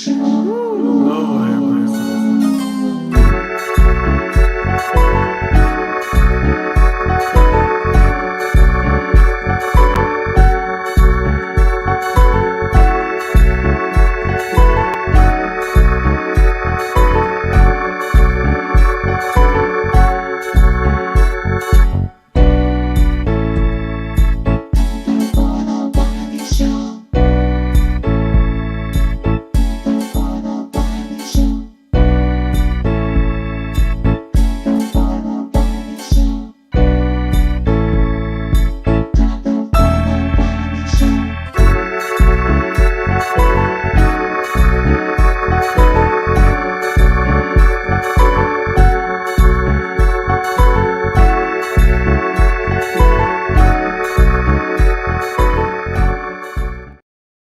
Lord have mercy.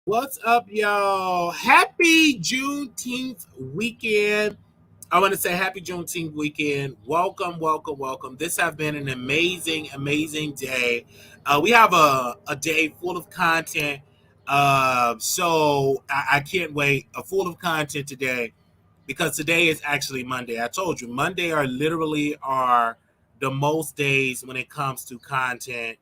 What's up, y'all? Happy Juneteenth weekend. I want to say happy Juneteenth weekend. Welcome, welcome, welcome. This has been an amazing, amazing day. We have a day full of content. So I can't wait. Full of content today because today is actually Monday. I told you, Monday are literally are the most days when it comes to content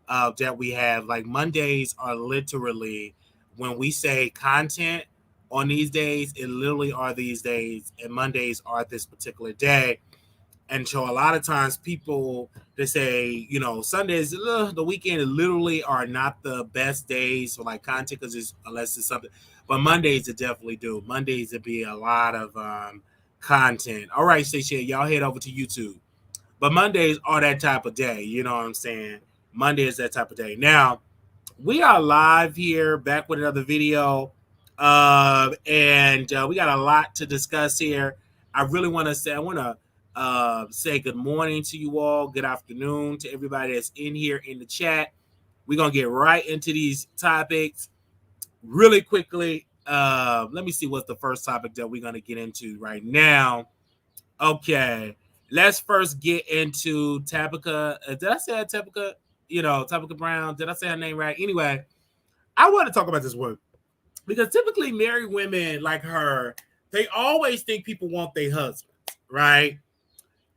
that we have. Like Mondays are literally when we say content on these days, it literally are these days, and Mondays are this particular day. And so a lot of times people they say, Sundays, the weekend literally are not the best days for like content because it's unless it's something. But Mondays it definitely do. Mondays it be a lot of content. All right, Station, y'all head over to YouTube. But Mondays are that type of day. You know what I'm saying? Monday is that type of day. Now we are live here, back with another video, and we got a lot to discuss here. I really want to say good morning to you all, good afternoon to everybody that's in here in the chat. We're gonna get right into these topics really quickly. Let me see what's the first topic that we're gonna get into right now. Okay, let's first get into Tabitha. Did I say Tabitha? Tabitha Brown. Did I say her name right? Anyway, I want to talk about this word because typically married women like her, they always think people want their husbands, right?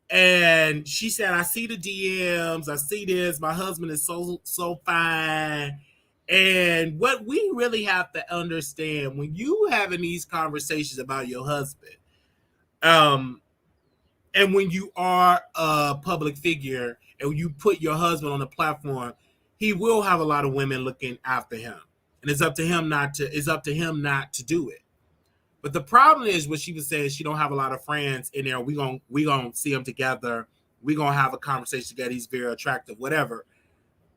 And she said, I see the DMs, I see this, my husband is so fine. And what we really have to understand when you having these conversations about your husband, um, and when you are a public figure and you put your husband on a platform, he will have a lot of women looking after him. And it's up to him not to do it. But the problem is what she was saying, she don't have a lot of friends in there. We gonna see them together. We gonna have a conversation together. He's very attractive, whatever.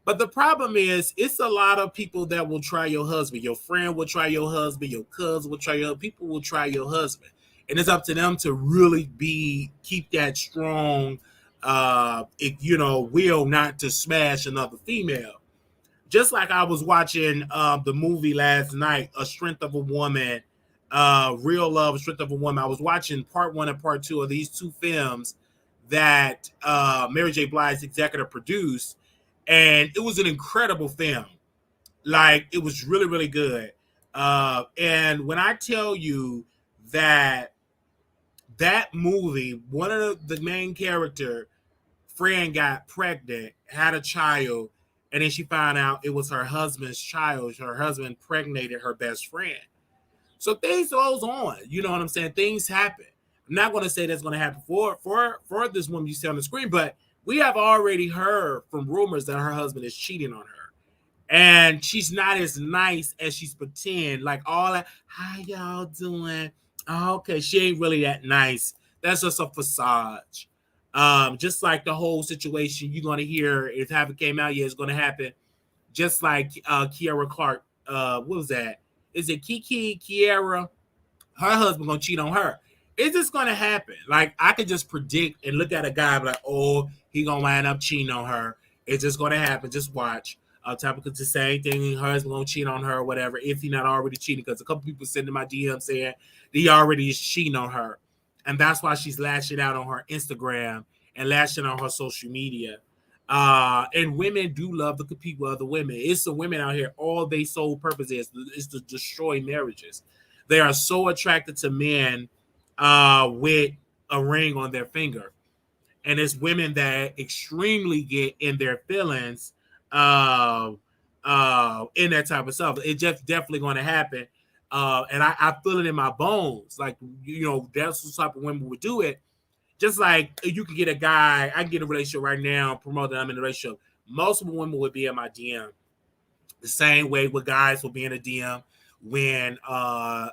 But the problem is, it's a lot of people that will try your husband. Your friend will try your husband. Your cousin will try your. People will try your husband, and it's up to them to really keep that strong, will not to smash another female. Just like I was watching the movie last night, A Strength of a Woman, Real Love, A Strength of a Woman. I was watching part one and part two of these two films that Mary J. Blige executive produced, and it was an incredible film. Like it was really, really good. And when I tell you that that movie, one of the main character friend got pregnant, had a child, and then she found out it was her husband's child. Her husband impregnated her best friend. So things goes on. You know what I'm saying? Things happen. I'm not going to say that's going to happen for this woman you see on the screen, but we have already heard from rumors that her husband is cheating on her. And she's not as nice as she's pretend. Like all that, how y'all doing? Oh, okay, she ain't really that nice. That's just a facade. Just like the whole situation you're gonna hear if it haven't came out yet, it's gonna happen. Just like Kiara Clark, what was that? Is it Kiara? Her husband gonna cheat on her. It's just gonna happen. Like I could just predict and look at a guy like, oh, he gonna wind up cheating on her. It's just gonna happen. Just watch. Topic is the same thing. Her husband gonna cheat on her or whatever. If he not already cheating, because a couple people sending my DM saying he already is cheating on her, and that's why she's lashing out on her Instagram and lashing on her social media. And women do love to compete with other women. It's the women out here. All they sole purpose is to destroy marriages. They are so attracted to men with a ring on their finger. And it's women that extremely get in their feelings in that type of stuff. It's just definitely going to happen. And I feel it in my bones. Like, that's the type of women would do it. Just like you could get a guy, I can get a relationship right now, promote that I'm in a relationship. Multiple women would be in my DM. The same way with guys will be in a DM when when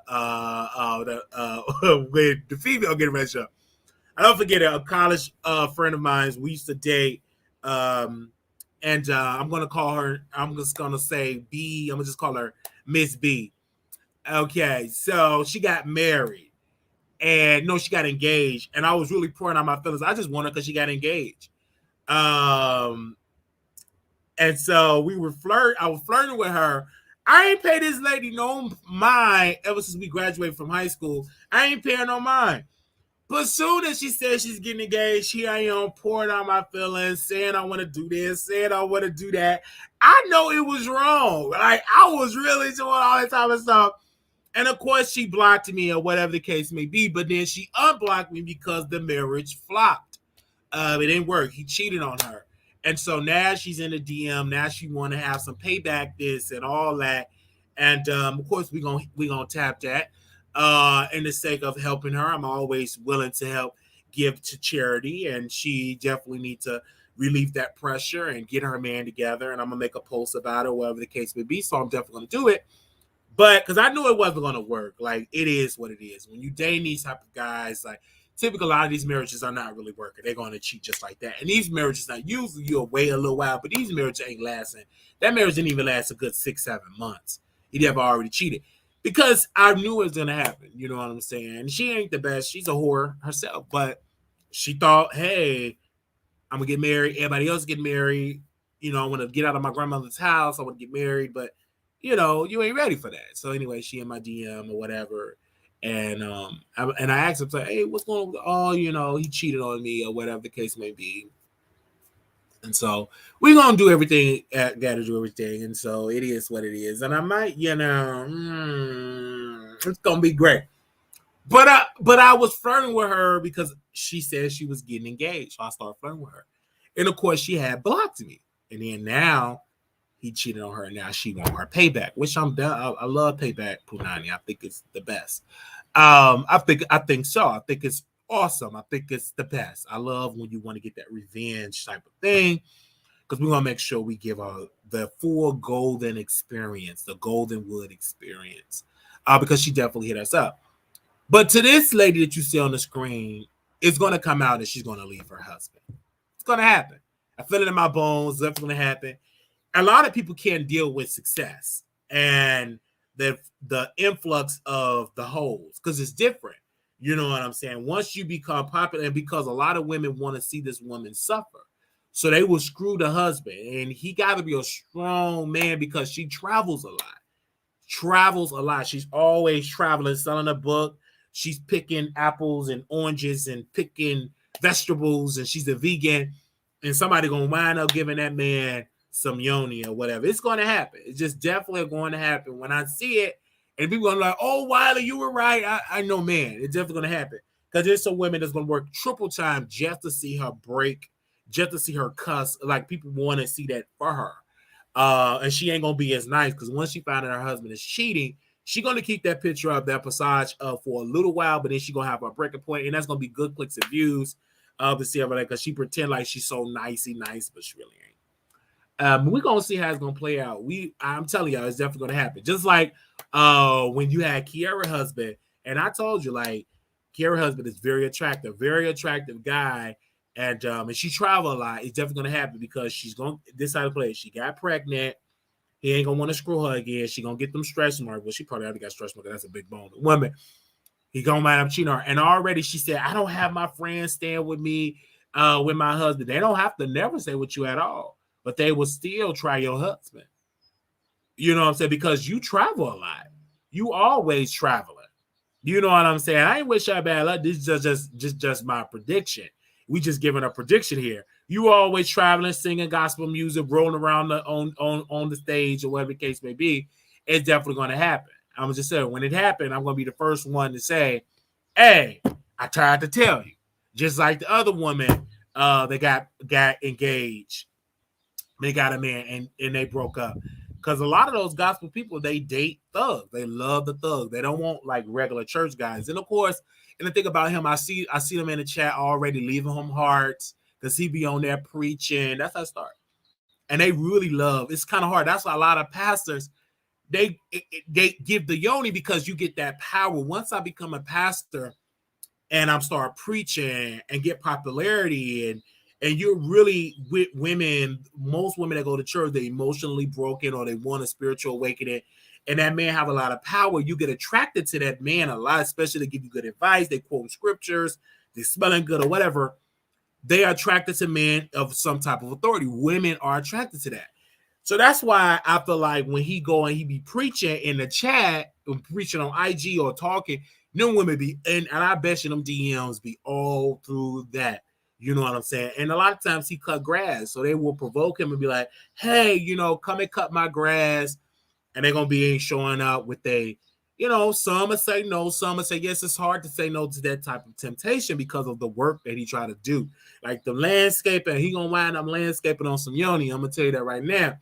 the female get a relationship. I don't forget a college friend of mine. We used to date, and I'm gonna call her. I'm just gonna say B. I'm gonna just call her Miss B. Okay, so she got married, and no, she got engaged, and I was really pouring out my feelings. I just wanted her because she got engaged. And so we were I was flirting with her. I ain't pay this lady no mind ever since we graduated from high school. I ain't paying no mind. But soon as she said she's getting engaged, here I am pouring out my feelings, saying I want to do this, saying I want to do that. I know it was wrong. Like, I was really doing all that type of stuff. And of course, she blocked me or whatever the case may be. But then she unblocked me because the marriage flopped. It didn't work. He cheated on her. And so now she's in the DM. Now she want to have some payback, this and all that. And of course, we're gonna tap that. In the sake of helping her, I'm always willing to help give to charity, and she definitely needs to relieve that pressure and get her man together. And I'm gonna make a post about it, whatever the case may be. So I'm definitely gonna do it. But because I knew it wasn't gonna work, like, it is what it is. When you date these type of guys, like, typically a lot of these marriages are not really working. They're gonna cheat just like that. And these marriages, now usually you'll wait a little while, but these marriages ain't lasting. That marriage didn't even last a good 6-7 months. He'd have already cheated. Because I knew it was gonna happen, you know what I'm saying? She ain't the best. She's a whore herself, but she thought, hey, I'm gonna get married. Everybody else get married. I want to get out of my grandmother's house. I want to get married, but you ain't ready for that. So anyway, she in my DM or whatever, and I asked her, hey, what's going on? Oh, he cheated on me or whatever the case may be. And so we're gonna do everything, gotta do everything. And so it is what it is. And I might, it's gonna be great. But I was flirting with her because she said she was getting engaged. So I started flirting with her. And of course she had blocked me. And then now he cheated on her, and now she want her payback, which I'm done. I love payback, Punani. I think it's the best. I think so. I think it's awesome. I think it's the best. I love when you want to get that revenge type of thing, because we want to make sure we give her the full golden experience, the golden wood experience, because she definitely hit us up. But to this lady that you see on the screen, it's going to come out and she's going to leave her husband. It's going to happen. I feel it in my bones. That's going to happen. A lot of people can't deal with success and the influx of the hoes, because it's different. You know what I'm saying? Once you become popular, and because a lot of women want to see this woman suffer, so they will screw the husband, and he got to be a strong man because she travels a lot. She's always traveling, selling a book. She's picking apples and oranges and picking vegetables, and she's a vegan, and somebody gonna wind up giving that man some yoni or whatever. It's going to happen. It's just definitely going to happen. When I see it, and people are like, oh, Wiley, you were right. I know, man. It's definitely going to happen. Because there's some women that's going to work triple time just to see her break, just to see her cuss. Like, people want to see that for her. And she ain't going to be as nice, because once she finds out her husband is cheating, she's going to keep that picture up, that passage for a little while, but then she's going to have a breaking point, and that's going to be good clicks and views to see her, because she pretend like she's so nicey nice, but she really ain't. We're gonna see how it's gonna play out. I'm telling y'all, it's definitely gonna happen. Just like when you had Kiara's husband, and I told you, like, Kiara's husband is very attractive guy, and she travel a lot. It's definitely gonna happen because she's gonna decide to play. She got pregnant. He ain't gonna want to screw her again. She gonna get them stretch marks. Well, she probably already got stretch marks. That's a big bone woman. He gonna wind up cheating on her. And already she said, I don't have my friends staying with me with my husband. They don't have to never stay with you at all, but they will still try your husband. You know what I'm saying? Because you travel a lot. You always traveling. You know what I'm saying? I ain't wish her bad luck. This is just my prediction. We just giving a prediction here. You always traveling, singing gospel music, rolling around on the stage or whatever the case may be. It's definitely going to happen. I'm just saying, when it happened, I'm gonna be the first one to say, "Hey, I tried to tell you." Just like the other woman, they got engaged, they got a man, and they broke up. Because a lot of those gospel people, they date thugs. They love the thug. They don't want like regular church guys. And of course, and the thing about him, I see them in the chat already leaving him hearts because he be on there preaching. That's how I start. And they really love. It's kind of hard. That's why a lot of pastors they give the yoni, because you get that power. Once I become a pastor and I'm start preaching and get popularity, and you're really with women, most women that go to church, they're emotionally broken or they want a spiritual awakening, and that man have a lot of power. You get attracted to that man a lot, especially to give you good advice. They quote scriptures, they smelling good or whatever. They are attracted to men of some type of authority. Women are attracted to that. So that's why I feel like when he go and he be preaching in the chat, preaching on IG or talking, them women be, and I bet you them DMs be all through that. You know what I'm saying? And a lot of times he cut grass. So they will provoke him and be like, hey, come and cut my grass. And they're going to be showing up with some will say no, some will say yes. It's hard to say no to that type of temptation because of the work that he tried to do. Like the landscaping, he going to wind up landscaping on some yoni. I'm going to tell you that right now.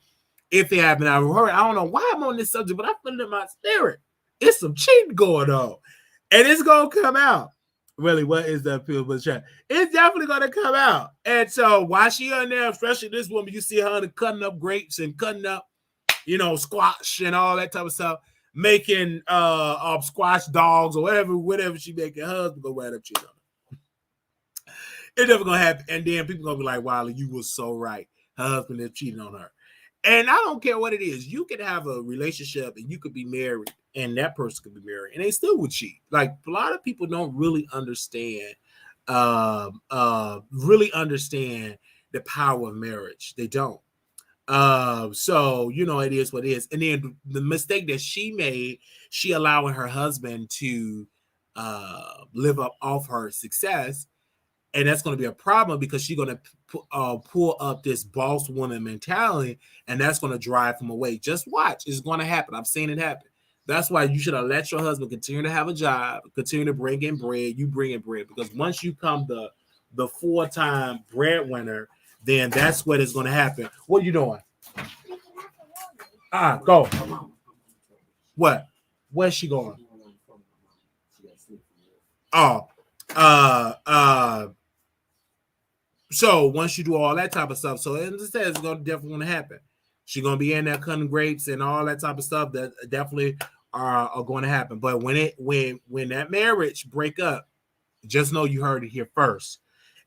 If they haven't already heard, I don't know why I'm on this subject, but I feel it in my spirit. It's some cheating going on. And it's going to come out. Really, what is that feel but chat? It's definitely going to come out. And so while she in there, especially this woman, you see her cutting up grapes and cutting up, squash and all that type of stuff, making squash dogs or whatever she making. Her husband go right up cheating on her. It's never going to happen. And then people going to be like, Wiley, you were so right. Her husband is cheating on her. And I don't care what it is. You could have a relationship and you could be married and that person could be married and they still would cheat. Like a lot of people don't really understand the power of marriage. They don't. So, it is what it is. And then the mistake that she made, she allowing her husband to live up off her success. And that's going to be a problem because she's going to pull up this boss woman mentality, and that's going to drive him away. Just watch. It's going to happen. I've seen it happen. That's why you should have let your husband continue to have a job, continue to bring in bread. You bring in bread because once you come the full-time breadwinner, then that's what is going to happen. What are you doing? Go. What? Where's she going? So once you do all that type of stuff, so it says it's definitely going to happen. She's going to be in there cutting grapes and all that type of stuff that definitely are going to happen. But when that marriage break up, just know you heard it here first.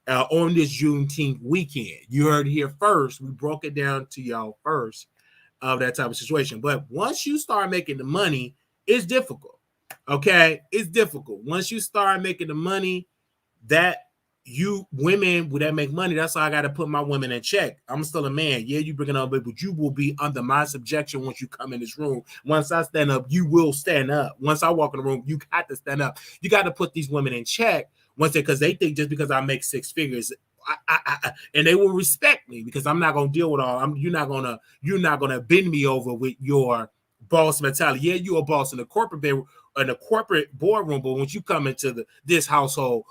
On this Juneteenth weekend, you heard it here first. We broke it down to y'all first of that type of situation. But once you start making the money, it's difficult. Okay, it's difficult. Once you start making the money, that you women that make money, that's why I got to put my women in check. I'm still a man. Yeah, you bring it up, but you will be under my subjection once you come in this room. Once I stand up, you will stand up. Once I walk in the room, you got to stand up. You got to put these women in check because they think just because I make six figures, and they will respect me because I'm not gonna deal with all. You're not gonna bend me over with your boss mentality. Yeah, you're a boss in the corporate boardroom, but once you come into this household,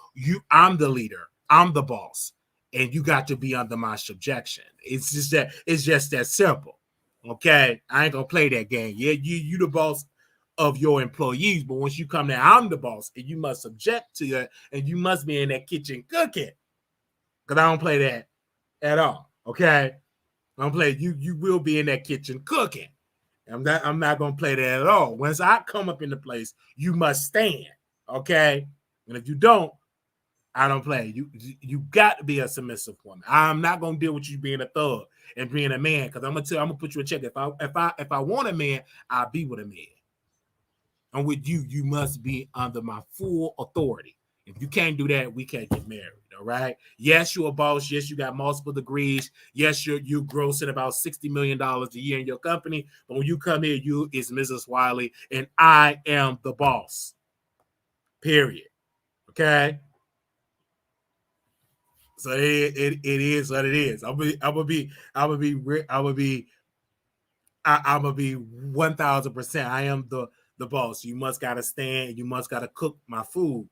I'm the leader, I'm the boss, and you got to be under my subjection. It's just that simple. Okay, I ain't gonna play that game. Yeah, you the boss of your employees, but once you come there, I'm the boss, and you must subject to that, and you must be in that kitchen cooking. Because I don't play that at all. Okay, I don't play. You will be in that kitchen cooking. I'm not gonna play that at all. Once I come up in the place, you must stand. Okay, and if you don't, I don't play. You got to be a submissive woman. I'm not gonna deal with you being a thug and being a man because I'm gonna put you in check. If I want a man, I'll be with a man. And with you, you must be under my full authority. If you can't do that, we can't get married. All right. Yes, you're a boss. Yes, you got multiple degrees. Yes, you're grossing about $60 million a year in your company. But when you come here, you is Mrs. Wiley, and I am the boss. Period. Okay. So it is what it is. I'm gonna be 1,000%. I am the the boss. You must gotta stand. You must gotta cook my food.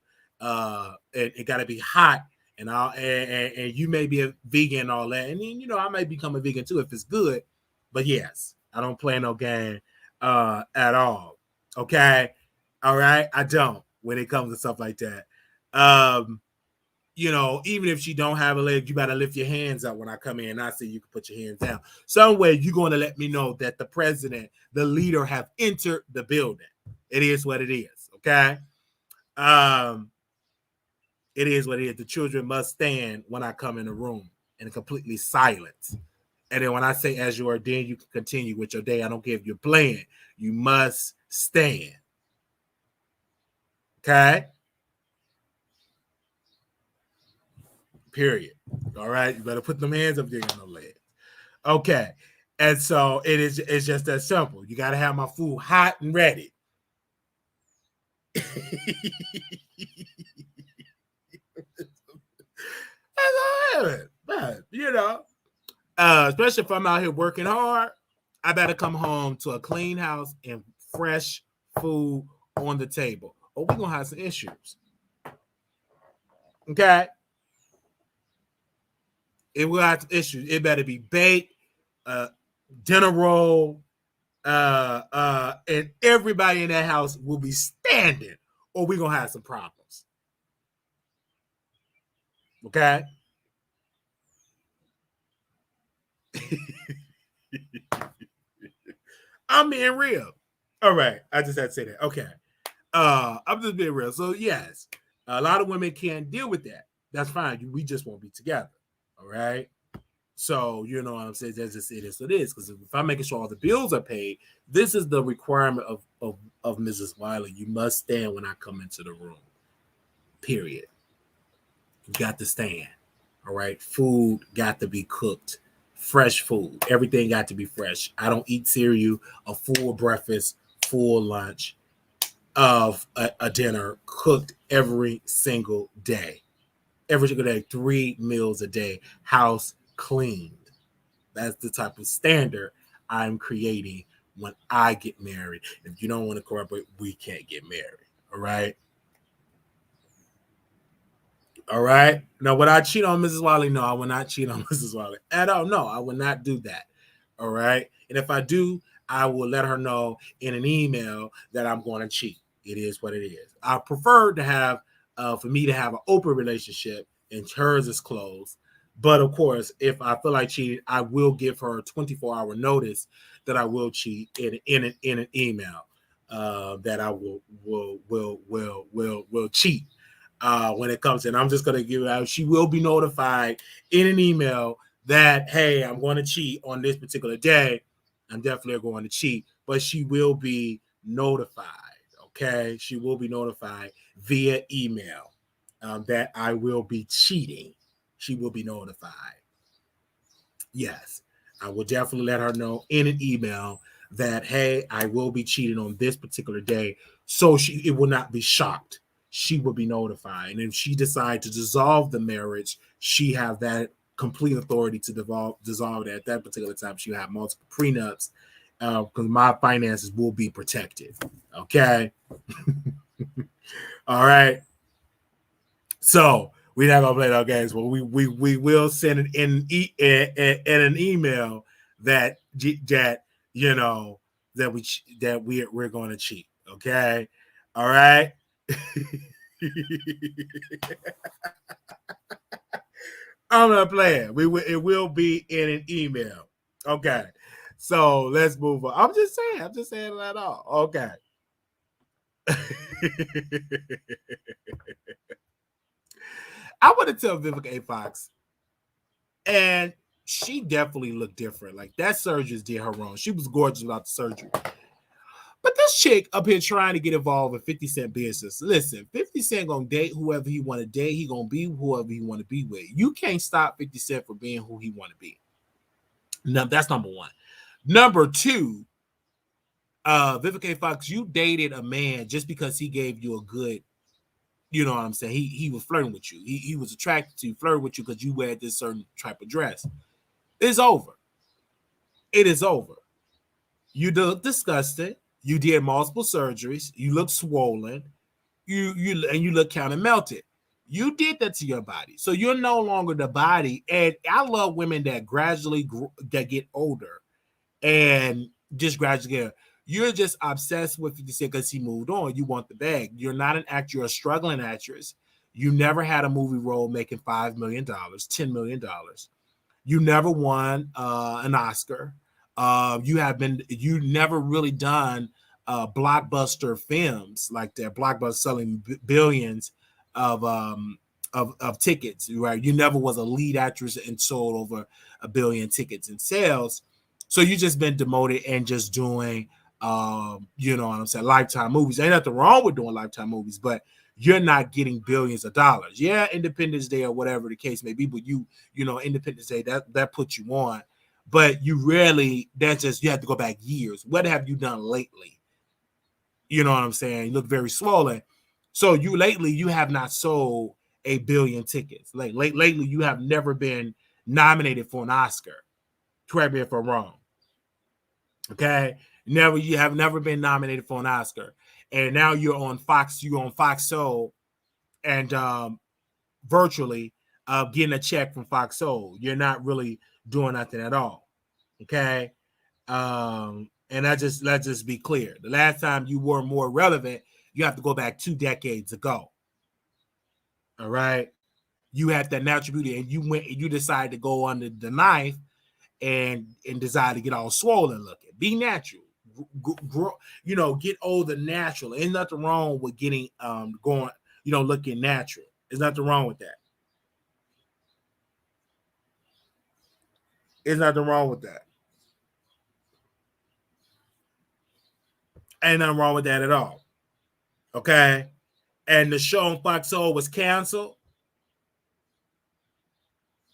It gotta be hot. And you may be a vegan and all that. And then, I might become a vegan too if it's good. But yes, I don't play no game at all. Okay. All right. I don't when it comes to stuff like that. Even if she don't have a leg, you better lift your hands up when I come in. I say you can put your hands down. Somewhere you're going to let me know that the president, the leader, have entered the building. It is what it is. Okay. It is what it is. The children must stand when I come in the room in completely silence. And then when I say as you are, then you can continue with your day. I don't care if you're playing. You must stand. Okay. Period. All right. You better put them hands up there on the legs. Okay. And so it's just that simple. You got to have my food hot and ready. But, especially if I'm out here working hard, I better come home to a clean house and fresh food on the table. Or we're going to have some issues. Okay? It will have issues. It better be baked, dinner roll, and everybody in that house will be standing, or we're going to have some problems. Okay? I'm being real. All right. I just had to say that. Okay. I'm just being real. So, yes, a lot of women can't deal with that. That's fine. We just won't be together. All right. So, you know what I'm saying? That's just it is what it is. Because if I'm making sure all the bills are paid, this is the requirement of Mrs. Wiley. You must stand when I come into the room. Period. You got to stand. All right. Food got to be cooked. Fresh food. Everything got to be fresh. I don't eat cereal, a full breakfast, full lunch, of a dinner cooked every single day. Every single day, 3 meals a day, house cleaned. That's the type of standard I'm creating when I get married. If you don't want to cooperate, we can't get married. All right. All right. Now, would I cheat on Mrs. Wiley? No, I will not cheat on Mrs. Wiley at all. No, I will not do that. All right. And if I do, I will let her know in an email that I'm going to cheat. It is what it is. I prefer to have, for me to have an open relationship and hers is closed. But of course, if I feel like cheating, I will give her a 24-hour notice that I will cheat in an email that I will cheat when it comes in. I'm just gonna give it out. She will be notified in an email that, hey, I'm going to cheat on this particular day. I'm definitely going to cheat, but she will be notified. Okay, she will be notified via email that I will be cheating. She will be notified. Yes, I will definitely let her know in an email that, hey, I will be cheating on this particular day, so it will not be shocked. She will be notified, and if she decides to dissolve the marriage, she have that complete authority to dissolve it at that particular time. She will have multiple prenups because my finances will be protected. Okay. All right. So we're not gonna play those games, but we will send it in an email that we're going to cheat. Okay. All right. I'm not playing. It will be in an email. Okay. So let's move on. I'm just saying that all. Okay. I want to tell Vivica Foxx, and she definitely looked different. Like that surgeon did her wrong. She was gorgeous without the surgery. But this chick up here trying to get involved with 50 Cent business. Listen, 50 Cent gonna date whoever he want to date. He gonna be whoever he want to be with. You can't stop 50 Cent from being who he want to be. No, that's number one. Number two, Vivica Foxx, you dated a man just because he gave you a good, you know what I'm saying? He was flirting with you. He was attracted to you, flirting with you because you wear this certain type of dress. It's over. It is over. You look disgusted. You did multiple surgeries. You look swollen. You look kind of melted. You did that to your body, so you're no longer the body. And I love women that gradually that get older and just gradually get. You're just obsessed with it because he moved on. You want the bag. You're not an actor. You're a struggling actress. You never had a movie role making $5 million, $10 million. You never won an Oscar. You never really done blockbuster films like that. Blockbuster selling billions of tickets, right? You never was a lead actress and sold over 1 billion tickets in sales. So you just been demoted and just doing, you know what I'm saying, Lifetime movies. Ain't nothing wrong with doing Lifetime movies, but you're not getting billions of dollars. Yeah, Independence Day or whatever the case may be, but you know, Independence Day, that puts you on. But you rarely, that's just, you have to go back years. What have you done lately? You know what I'm saying? You look very swollen. So lately, you have not sold 1 billion tickets. Lately, you have never been nominated for an Oscar. Correct me if I'm wrong. Okay? You have never been nominated for an Oscar. And now you're on Fox Soul, and virtually getting a check from Fox Soul. You're not really doing nothing at all. Okay. And let's just be clear. The last time you were more relevant, you have to go back 2 decades ago. All right. You had that natural beauty, and you decided to go under the knife and decide to get all swollen looking. Be natural. Grow, get older natural. Ain't nothing wrong with getting going, looking natural. There's nothing wrong with that. There's nothing wrong with that. Ain't nothing wrong with that at all. Okay. And the show on Fox Soul was canceled.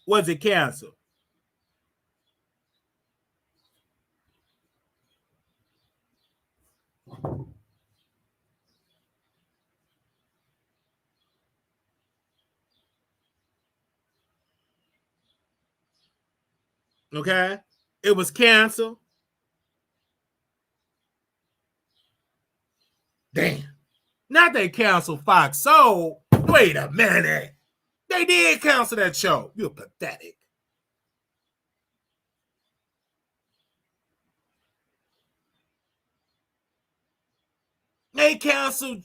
Was it canceled? Okay. It was canceled. Damn. Not they canceled Fox Soul. Wait a minute. They did cancel that show. You're pathetic. They canceled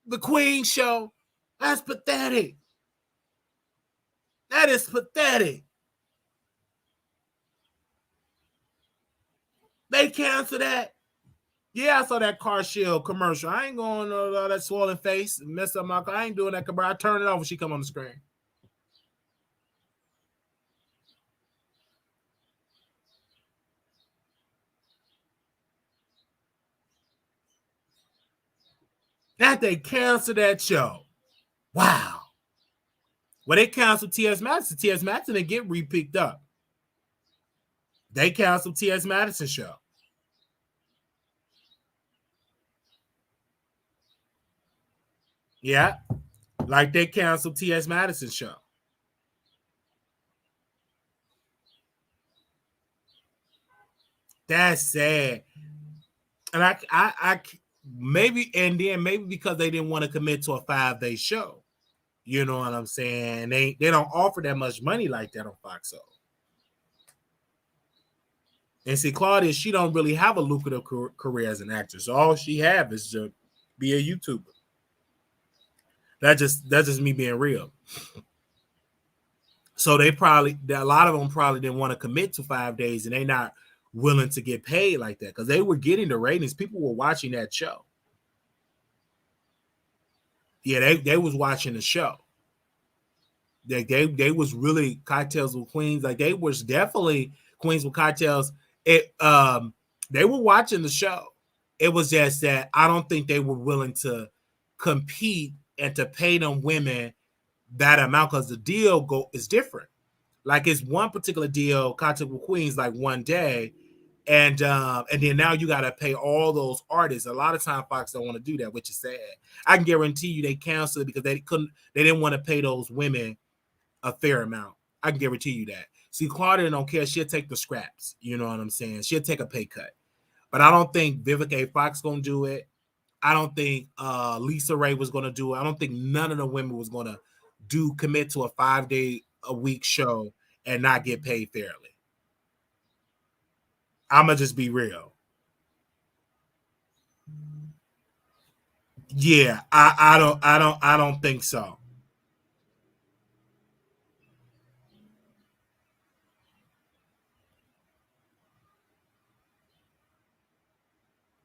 the Queen show. That's pathetic. That is pathetic. They canceled that. Yeah, I saw that car shield commercial. I ain't going to that swollen face and mess up my car. I ain't doing that commercial. I turn it off when she come on the screen. That they canceled that show. Wow. Well, they canceled T.S. Madison. T.S. Madison didn't get re-picked up. They canceled T.S. Madison show. Yeah. Like they canceled T.S. Madison show. That's sad. And I maybe, and then maybe because they didn't want to commit to a 5-day show. You know what I'm saying? They don't offer that much money like that on Fox Soul. And see, Claudia, she don't really have a lucrative career as an actress. All she have is to be a YouTuber. That's just me being real. So a lot of them probably didn't want to commit to 5 days, and they not willing to get paid like that because they were getting the ratings. People were watching that show. Yeah, they was watching the show. They was really Cocktails with Queens. Like they was definitely Queens with Cocktails. They were watching the show. It was just that I don't think they were willing to compete and to pay them women that amount because the deal is different. Like it's one particular deal, Cocktails with Queens, like one day, and then now you got to pay all those artists. A lot of times Fox don't want to do that, which is sad. I can guarantee you they canceled it because they didn't want to pay those women a fair amount. I can guarantee you that. See, Claudia don't care. She'll take the scraps. You know what I'm saying? She'll take a pay cut. But I don't think Vivica Foxx gonna do it. I don't think Lisa Ray was gonna do it. I don't think none of the women was gonna commit to a 5-day a week show and not get paid fairly. I'm gonna just be real. Yeah, I don't think so.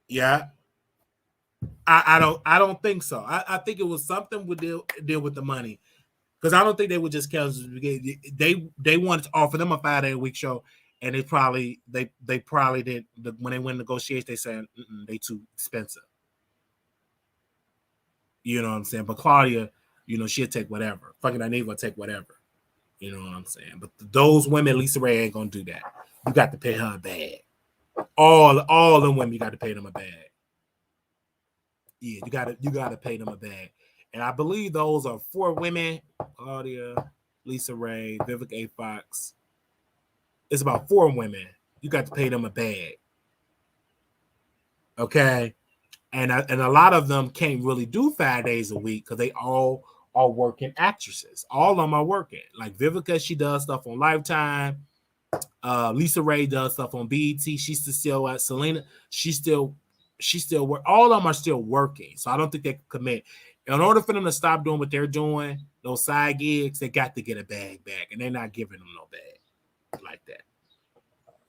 Yeah, I don't think so. I think it was something with deal with the money, because I don't think they would just cancel. They wanted to offer them a 5-day a week show, and they probably did when they went negotiate. They said they too expensive. You know what I'm saying? But Claudia, she'll take whatever. Fucking Anita will take whatever. You know what I'm saying? But those women, Lisa Ray ain't gonna do that. You got to pay her a bag. All them women, you got to pay them a bag. Yeah, you gotta pay them a bag. And I believe those are 4 women: Claudia, Lisa Ray, Vivica Fox. It's about 4 women. You got to pay them a bag. Okay, and a lot of them can't really do 5 days a week because they all are working actresses. All of them are working. Like Vivica, she does stuff on Lifetime. Lisa Ray does stuff on BET. She's still at Selena. She still work. All of them are still working. So I don't think they can commit. In order for them to stop doing what they're doing, those side gigs, they got to get a bag back, and they're not giving them no bag like that.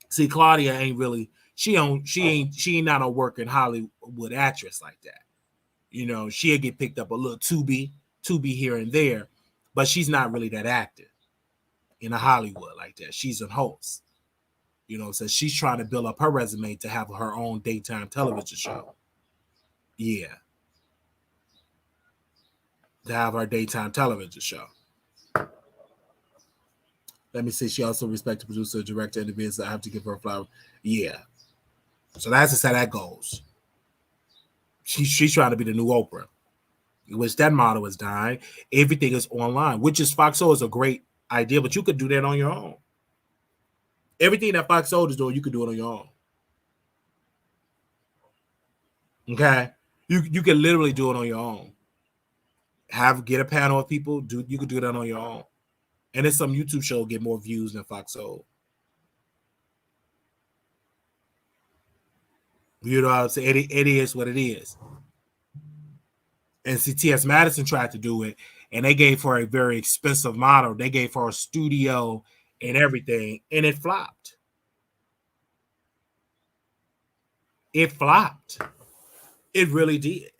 See, Claudia ain't really. She ain't not a working Hollywood actress like that. She'll get picked up a little to be here and there, but she's not really that active in a Hollywood like that. She's a host. So she's trying to build up her resume to have her own daytime television show. Yeah, to have her daytime television show. Let me see. She also respects the producer, director, and the business. I have to give her a flower. Yeah. So that's just how that goes. She's trying to be the new Oprah, which that model is dying. Everything is online, which is Foxo is a great idea, but you could do that on your own. Everything that Foxo is doing, you could do it on your own. Okay, you can literally do it on your own. Get a panel of people. You could do that on your own, and then some YouTube show get more views than Foxo. You know what I'm saying? It is what it is. And CTS Madison tried to do it, and they gave her a very expensive model. They gave her a studio and everything, and it flopped. It flopped. It really did.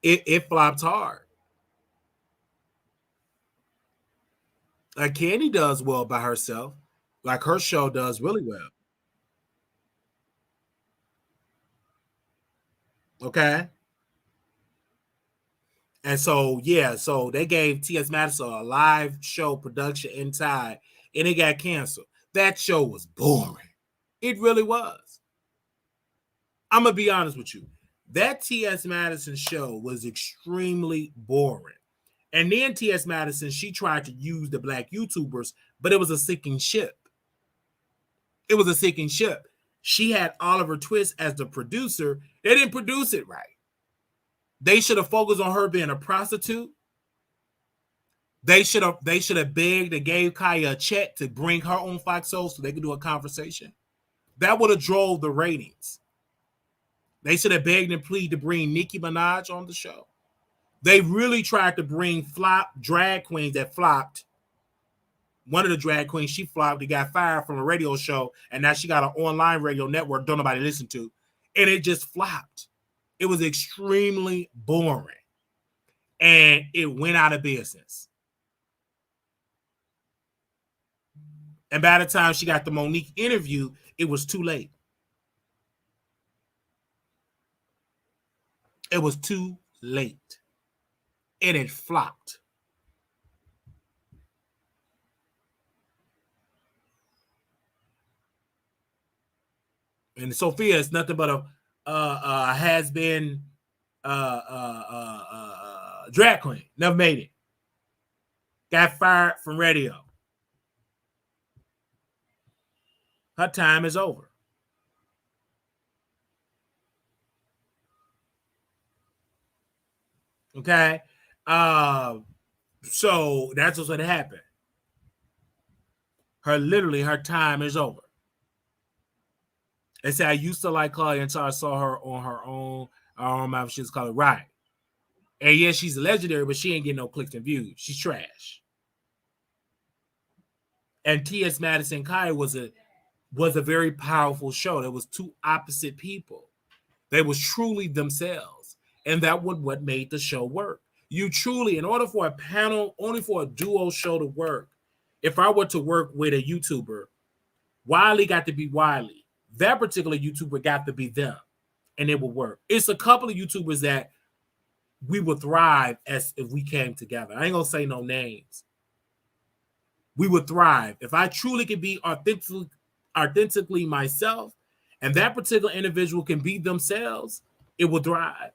It flopped hard. Like Candy does well by herself. Like her show does really well. Okay. And so, yeah, so they gave T.S. Madison a live show production inside, and it got canceled. That show was boring. It really was. I'm going to be honest with you. That T.S. Madison show was extremely boring. And then T.S. Madison, she tried to use the black YouTubers, but it was a sinking ship. It was a sinking ship. She had Oliver Twist as the producer. They didn't produce it right. They should have focused on her being a prostitute. They should have begged and gave Kaya a check to bring her on Fox Soul so they could do a conversation. That would have drove the ratings. They should have begged and pleaded to bring Nicki Minaj on the show. They really tried to bring flop drag queens that flopped. One of the drag queens, she flopped. They got fired from a radio show, and now she got an online radio network don't nobody listen to. And it just flopped. It was extremely boring. And it went out of business. And by the time she got the Monique interview, it was too late. It was too late. And it flopped. And Sophia is nothing but a has been drag queen. Never made it. got fired from radio. Her time is over. Okay. So that's what's going to happen. Her time is over. They say I used to like Claudia until I saw her on her own. I don't remember if she was called Right. And yes, she's legendary, but she ain't getting no clicks and views. She's trash. And T.S. Madison Kai was a very powerful show. There was two opposite people. They was truly themselves. And that was what made the show work. You truly, in order for a panel, only for a duo show to work, if I were to work with a YouTuber, Wiley got to be Wiley. That particular YouTuber got to be them. And it will work. It's a couple of YouTubers that we would thrive as if we came together. I ain't gonna say no names. We would thrive. If I truly could be authentically myself, and that particular individual can be themselves, it will thrive.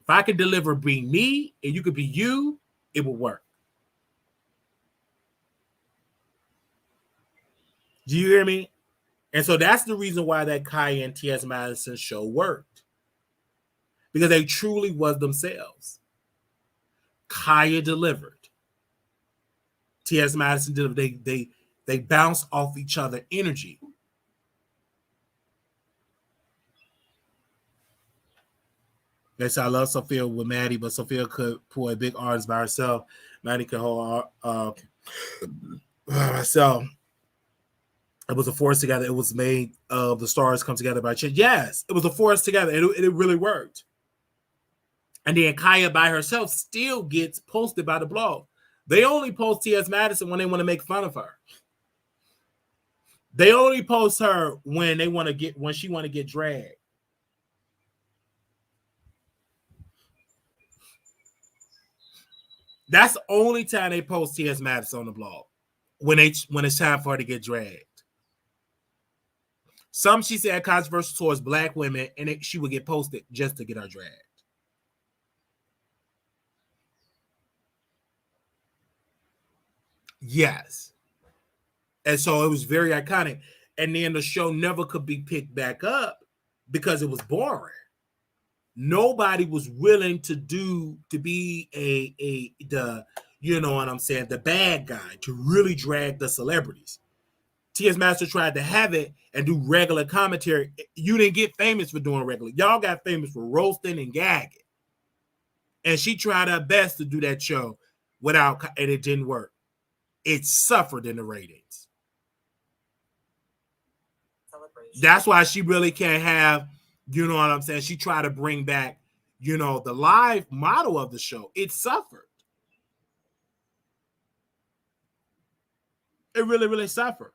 If I can deliver being me and you could be you, it will work. Do you hear me? And so that's the reason why that Kai and T.S. Madison show worked. Because they truly was themselves. Kaya delivered. T.S. Madison delivered. They bounced off each other energy. They said I love Sophia with Maddie, but Sophia could pull a big artist by herself. Maddie could hold herself. It was a force together. It was made of the stars come together by chance. Yes, it was a force together. It really worked. And then Kaya by herself still gets posted by the blog. They only post T.S. Madison when they want to make fun of her. They only post her when she want to get dragged. That's the only time they post T.S. Madison on the blog. When it's time for her to get dragged. Some she said controversial towards black women, and she would get posted just to get her dragged. Yes. And so it was very iconic. And then the show never could be picked back up because it was boring. Nobody was willing to be the you know what I'm saying, the bad guy to really drag the celebrities. T.S. Master tried to have it and do regular commentary. You didn't get famous for doing regular. Y'all got famous for roasting and gagging. And she tried her best to do that show and it didn't work. It suffered in the ratings. That's why she really can't have, you know what I'm saying? She tried to bring back, the live model of the show. It suffered. It really, really suffered.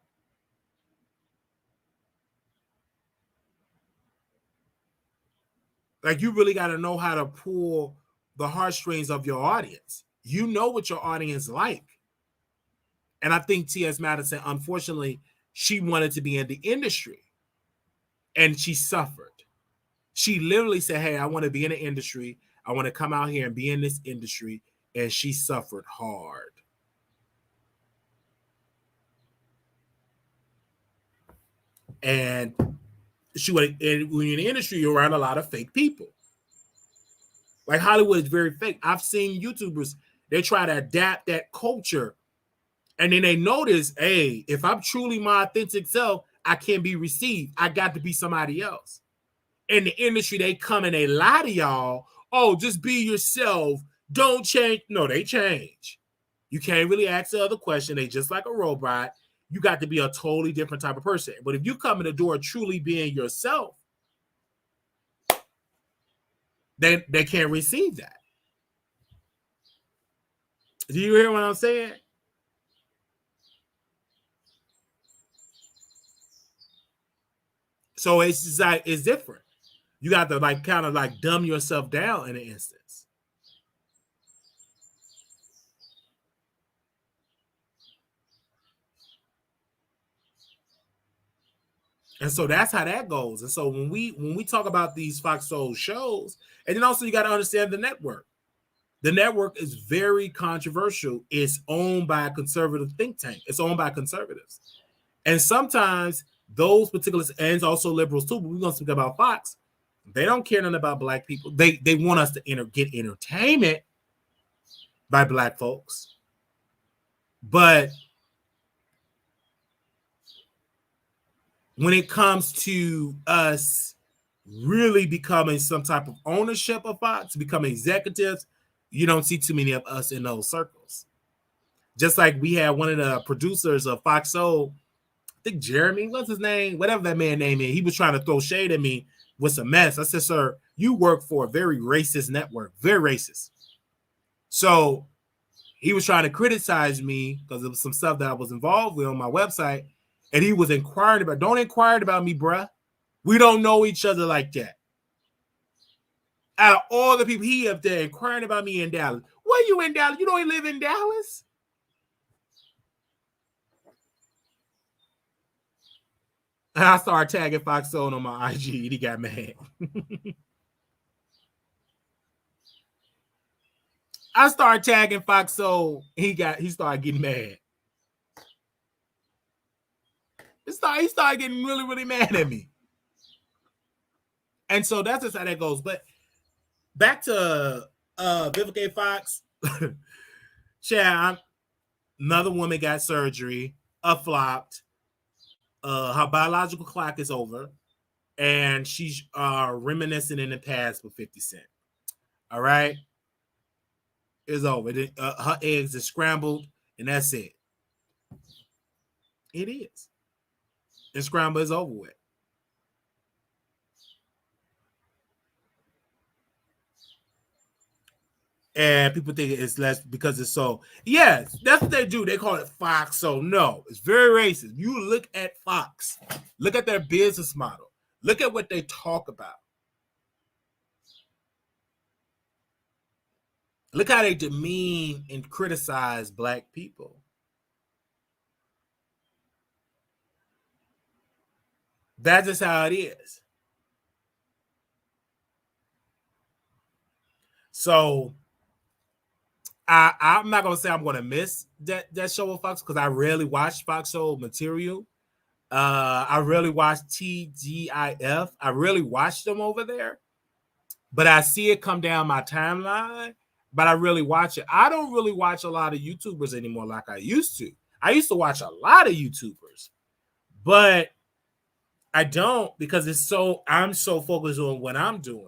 Like, you really got to know how to pull the heartstrings of your audience. You know what your audience like. And I think T.S. Madison, unfortunately, she wanted to be in the industry. And she suffered. She literally said, hey, I want to be in the industry. I want to come out here and be in this industry. And she suffered hard. And when you're in the industry, you're around a lot of fake people. Like, Hollywood is very fake. I've seen YouTubers, they try to adapt that culture. And then they notice, hey, if I'm truly my authentic self, I can't be received. I got to be somebody else. In the industry, they come and they lie to y'all. Oh, just be yourself. Don't change. No, they change. You can't really ask the other question. They just like a robot. You got to be a totally different type of person. But if you come in the door truly being yourself, they can't receive that. Do you hear what I'm saying? So it's just like, it's different. You got to like kind of like dumb yourself down in an instance. And so that's how that goes. And so when we talk about these Fox Soul shows, and then also you got to understand the network. The network is very controversial. It's owned by a conservative think tank. It's owned by conservatives. And sometimes those particular, and also liberals too, but we're going to speak about Fox. They don't care nothing about black people. They want us to get entertainment by black folks. But when it comes to us really becoming some type of ownership of Fox, becoming executives, you don't see too many of us in those circles. Just like we had one of the producers of Fox Soul, I think Jeremy, what's his name? Whatever that man's name is, he was trying to throw shade at me with some mess. I said, sir, you work for a very racist network, very racist. So he was trying to criticize me because of some stuff that I was involved with on my website. And he was inquiring about, don't inquire about me, bruh. We don't know each other like that. Out of all the people he up there inquiring about me in Dallas. Where you in Dallas? You don't live in Dallas? And I started tagging Fox Soul on my IG, and he got mad. I started tagging Fox Soul. He started getting mad. He started getting really, really mad at me. And so that's just how that goes. But back to Vivica Foxx. Chad, another woman got surgery, flopped. Her biological clock is over, and she's reminiscing in the past with 50 Cent. All right? It's over. Her eggs are scrambled, and that's it. It is. And scramble is over with. And people think it's less because it's so. Yes, that's what they do. They call it Fox. So no, it's very racist. You look at Fox, look at their business model, look at what they talk about. Look how they demean and criticize black people. That's just how it is. So I'm not gonna say I'm gonna miss that show with Fox because I rarely watch Fox Soul material. I really watch TGIF. I really watch them over there, but I see it come down my timeline. But I really watch it. I don't really watch a lot of YouTubers anymore like I used to. I used to watch a lot of YouTubers, but I don't because I'm so focused on what I'm doing.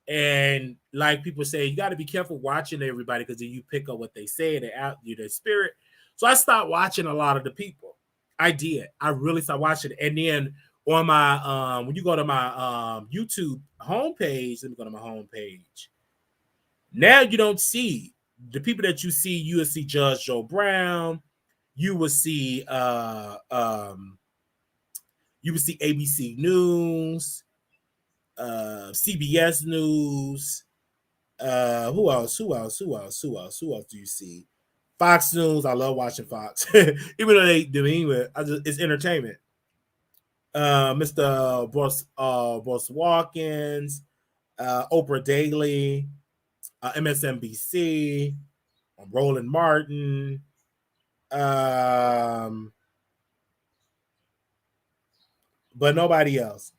And like people say, you got to be careful watching everybody because then you pick up what they say and they out you their spirit. So I stopped watching a lot of the people. I did. I really started watching it. And then on my when you go to my YouTube homepage, let me go to my homepage. Now you don't see the people that you see. You will see Judge Joe Brown. You will see ABC News, CBS News. Who else do you see? Fox News. I love watching Fox, even though they do anyway. It's entertainment. Mr. Bruce Watkins, Oprah Daily, MSNBC, Roland Martin, but nobody else.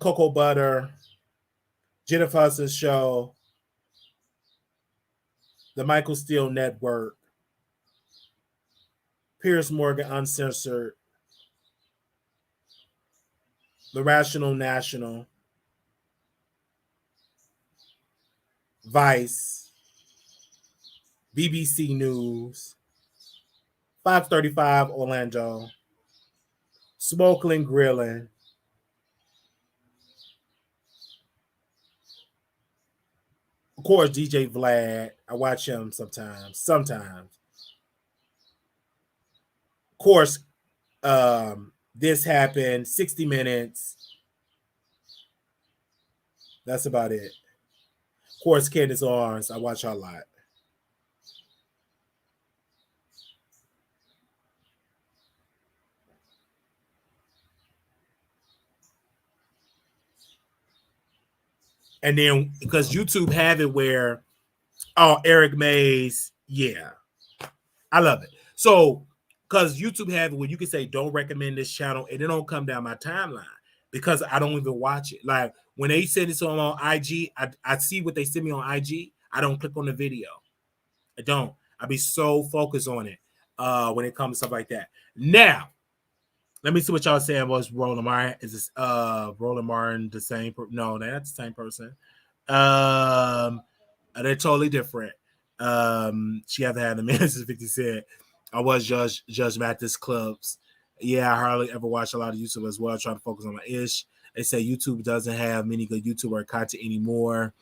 Cocoa Butter, Jennifer Hudson's Show, The Michael Steele Network, Piers Morgan Uncensored, The Rational National, Vice, BBC News, 535 Orlando, Smoking Grilling, of course, DJ Vlad. I watch him sometimes. Sometimes. Of course, This Happened, 60 Minutes. That's about it. Of course, Candace Owens. I watch her a lot. And then because YouTube have it where, oh, Eric Mays, yeah, I love it. So because YouTube have it where you can say don't recommend this channel and it don't come down my timeline because I don't even watch it. Like when they send it to them on IG, I see what they send me on IG. I don't click on the video. I don't. I be so focused on it when it comes to stuff like that. Now, let me see what y'all saying was Roland Martin. Is this Roland Martin the same? No, that's the same person. They're totally different. She hasn't had the minutes, as 50 said. I was Judge Mathis Clubs. Yeah, I hardly ever watch a lot of YouTube as well. I try to focus on my ish. They say YouTube doesn't have many good YouTuber content anymore.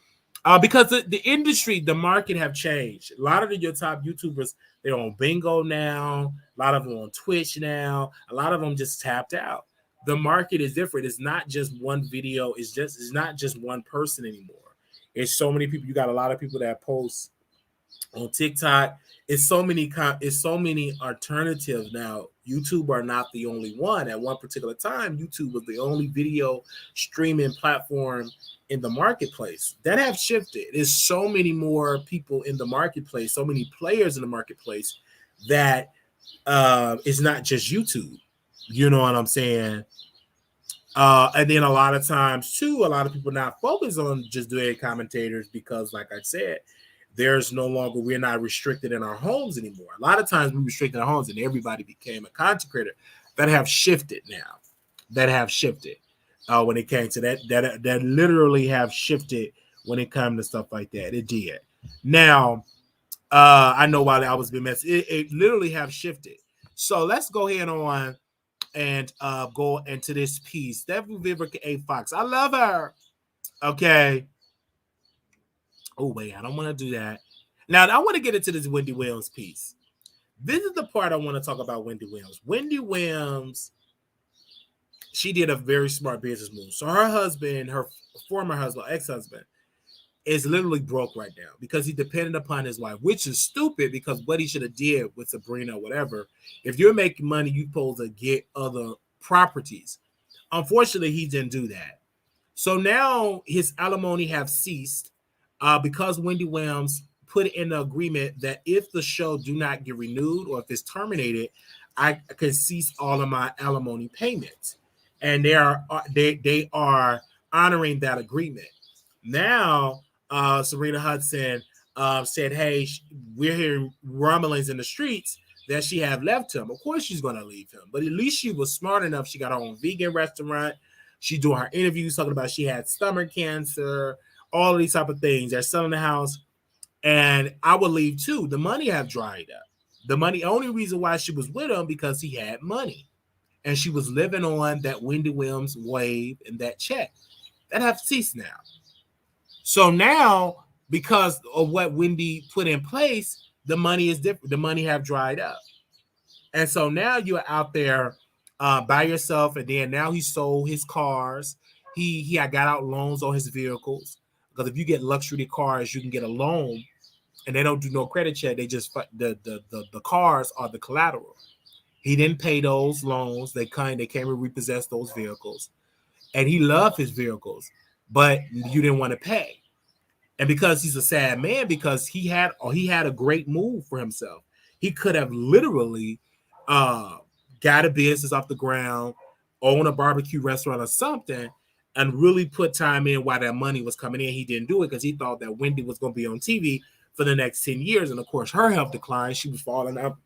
Because the industry, the market have changed. A lot of your top YouTubers, they're on Bingo now. A lot of them on Twitch now. A lot of them just tapped out. The market is different. It's not just one video. It's not just one person anymore. It's so many people. You got a lot of people that post on TikTok. It's so many alternatives now. YouTube are not the only one. At one particular time, YouTube was the only video streaming platform in the marketplace. That have shifted. There's so many more people in the marketplace, so many players in the marketplace that it's not just YouTube. You know what I'm saying? And then a lot of times too, a lot of people not focus on just doing commentators because, like I said, we're not restricted in our homes anymore. A lot of times we restricted our homes and everybody became a content creator. That have shifted now. That have shifted when it came to that literally have shifted when it comes to stuff like that. It did. Now, I know why I was being messed. It literally have shifted. So let's go ahead on and go into this piece. That Vivica Foxx. I love her. Okay. Oh, wait, I don't want to do that. Now, I want to get into this Wendy Williams piece. This is the part I want to talk about Wendy Williams. Wendy Williams, she did a very smart business move. So her husband, her former husband, ex-husband, is literally broke right now because he depended upon his wife, which is stupid because what he should have did with Sabrina or whatever, if you're making money, you're supposed to get other properties. Unfortunately, he didn't do that. So now his alimony have ceased because Wendy Williams put in the agreement that if the show do not get renewed or if it's terminated, I can cease all of my alimony payments. And they are honoring that agreement. Now, Serena Hudson said, hey, we're hearing rumblings in the streets that she have left him. Of course she's going to leave him. But at least she was smart enough. She got her own vegan restaurant. She doing her interviews talking about she had stomach cancer, all of these type of things. They're selling the house. And I would leave too. The money have dried up. The money, only reason why she was with him because he had money. And she was living on that Wendy Williams wave and that check. That have ceased now. So now, because of what Wendy put in place, the money is different. The money have dried up. And so now you're out there by yourself. And then now he sold his cars. He got out loans on his vehicles. Because if you get luxury cars, you can get a loan. And they don't do no credit check. They just the cars are the collateral. He didn't pay those loans. They came and repossessed those vehicles. And he loved his vehicles, but you didn't want to pay. And because he's a sad man, because he had a great move for himself. He could have literally got a business off the ground, own a barbecue restaurant or something, and really put time in while that money was coming in. He didn't do it because he thought that Wendy was going to be on TV for the next 10 years. And of course, her health declined. She was falling out,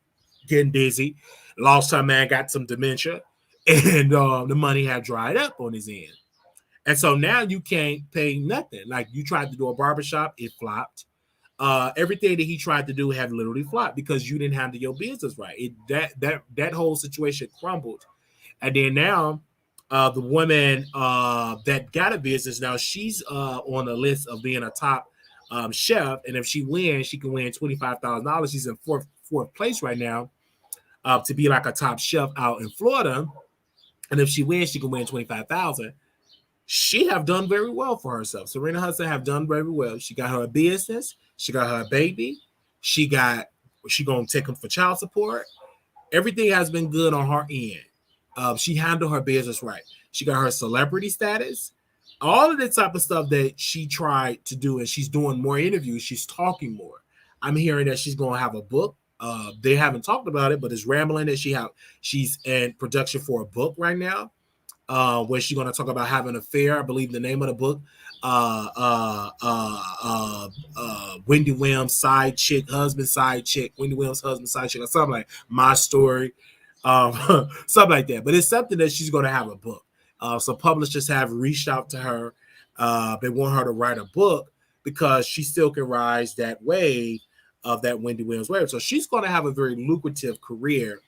getting dizzy, lost her man, got some dementia, and the money had dried up on his end. And so now you can't pay nothing. Like you tried to do a barbershop, it flopped. Everything that he tried to do had literally flopped because you didn't handle your business right. That whole situation crumbled. And then now the woman that got a business, now she's on the list of being a top chef. And if she wins, she can win $25,000. She's in fourth place right now to be like a top chef out in Florida. And if she wins, she can win $25,000. She have done very well for herself. Serena Hudson have done very well. She got her business. She got her baby. She gonna take him for child support. Everything has been good on her end. She handled her business right. She got her celebrity status. All of the type of stuff that she tried to do, and she's doing more interviews. She's talking more. I'm hearing that she's going to have a book. They haven't talked about it, but it's rambling that she's in production for a book right now, where she's going to talk about having an affair. I believe the name of the book, uh, uh, uh, Wendy Williams side chick, husband side chick, Wendy Williams husband side chick, or something like my story, something like that. But it's something that she's going to have a book. So publishers have reached out to her. They want her to write a book because she still can rise that wave of that Wendy Williams wave. So she's going to have a very lucrative career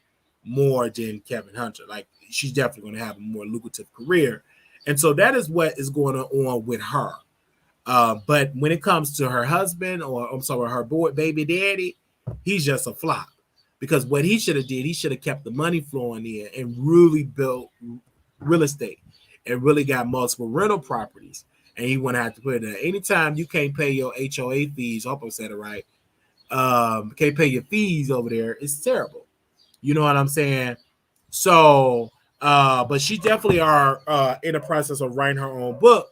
more than Kevin Hunter. Like she's definitely going to have a more lucrative career. And so that is what is going on with her. But when it comes to her husband, or I'm sorry, her boy baby daddy, he's just a flop. Because what he should have did, he should have kept the money flowing in and really built real estate and really got multiple rental properties. And he wouldn't have to put it in. Anytime you can't pay your HOA fees, I hope I said it right, can't pay your fees over there, it's terrible. You know what I'm saying? So, but she definitely are in the process of writing her own book.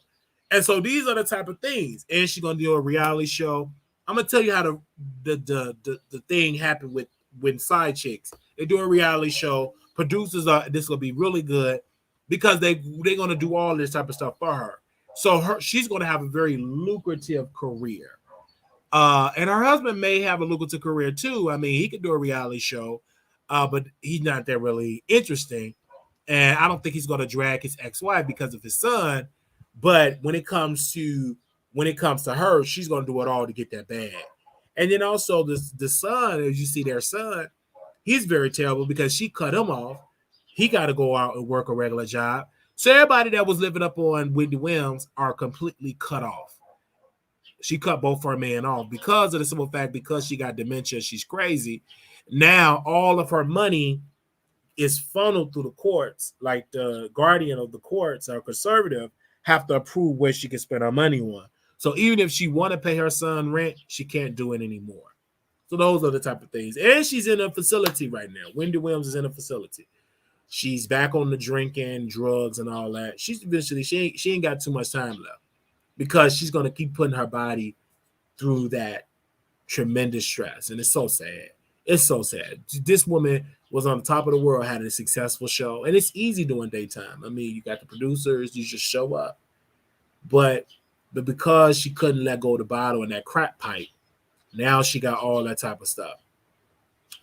And so these are the type of things. And she's gonna do a reality show. I'm gonna tell you how the thing happened with side chicks. They do a reality show. Producers are this will be really good because they're gonna do all this type of stuff for her. So she's gonna have a very lucrative career. And her husband may have a lucrative career too. I mean, he could do a reality show, but he's not that really interesting. And I don't think he's going to drag his ex-wife because of his son. But when it comes to her, she's going to do it all to get that bag. And then also the son, as you see their son, he's very terrible because she cut him off. He got to go out and work a regular job. So everybody that was living up on Wendy Williams are completely cut off. She cut both her men off because of the simple fact, because she got dementia, she's crazy. Now all of her money is funneled through the courts. Like the guardian of the courts, or conservative, have to approve where she can spend her money on. So even if she want to pay her son rent, she can't do it anymore. So those are the type of things. And she's in a facility right now. Wendy Williams is in a facility. She's back on the drinking, drugs, and all that. She's eventually she ain't got too much time left because she's gonna keep putting her body through that tremendous stress, and it's so sad. It's so sad. This woman was on the top of the world, had a successful show, and it's easy doing daytime. I mean, you got the producers, you just show up, but because she couldn't let go of the bottle and that crack pipe, now she got all that type of stuff.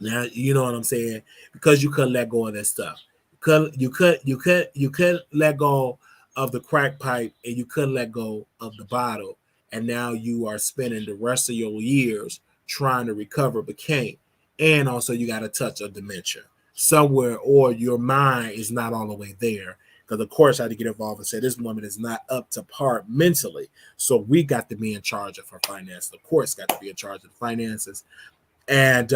Now you know what I'm saying, because you couldn't let go of that stuff. You could let go of the crack pipe, and you couldn't let go of the bottle, and now you are spending the rest of your years trying to recover, but can't. And also you got a touch of dementia somewhere, or your mind is not all the way there. Because the courts had to get involved and say this woman is not up to par mentally, so we got to be in charge of her finances. The courts got to be in charge of the finances, and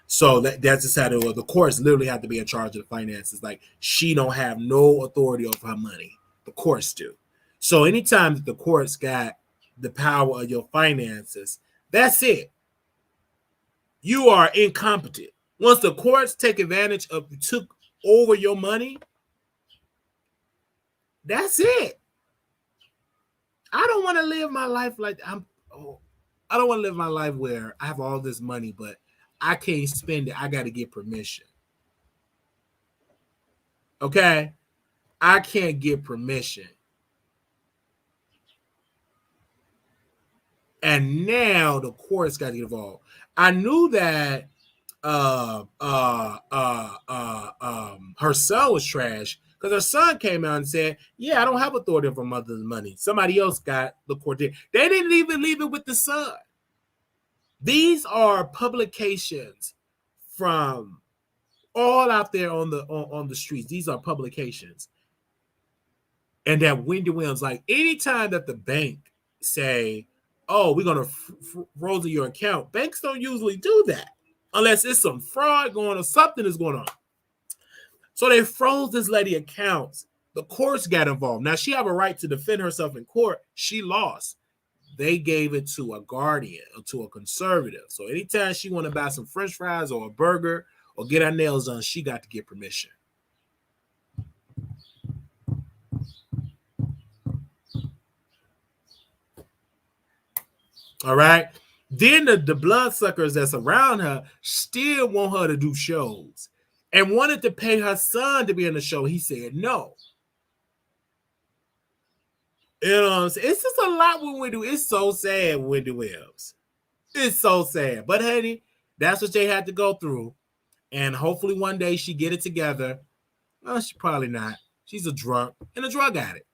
so that's just how the courts literally have to be in charge of the finances. Like she don't have no authority over her money. The courts do. So anytime that the courts got the power of your finances, that's it. You are incompetent. Once the courts took over your money, that's it. I don't want to live my life like I don't want to live my life where I have all this money, but I can't spend it. I got to get permission. Okay? I can't get permission. And now the courts got to get involved. I knew that her son was trash because her son came out and said, "Yeah, I don't have authority over my mother's money. Somebody else got the court." They didn't even leave it with the son. These are publications from all out there on the streets. These are publications, and that Wendy Williams, like anytime that the bank say, "Oh, we're gonna froze your account," banks don't usually do that unless it's some fraud going on, something is going on. So they froze this lady accounts. The courts got involved. Now she have a right to defend herself in court. She lost. They gave it to a guardian or to a conservative. So anytime she want to buy some French fries or a burger or get her nails done, she got to get permission. All right. Then the bloodsuckers that's around her still want her to do shows and wanted to pay her son to be in the show. He said no. You know what I'm saying? It's just a lot when we do. It's so sad when Wendy Williams. It's so sad. But honey, that's what they had to go through. And hopefully one day she get it together. Well, she probably not. She's a drunk and a drug addict.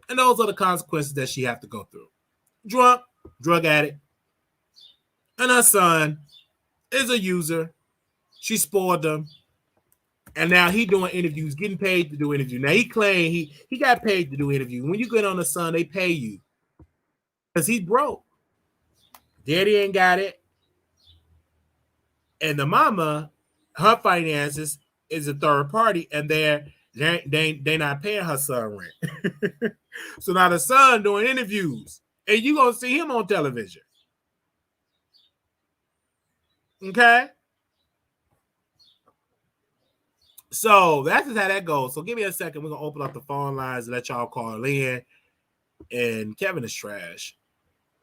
And those are the consequences that she have to go through. Drunk, drug addict. And her son is a user. She spoiled them. And now he doing interviews, getting paid to do interviews. Now he claimed he got paid to do interviews. When you get on the Sun, they pay you. Because he's broke. Daddy ain't got it. And the mama, her finances is a third party, and they not paying her son rent. So now the son doing interviews, and you gonna see him on television. Okay? So that's just how that goes. So give me a second. We're gonna open up the phone lines and let y'all call in. And Kevin is trash.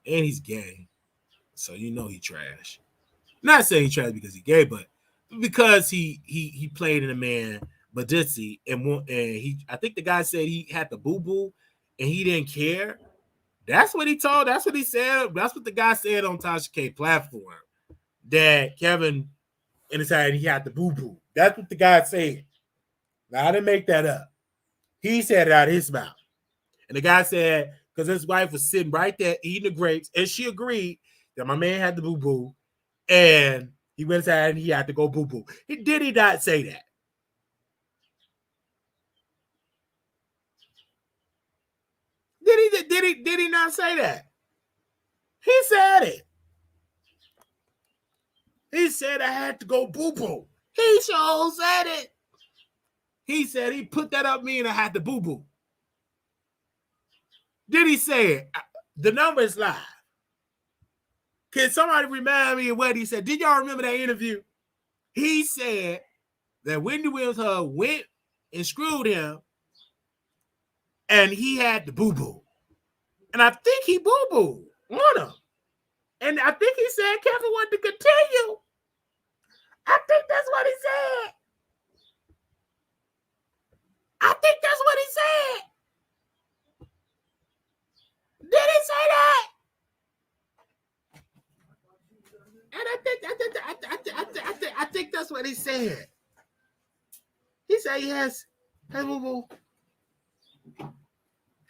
And he's gay. So you know he trash. Not saying he trash because he gay, but because he played in a man Baditsi and he I think the guy said he had the boo-boo and he didn't care. That's what he told. That's what he said. That's what the guy said on Tasha K platform. That Kevin in his head he had the boo-boo. That's what the guy said. Now I didn't make that up. He said it out of his mouth. And the guy said, because his wife was sitting right there eating the grapes, and she agreed that my man had the boo-boo, and he went inside and he had to go boo-boo. Did he not say that? Did he not say that? He said it. He said I had to go boo-boo. He sure said it. He said he put that up me and I had to boo-boo. Did he say it? The number is live. Can somebody remind me of what he said? Did y'all remember that interview? He said that Wendy Williams went and screwed him and he had the boo-boo. And I think he boo-booed on him. And I think he said Kevin wanted to continue. I think that's what he said. I think that's what he said. Did he say that? And I think that's what he said. He said yes. Hey, boo boo.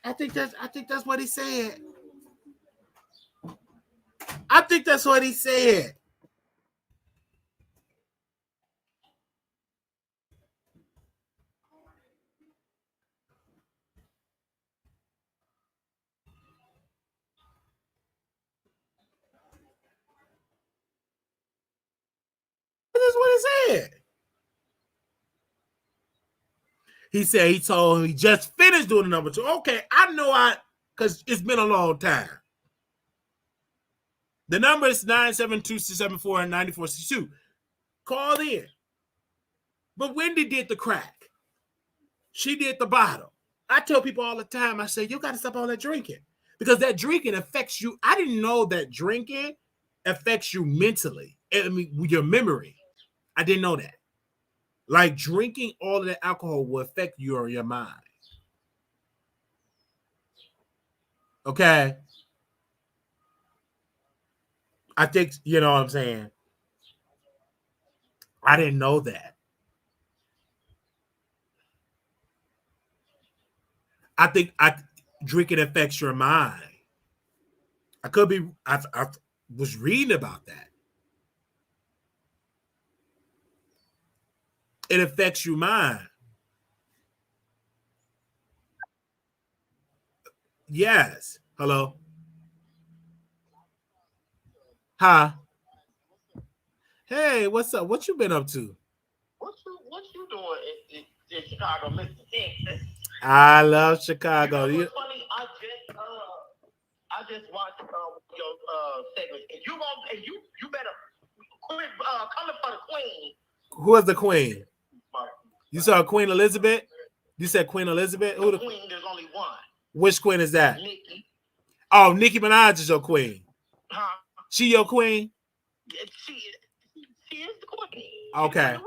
I think that's what he said. I think that's what he said. That's what he said. He said he told him he just finished doing the number 2. Okay, I know because it's been a long time. The number is 972-674-9462. Call in. But Wendy did the crack. She did the bottle. I tell people all the time, I say, you got to stop all that drinking. Because that drinking affects you. I didn't know that drinking affects you mentally. I mean, your memory. I didn't know that. Like drinking all of that alcohol will affect your mind. Okay? I think, you know what I'm saying? I didn't know that. I think drinking affects your mind. I could be, I was reading about that. It affects your mind. Yes. Hello? Hi. Hey, what's up? What you been up to? What you doing in Chicago, Mr. Texas? I love Chicago. You know what's funny? I just watched your segment, and you better quit coming for the queen. Who is the queen? You saw Queen Elizabeth? You said Queen Elizabeth? Who the queen? There's only one. Which queen is that? Nicki. Oh, Nicki Minaj is your queen. Huh? She your queen? She is the queen. Okay.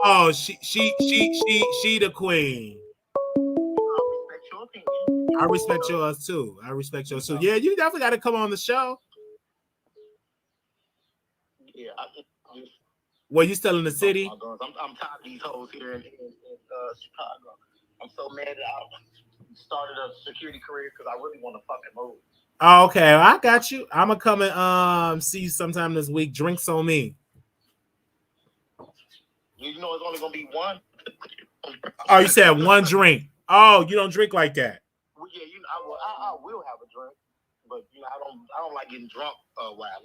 Oh, she the queen. I respect your opinion. I respect yours too. Yeah, you definitely got to come on the show. Yeah, Well, you still in the city? I'm tired of these hoes here in Chicago. I'm so mad that I started a security career because I really want to fucking move. Oh, okay, I got you. I'm gonna come and see you sometime this week. Drinks on me. You know, it's only gonna be one. Oh, you said one drink. Oh, you don't drink like that. Well, yeah, you know, I will have a drink, but you know, I don't like getting drunk while.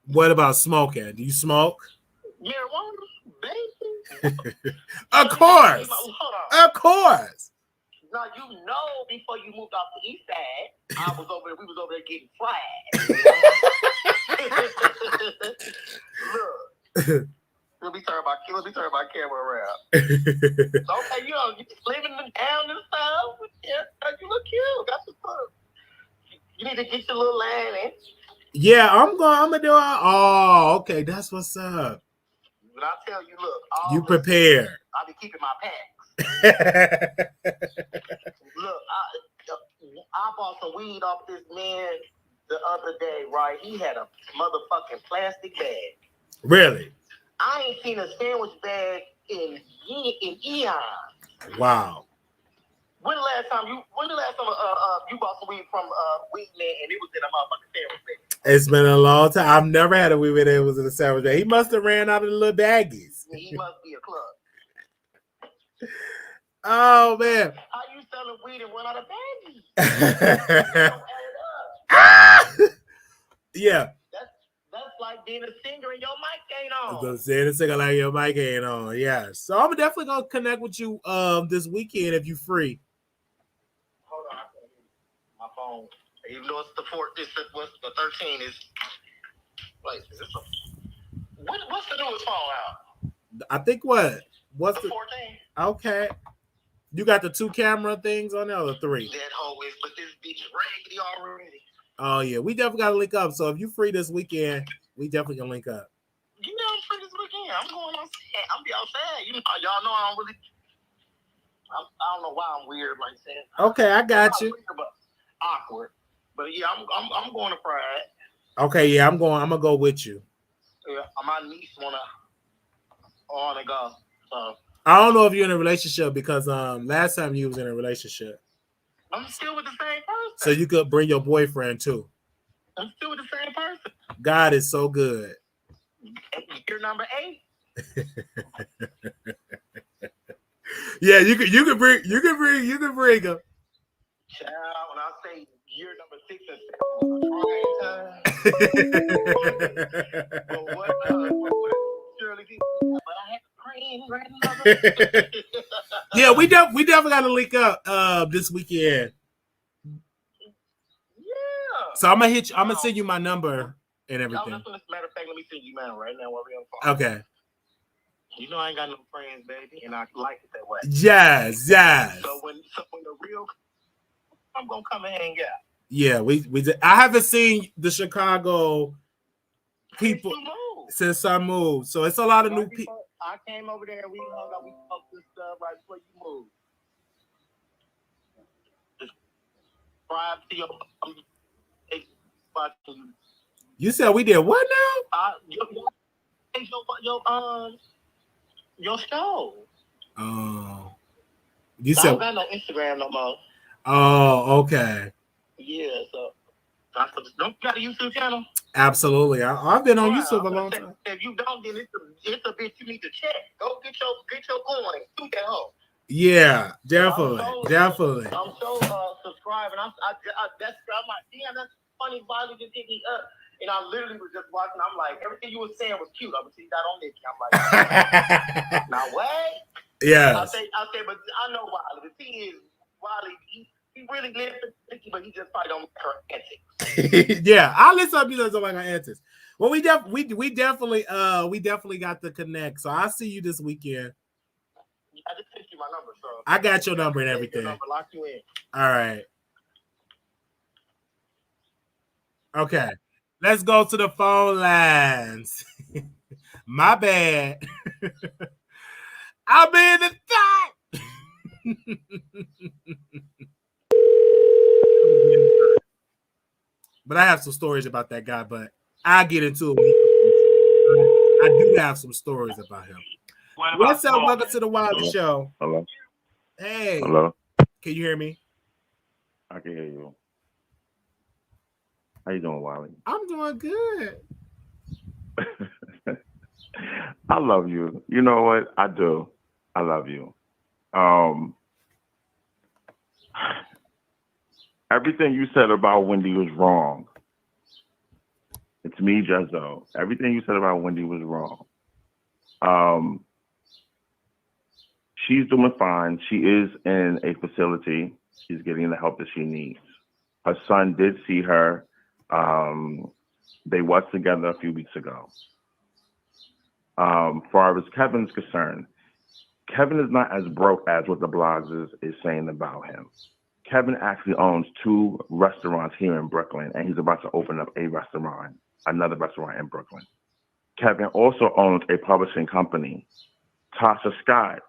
What about smoking? Do you smoke? Marijuana, baby. Of course. Of course. Now you know before you moved off the east side, we was over there getting fried. Look. Let me turn my camera around. Okay, you know, you living in town and stuff. Yeah, you look cute. Got some fun. You need to get your little line in. Yeah, I'm gonna do it. Oh, okay, that's what's up. But I tell you, look, you prepared. I'll be keeping my packs. Look, I bought some weed off this man the other day, right? He had a motherfucking plastic bag. Really? I ain't seen a sandwich bag in eons. Wow. When the last time you bought some weed from Weed Man and it was in a motherfucking sandwich bag? It's been a long time. I've never had a weed man that was in a sandwich bag. He must have ran out of the little baggies. He must be a club. Oh man. How you selling weed and run out of baggies? Yeah. That's like being a singer and your mic ain't on. Saying a singer like your mic ain't on. Yeah. So I'm definitely gonna connect with you this weekend if you're free. Hold on, my phone. Even though it's the 13 is like is this what's the newest phone out? I think what's the 14? Okay. You got the 2 camera things on there or the 3? That hoe is, but this bitch raggedy already. Oh yeah, we definitely gotta link up. So if you free this weekend, we definitely gonna link up. You know I'm free this weekend. I'm going outside. I'm be outside. You know, y'all know I don't know why I'm weird like that. Okay, I got you. Weird, but awkward. But yeah, I'm going to Pride. Okay, yeah, I'm gonna go with you. Yeah, my niece wanna go. So I don't know if you're in a relationship because last time you was in a relationship. I'm still with the same person. So you could bring your boyfriend too. I'm still with the same person. God is so good. You're number 8. Yeah, you can bring him. Child, when I say year number 6 and 7 was a trying time. But what Shirley did, but I had praying grandmother. Yeah, we definitely got to link up this weekend. Yeah. So I'm gonna send you my number and everything. As a matter of fact, let me send you mine right now while we're on the phone. Okay. You know I ain't got no friends, baby, and I like it that way. Yes. So when the real, I'm gonna come and hang out. Yeah, I haven't seen the Chicago people since I moved, so it's a lot of new people. I came over there and we hung out, we talked this stuff right before you moved. Subscribe to your. You said we did what now? Your show. Oh. You I said don't got no Instagram no more. Oh, okay. Yeah, so don't you got a YouTube channel? Absolutely. I've been on YouTube a long time. If you don't, then it's a bitch you need to check. Go get your coin. Do that hoe. Yeah, definitely. I'm so subscribed, and I'm like, damn, that's funny. Bobby just hit me up, and I literally was just watching. I'm like, everything you were saying was cute. I'm see that on Nikki. I'm like, now what? Yeah. I say, but I know Wiley. The thing is, Wiley, he really lives for Nikki, but he just probably don't like her antics. Yeah, I listen to people that don't like her antics. Well, we definitely got to connect. So I'll see you this weekend. I just sent you my number, so I got your number and everything. Lock you in. All right. Okay. Let's go to the phone lines. My bad. I'm in the thought. But I have some stories about that guy, but I'll get into it. I do have some stories about him. What's up? Welcome to the Wilder Show. Hello. Hey. Hello. Can you hear me? I can hear you. How you doing, Wiley? I'm doing good. I love you. You know what? I do. I love you. Everything you said about Wendy was wrong. It's me, Jezzo. Everything you said about Wendy was wrong. She's doing fine. She is in a facility. She's getting the help that she needs. Her son did see her. They was together a few weeks ago. Far as Kevin's concerned, Kevin is not as broke as what the blogs is saying about him. Kevin actually owns 2 restaurants here in Brooklyn, and he's about to open up another restaurant in Brooklyn. Kevin also owns a publishing company. Tasha Scott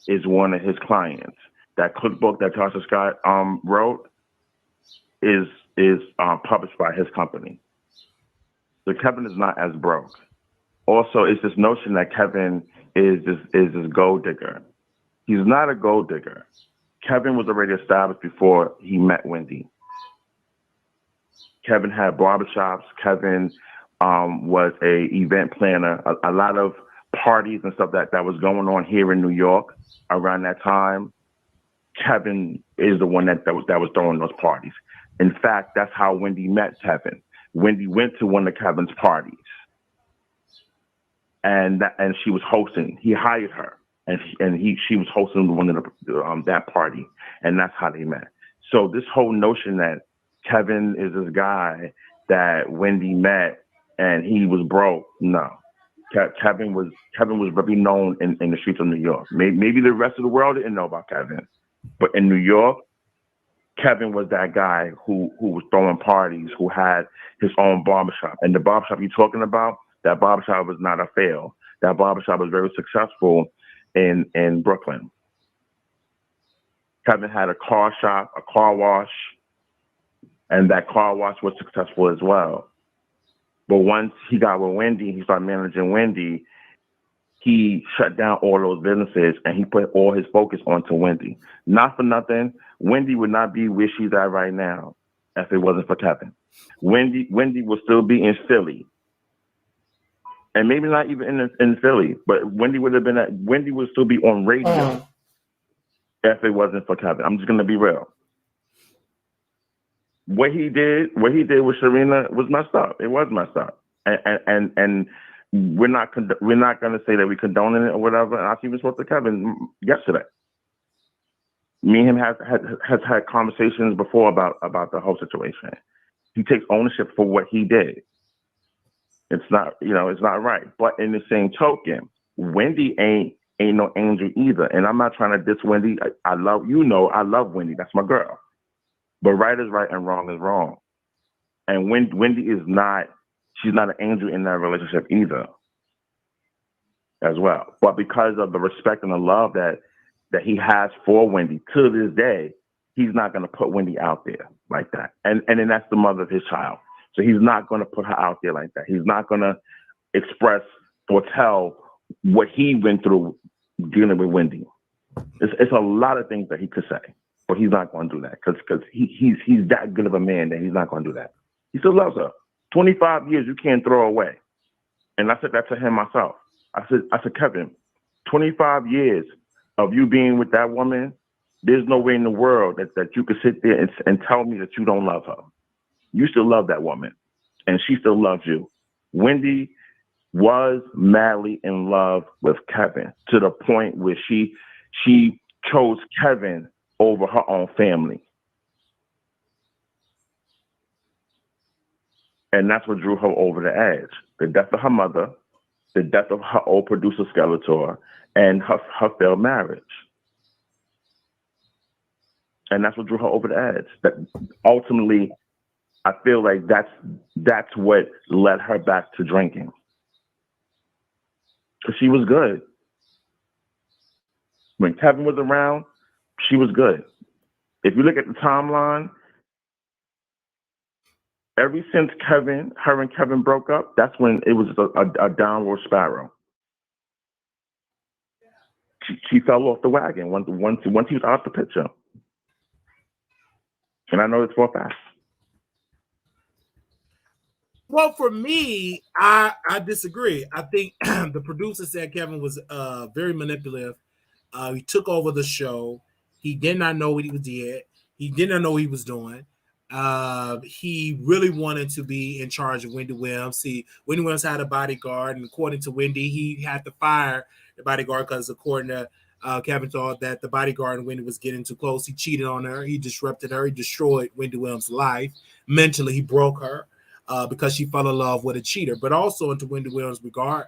is one of his clients. That cookbook that Tasha Scott wrote is published by his company. So Kevin is not as broke. Also, it's this notion that Kevin is this gold digger. He's not a gold digger. Kevin was already established before he met Wendy. Kevin had barbershops. Kevin was a event planner. A lot of parties and stuff that was going on here in New York around that time. Kevin is the one that was throwing those parties. In fact, that's how Wendy met Kevin. Wendy went to one of Kevin's parties. And she was hosting. He hired her, and she was hosting one of that party, and that's how they met. So this whole notion that Kevin is this guy that Wendy met and he was broke, no. Kevin was very known in the streets of New York. Maybe the rest of the world didn't know about Kevin, but in New York, Kevin was that guy who was throwing parties, who had his own barbershop. And the barbershop you're talking about, that barbershop was not a fail. That barbershop was very successful in Brooklyn. Kevin had a car shop, a car wash, and that car wash was successful as well. But once he got with Wendy, he started managing Wendy, he shut down all those businesses and he put all his focus onto Wendy. Not for nothing, Wendy would not be where she's at right now if it wasn't for Kevin. Wendy would still be in Philly. And maybe not even in Philly, but Wendy would still be on radio if it wasn't for Kevin. I'm just gonna be real. What he did with Sharina was messed up. It was messed up, and we're not gonna say that we condoning it or whatever. And I even spoke to Kevin yesterday. Me and him has had conversations before about the whole situation. He takes ownership for what he did. It's not right. But in the same token, Wendy ain't no angel either. And I'm not trying to diss Wendy. I love Wendy. That's my girl. But right is right and wrong is wrong. And Wendy is not, she's not an angel in that relationship either as well. But because of the respect and the love that he has for Wendy to this day, he's not going to put Wendy out there like that. And then that's the mother of his child. So he's not going to put her out there like that. He's not going to express or tell what he went through dealing with Wendy. It's a lot of things that he could say, but he's not going to do that because he's that good of a man that he's not going to do that. He still loves her. 25 years you can't throw away. And I said that to him myself. I said, Kevin, 25 years of you being with that woman, there's no way in the world that you could sit there and tell me that you don't love her. You still love that woman, and she still loves you. Wendy was madly in love with Kevin to the point where she chose Kevin over her own family. And that's what drew her over the edge. The death of her mother, the death of her old producer Skeletor, and her failed marriage. And that's what drew her over the edge. That ultimately I feel like that's what led her back to drinking. Because she was good. When Kevin was around, she was good. If you look at the timeline, ever since her and Kevin broke up, that's when it was a downward spiral. She fell off the wagon once he was out the picture. And I know it's for a fact. Well, for me, I disagree. I think the producer said Kevin was very manipulative. He took over the show. He did not know what he did. He did not know what he was doing. He really wanted to be in charge of Wendy Williams. See, Wendy Williams had a bodyguard, and according to Wendy, he had to fire the bodyguard because, according to Kevin, thought that the bodyguard and Wendy was getting too close. He cheated on her. He disrupted her. He destroyed Wendy Williams' life. Mentally, he broke her because she fell in love with a cheater. But also, into Wendy Williams' regard,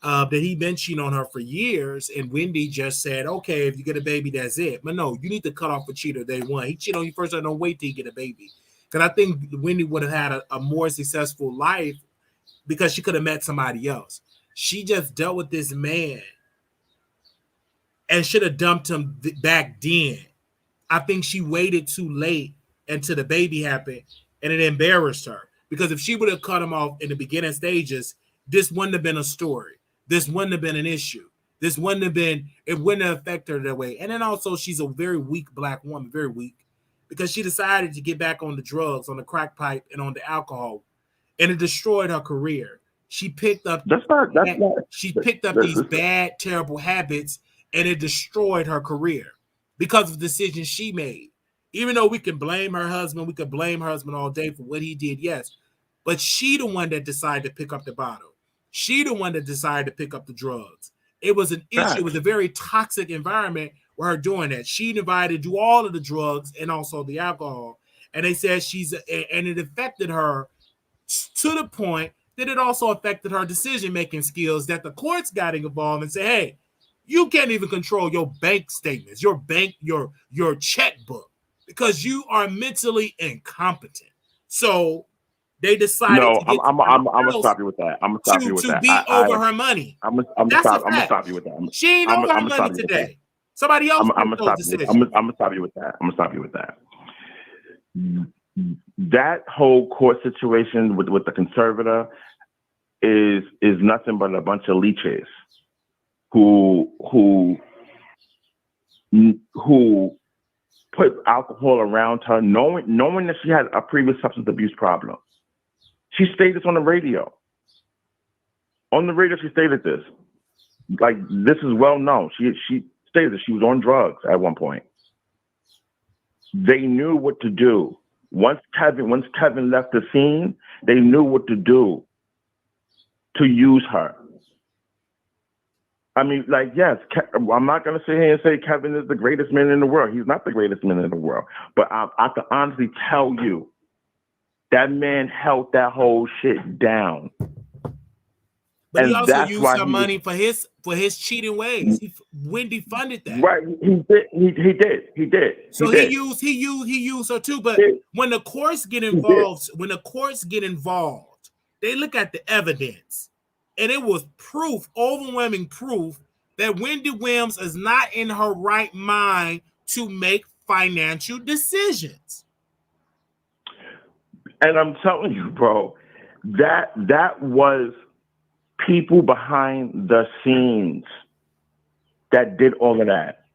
that he'd been cheating on her for years, and Wendy just said, okay, if you get a baby, that's it. But no, you need to cut off a cheater day one. He cheated on you first, so don't wait till you get a baby. Because I think Wendy would have had a more successful life because she could have met somebody else. She just dealt with this man and should have dumped him back then. I think she waited too late until the baby happened, and it embarrassed her. Because if she would have cut him off in the beginning stages, this wouldn't have been a story. This wouldn't have been an issue. It wouldn't have affected her that way. And then also, she's a very weak black woman, very weak, because she decided to get back on the drugs, on the crack pipe, and on the alcohol, and it destroyed her career. She picked up these bad, terrible habits, and it destroyed her career because of decisions she made. Even though we can blame her husband, we could blame her husband all day for what he did, yes. But she the one that decided to pick up the bottle. She the one that decided to pick up the drugs. It was an issue. It was a very toxic environment with her doing that. She invited to do all of the drugs and also the alcohol. And they said and it affected her to the point that it also affected her decision-making skills, that the courts got involved and said, hey, you can't even control your bank statements, your checkbook, because you are mentally incompetent. So they decided I'm gonna stop you with that. I'm gonna stop you with that. To be over her money. I'm gonna stop you with that. She ain't over her money today. Somebody else. I'm gonna stop you with that. That whole court situation with the conservator is nothing but a bunch of leeches who put alcohol around her, knowing that she had a previous substance abuse problem. She stated this on the radio. On the radio, she stated this. Like, this is well known. She stated that she was on drugs at one point. They knew what to do. Once Kevin left the scene, they knew what to do to use her. I mean, like, yes, I'm not going to sit here and say Kevin is the greatest man in the world. He's not the greatest man in the world. But I can honestly tell you, that man held that whole shit down. But he also used her money for his cheating ways. Wendy funded that. Right, he did. So he used her too. But when the courts get involved, they look at the evidence, and it was overwhelming proof that Wendy Williams is not in her right mind to make financial decisions. And I'm telling you, bro, that was people behind the scenes that did all of that.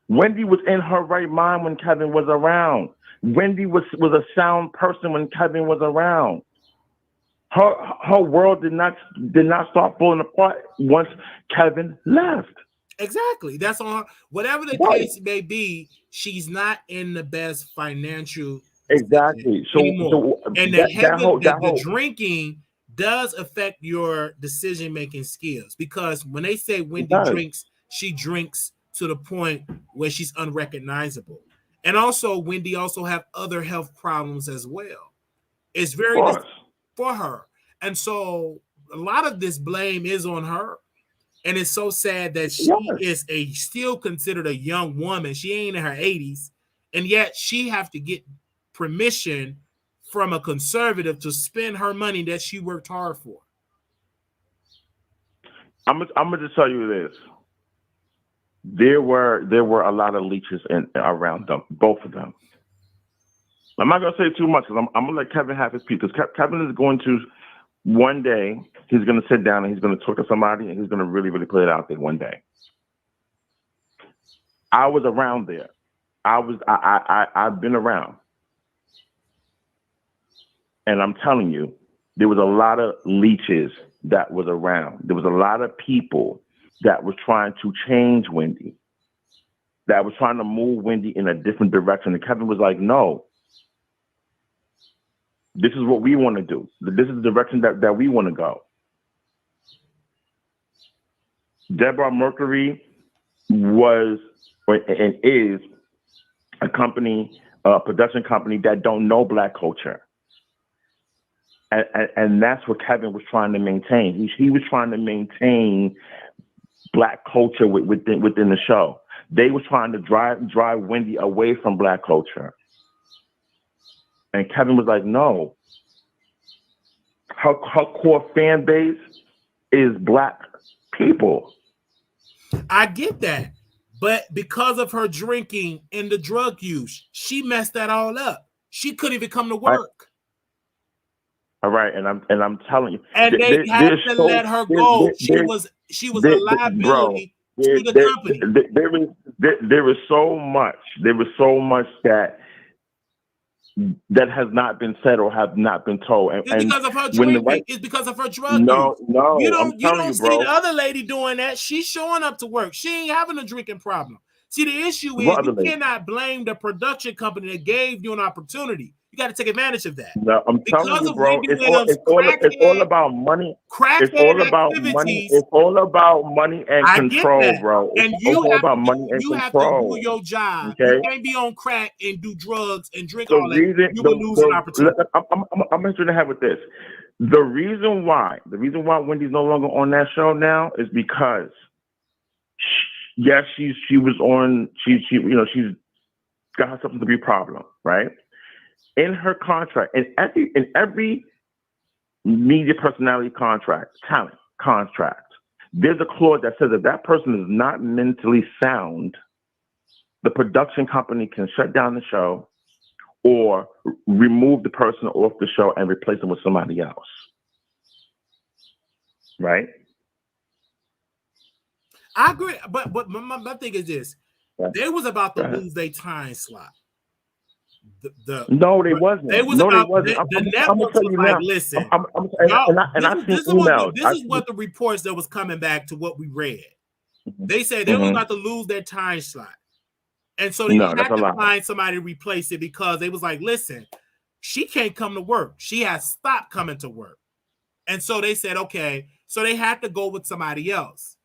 Wendy was in her right mind when Kevin was around. Wendy was a sound person when Kevin was around. Her world did not start falling apart once Kevin left. Exactly. That's on her. Whatever the case may be, she's not in the best financial exactly anymore. And the drinking does affect your decision-making skills, because when they say Wendy drinks, she drinks to the point where she's unrecognizable. And also, Wendy also have other health problems as well. It's very for her. And so a lot of this blame is on her. And it's so sad that she is still considered a young woman. She ain't in her 80s. And yet she have to get permission from a conservative to spend her money that she worked hard for. I'm gonna just tell you this. There were a lot of leeches around them, both of them. I'm not gonna say too much because I'm gonna let Kevin have his piece, because Kevin is going to, one day he's gonna sit down and he's gonna talk to somebody and he's gonna really, really put it out there one day. I was around there. I've been around. And I'm telling you, there was a lot of leeches that was around. There was a lot of people that was trying to change Wendy, that was trying to move Wendy in a different direction. And Kevin was like, no, this is what we want to do. This is the direction that we want to go. Deborah Mercury was and is a company, a production company that don't know Black culture. And that's what Kevin was trying to maintain. He was trying to maintain Black culture within the show. They were trying to drive Wendy away from Black culture. And Kevin was like, no. Her core fan base is Black people. I get that. But because of her drinking and the drug use, she messed that all up. She couldn't even come to work. All right, and I'm telling you, and they had to let her go. She was a liability to the company. There was so much that has not been said or have not been told. It's because of her drinking. It's because of her drug use. No, you don't see the other lady doing that. She's showing up to work. She ain't having a drinking problem. See, the issue is you cannot blame the production company that gave you an opportunity. You got to take advantage of that. No, I'm telling you, bro. It's all about money. It's all about money. It's all about money and control, bro. And you have to do your job. Okay? You can't be on crack and do drugs and drink all that. You will lose an opportunity. I'm interested to have with this. The reason why Wendy's no longer on that show now is because yes, she was on. She's got herself to be a problem, right? In her contract, in every media personality contract, talent contract, there's a clause that says if that person is not mentally sound, the production company can shut down the show or remove the person off the show and replace them with somebody else. Right? I agree, but my thing is this: they was about to lose their time slot. No, they wasn't. They was about the network was like, listen, this is what the reports that was coming back to what we read. They said they were about to lose their time slot, and so they had to find somebody to replace it because they was like, listen, she can't come to work. She has stopped coming to work, and so they said, okay, so they had to go with somebody else,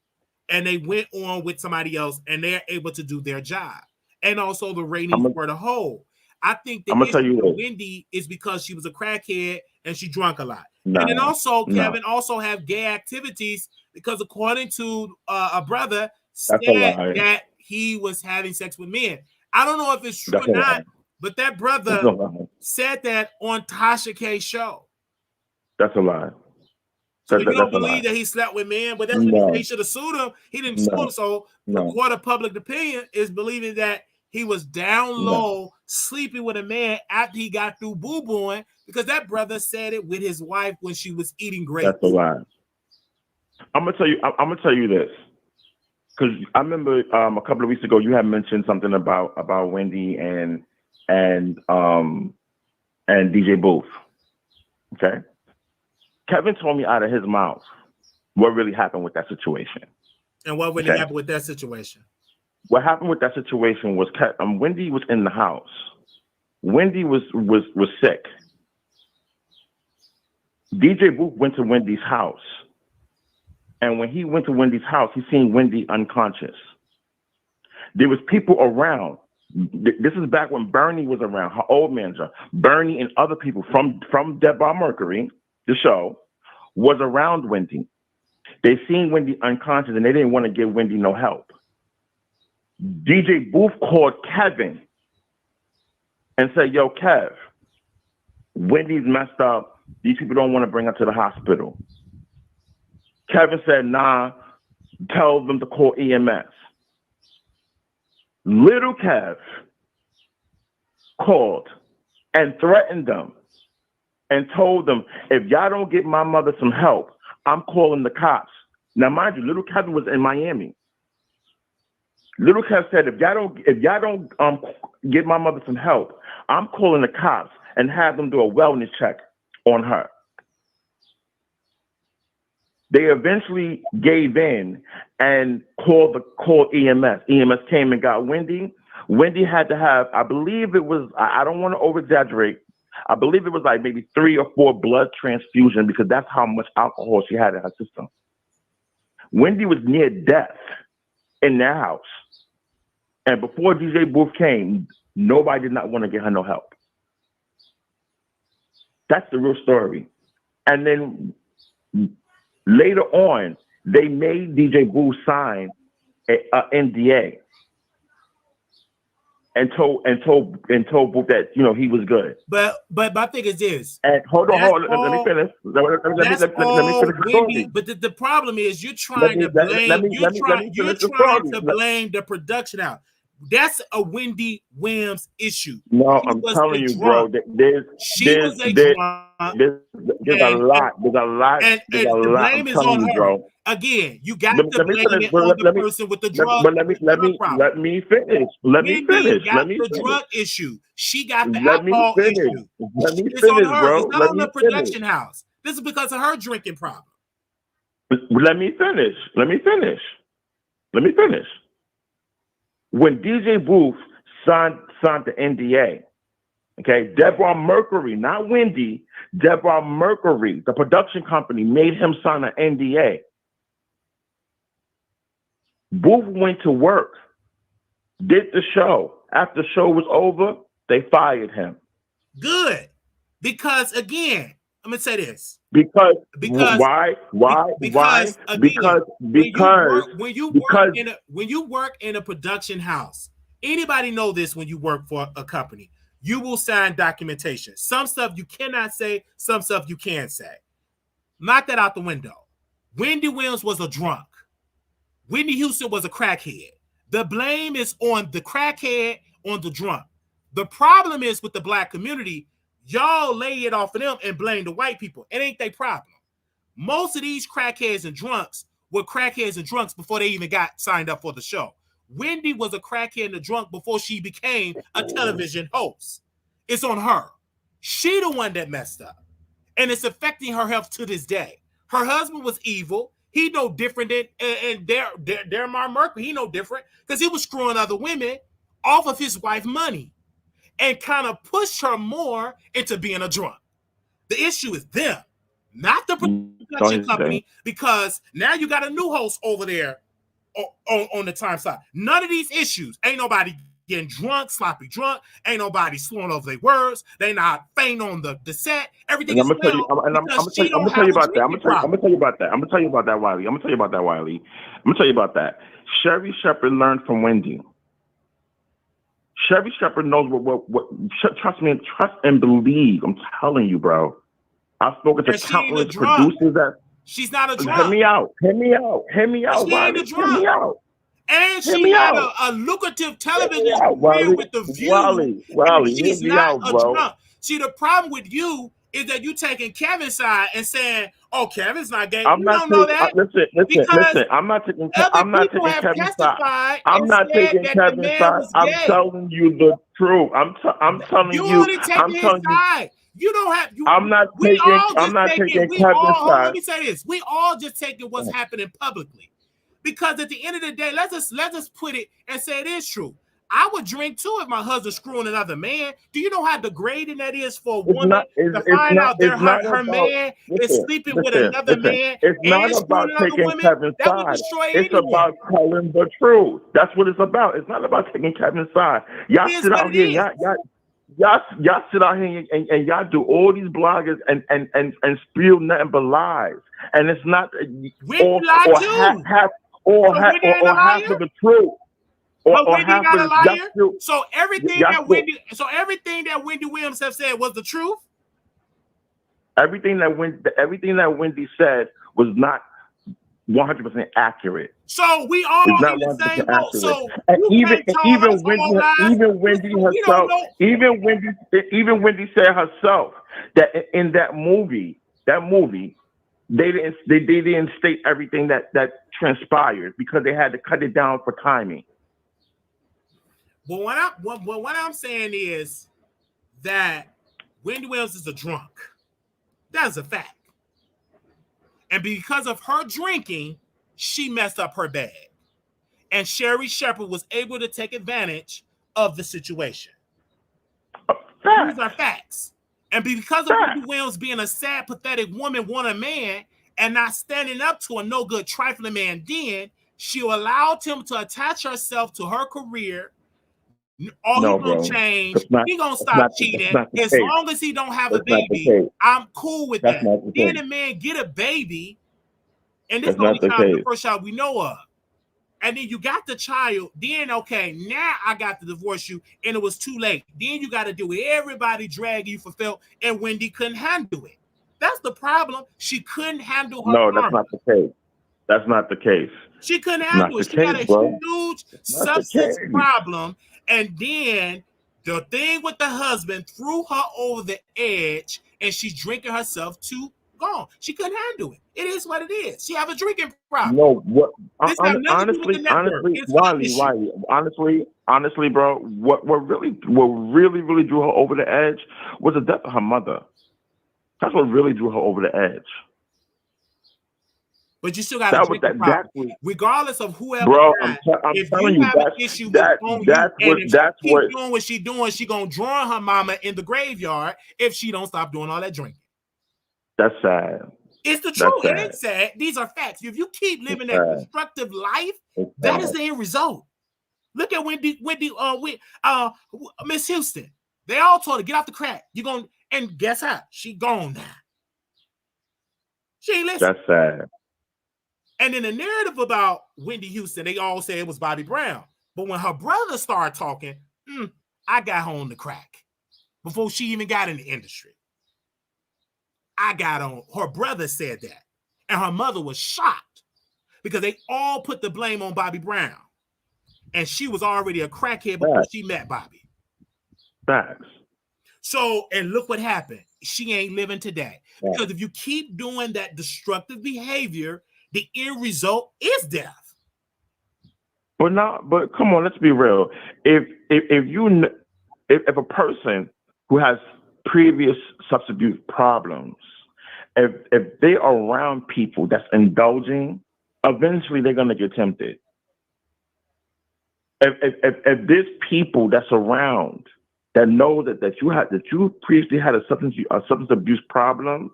and they went on with somebody else, and they're able to do their job, and also the ratings were the whole. I think the issue with Wendy is because she was a crackhead and she drank a lot. And then also, Kevin also have gay activities because according to a brother said that he was having sex with men. I don't know if it's true or not, but that brother said that on Tasha K's show. That's a lie. So you don't believe that he slept with men, but that's what he should have sued him. He didn't sue him. So the court of public opinion is believing that he was down low, sleeping with a man after he got through boo-booing, because that brother said it with his wife when she was eating grapes. That's a lie. I'm gonna tell you this, because I remember a couple of weeks ago you had mentioned something about Wendy and DJ Booth. Okay, Kevin told me out of his mouth what really happened with that situation. And what really happened with that situation? What happened with that situation was Wendy was in the house. Wendy was sick. DJ Booth went to Wendy's house. And when he went to Wendy's house, he seen Wendy unconscious. There was people around. This is back when Bernie was around, her old manager. Bernie and other people from Deborah Mercury, the show, was around Wendy. They seen Wendy unconscious and they didn't want to give Wendy no help. DJ Booth called Kevin and say, yo, Kev, Wendy's messed up. These people don't want to bring her to the hospital. Kevin said, nah, tell them to call EMS. Little Kev called and threatened them and told them, if y'all don't get my mother some help, I'm calling the cops. Now, mind you, little Kevin was in Miami. Little Kev said, if y'all don't get my mother some help, I'm calling the cops and have them do a wellness check on her. They eventually gave in and called EMS. EMS came and got Wendy. Wendy had to have, I believe it was, I don't want to over-exaggerate, I believe it was like maybe 3 or 4 blood transfusions because that's how much alcohol she had in her system. Wendy was near death in their house. And before DJ Booth came, nobody did not want to get her no help. That's the real story. And then later on, they made DJ Booth sign an NDA and told Booth that, you know, he was good. But my thing is this. And hold on. Let me finish. Let me finish the story. But the problem is you're trying to blame the production house. That's a Wendy Williams issue. No, I'm telling you, bro. There's a lot. And the blame is on her. Bro. Again, you got to blame it on the person with the drug. But let me finish. Let me finish. The drug issue. She got the alcohol issue. It's on her. Bro. It's not on the production house. This is because of her drinking problem. Let me finish. When DJ Booth signed the NDA, okay, Deborah Mercury, not Wendy, Deborah Mercury, the production company, made him sign an NDA. Booth went to work, did the show. After the show was over, they fired him. Good. Because again, I'm gonna say this. Because why? Because when you work in a production house, anybody know this when you work for a company, you will sign documentation. Some stuff you cannot say, some stuff you can say. Knock that out the window. Wendy Williams was a drunk. Whitney Houston was a crackhead. The blame is on the crackhead, on the drunk. The problem is with the black community, y'all lay it off of them and blame the white people. It ain't their problem. Most of these crackheads and drunks were crackheads and drunks before they even got signed up for the show. Wendy was a crackhead and a drunk before she became a television host. It's on her. She the one that messed up. And it's affecting her health to this day. Her husband was evil. He no different than Dermar Mercury. He no different because he was screwing other women off of his wife's money and kind of pushed her more into being a drunk. The issue is them, not the production company, because now you got a new host over there on the time side. None of these issues, ain't nobody getting drunk, sloppy drunk, ain't nobody slowing over their words, they not faint on the set, everything is well. I'm gonna tell you about that. I'm gonna tell you about that, Wiley. Sherry Shepherd learned from Wendy. Sherry Shepherd knows what trust me, trust and believe. I'm telling you, bro. I've spoken to countless producers that she's not a drunk. Hear me out. Wiley. Hear me out. And she had a lucrative television career with The View. Wally, she's not a drunk. See, the problem with you is that you taking Kevin's side and saying, "Oh, Kevin's not gay." I'm not know that. Listen. I'm not taking Kevin's side. I'm not taking Kevin's side. I'm telling you the truth. I'm telling you. Only taking his side. You don't have. I'm not taking Kevin's side. Let me say this: we all just taking what's happening publicly. Because at the end of the day, let's just put it and say it is true. I would drink too if my husband's screwing another man. Do you know how degrading that is for a woman to find out that her man is sleeping with another man? It's not about taking Kevin's side. It's about telling the truth. That's what it's about. It's not about taking Kevin's side. Y'all sit out here, y'all sit out here and y'all do all these bloggers and spew nothing but lies. And it's not or half of the truth. But Wendy half not of a it, liar. So everything that Wendy Williams have said was the truth. Everything that Wendy said was not 100% accurate. So we all It's not in the 100% same boat. accurate. So And you can't tell us all lies. even Wendy herself, even Wendy said herself that in that movie, they didn't state everything that transpired because they had to cut it down for timing. Well, what I'm saying is that Wendy Williams is a drunk. That's a fact. And because of her drinking, she messed up her bag. And Sherry Shepherd was able to take advantage of the situation. These are facts. And because of Wendy Williams being a sad, pathetic woman, want a man, and not standing up to a no good trifling man, then she allowed him to attach herself to her career. All he's gonna change. He's gonna stop cheating. As long as he don't have a baby, I'm cool with that. Then the man get a baby, and this is the only time the first child we know of. And then you got the child. Then okay, now I got to divorce you, and it was too late. Then you got to do it. Everybody drag you for Phil, and Wendy couldn't handle it. That's the problem. She couldn't handle her. No, that's not the case. That's not the case. She couldn't handle it. She got a huge substance problem. And then the thing with the husband threw her over the edge, and she's drinking herself too gone. She couldn't handle it. It is what it is. She have a drinking problem. No, what? Honestly, bro, what really drew her over the edge was the death of her mother. That's what really drew her over the edge. But you still got a drinking problem. Regardless of whoever bro, died, I'm telling you, that's what doing what she doing, she gonna drown her mama in the graveyard if she don't stop doing all that drinking. That's sad. It's the truth. It ain't sad. These are facts. If you keep living that destructive life, that is the end result. Look at Wendy, Miss Houston. They all told her, get off the crack. You gonna, and guess how? She gone now. She ain't listening. That's sad. And in the narrative about Wendy Houston, they all say it was Bobby Brown. But when her brother started talking, I got her on the crack before she even got in the industry. I got on. Her brother said that. And her mother was shocked because they all put the blame on Bobby Brown. And she was already a crackhead before she met Bobby. Facts. So, and look what happened. She ain't living today. Because if you keep doing that destructive behavior, the end result is death. But come on, let's be real. If a person who has previous substance abuse problems, if they are around people that's indulging, eventually they're gonna get tempted. If there's people that's around that know that you previously had a substance abuse problem,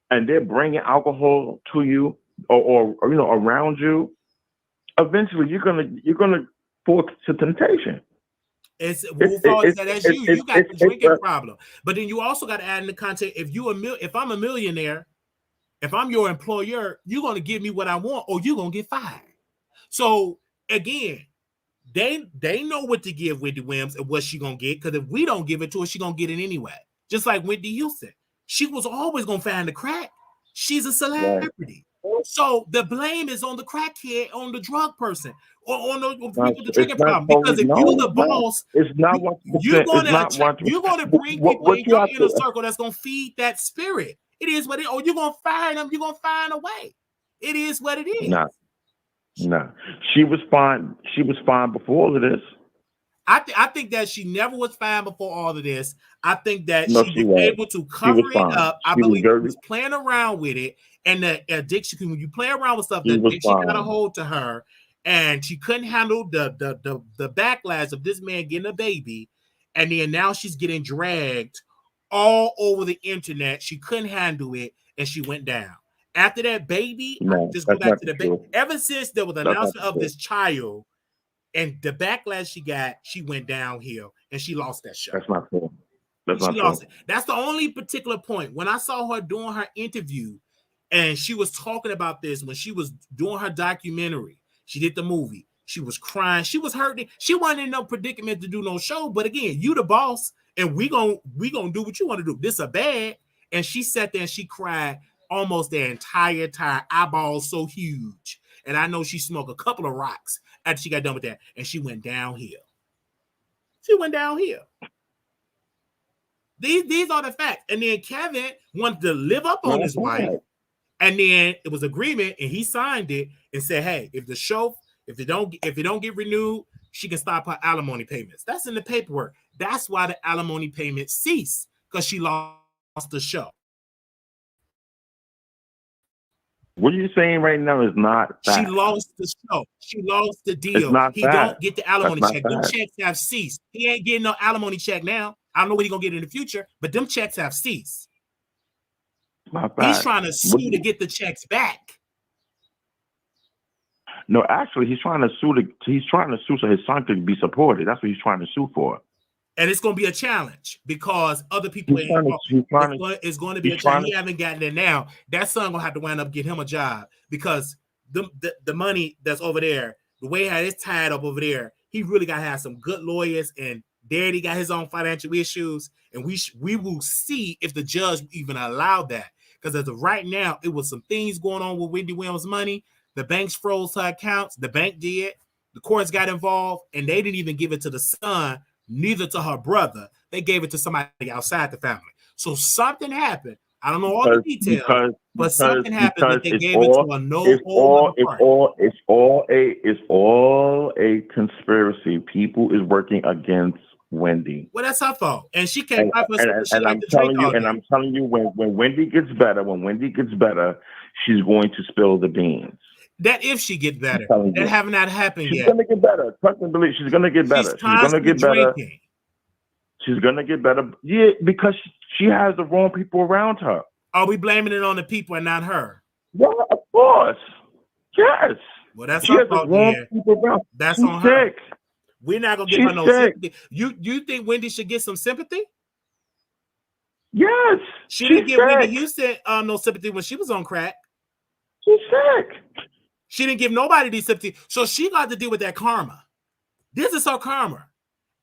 and they're bringing alcohol to you or around you, eventually you're gonna fall to temptation. That's you. You got the drinking problem, but then you also got to add in the context. If I'm a millionaire, if I'm your employer, you're gonna give me what I want, or you're gonna get fired. So again, they know what to give Wendy Williams and what she gonna get, because if we don't give it to her, she gonna get it anyway. Just like Wendy Houston. She was always gonna find the crack. She's a celebrity. Right. So the blame is on the crackhead, on the drug person, or on the people with the drinking problem. Because if you're the boss, you're gonna bring people in your inner circle that's gonna feed that spirit. It is what it is. Or you're gonna fire them, you're gonna find a way. It is what it is. No. She was fine. She was fine before all of this. I think that she never was fine before all of this. I think that she was able to cover it up. I believe she was playing around with it. And the addiction, when you play around with stuff, the addiction got a hold to her. And she couldn't handle the backlash of this man getting a baby. And then now she's getting dragged all over the internet. She couldn't handle it. And she went down. After that baby, just go back to the baby. Ever since there was an announcement of this child, and the backlash she got, she went downhill and she lost that show. That's not true. Lost it. That's the only particular point. When I saw her doing her interview and she was talking about this when she was doing her documentary, she did the movie. She was crying. She was hurting. She wasn't in no predicament to do no show. But again, you the boss, and we gonna do what you want to do. This a bad. And she sat there and she cried almost the entire time. Eyeballs so huge. And I know she smoked a couple of rocks after she got done with that. And she went downhill. She went downhill. These are the facts. And then Kevin wanted to live up on his wife. And then it was agreement, and he signed it and said, hey, if it don't get renewed, she can stop her alimony payments. That's in the paperwork. That's why the alimony payments ceased, because she lost the show. What you're saying right now is not fact. She lost the show. She lost the deal. It's not he fact. Don't get the alimony check. Them Fact. checks have ceased. He ain't getting no alimony check now. I don't know what he's going to get in the future, but them checks have ceased. He's trying to sue to get the checks back. No, actually, he's trying to sue so his son could be supported. That's what he's trying to sue for. And it's going to be a challenge because other people it's going to be a challenge. He haven't gotten it now. That son gonna have to wind up get him a job because the money that's over there, the way how it's tied up over there, he really got to have some good lawyers. And Daddy got his own financial issues, and we will see if the judge even allowed that. Because as of right now, it was some things going on with Wendy Williams' money. The banks froze her accounts. The bank did. The courts got involved, and they didn't even give it to the son, neither to her brother. They gave it to somebody outside the family. So something happened. I don't know all the details, but something happened that they gave it to a It's all a conspiracy. People is working against Wendy. Well, that's her fault, and she can't. And I'm telling you, when Wendy gets better, she's going to spill the beans. That if she gets better, that have not happened yet. She's gonna get better. Trust and believe. She's gonna get better. She's gonna get better. She's gonna get better. Yeah, because she has the wrong people around her. Are we blaming it on the people and not her? Well, of course. Yes. Well, that's her fault. That's She's on her. Sick. We're not gonna give her no sympathy. You think Wendy should get some sympathy? Yes. She didn't give Wendy Houston no sympathy when she was on crack. She's sick. She didn't give nobody the sympathy, so she got to deal with that karma. This is her karma.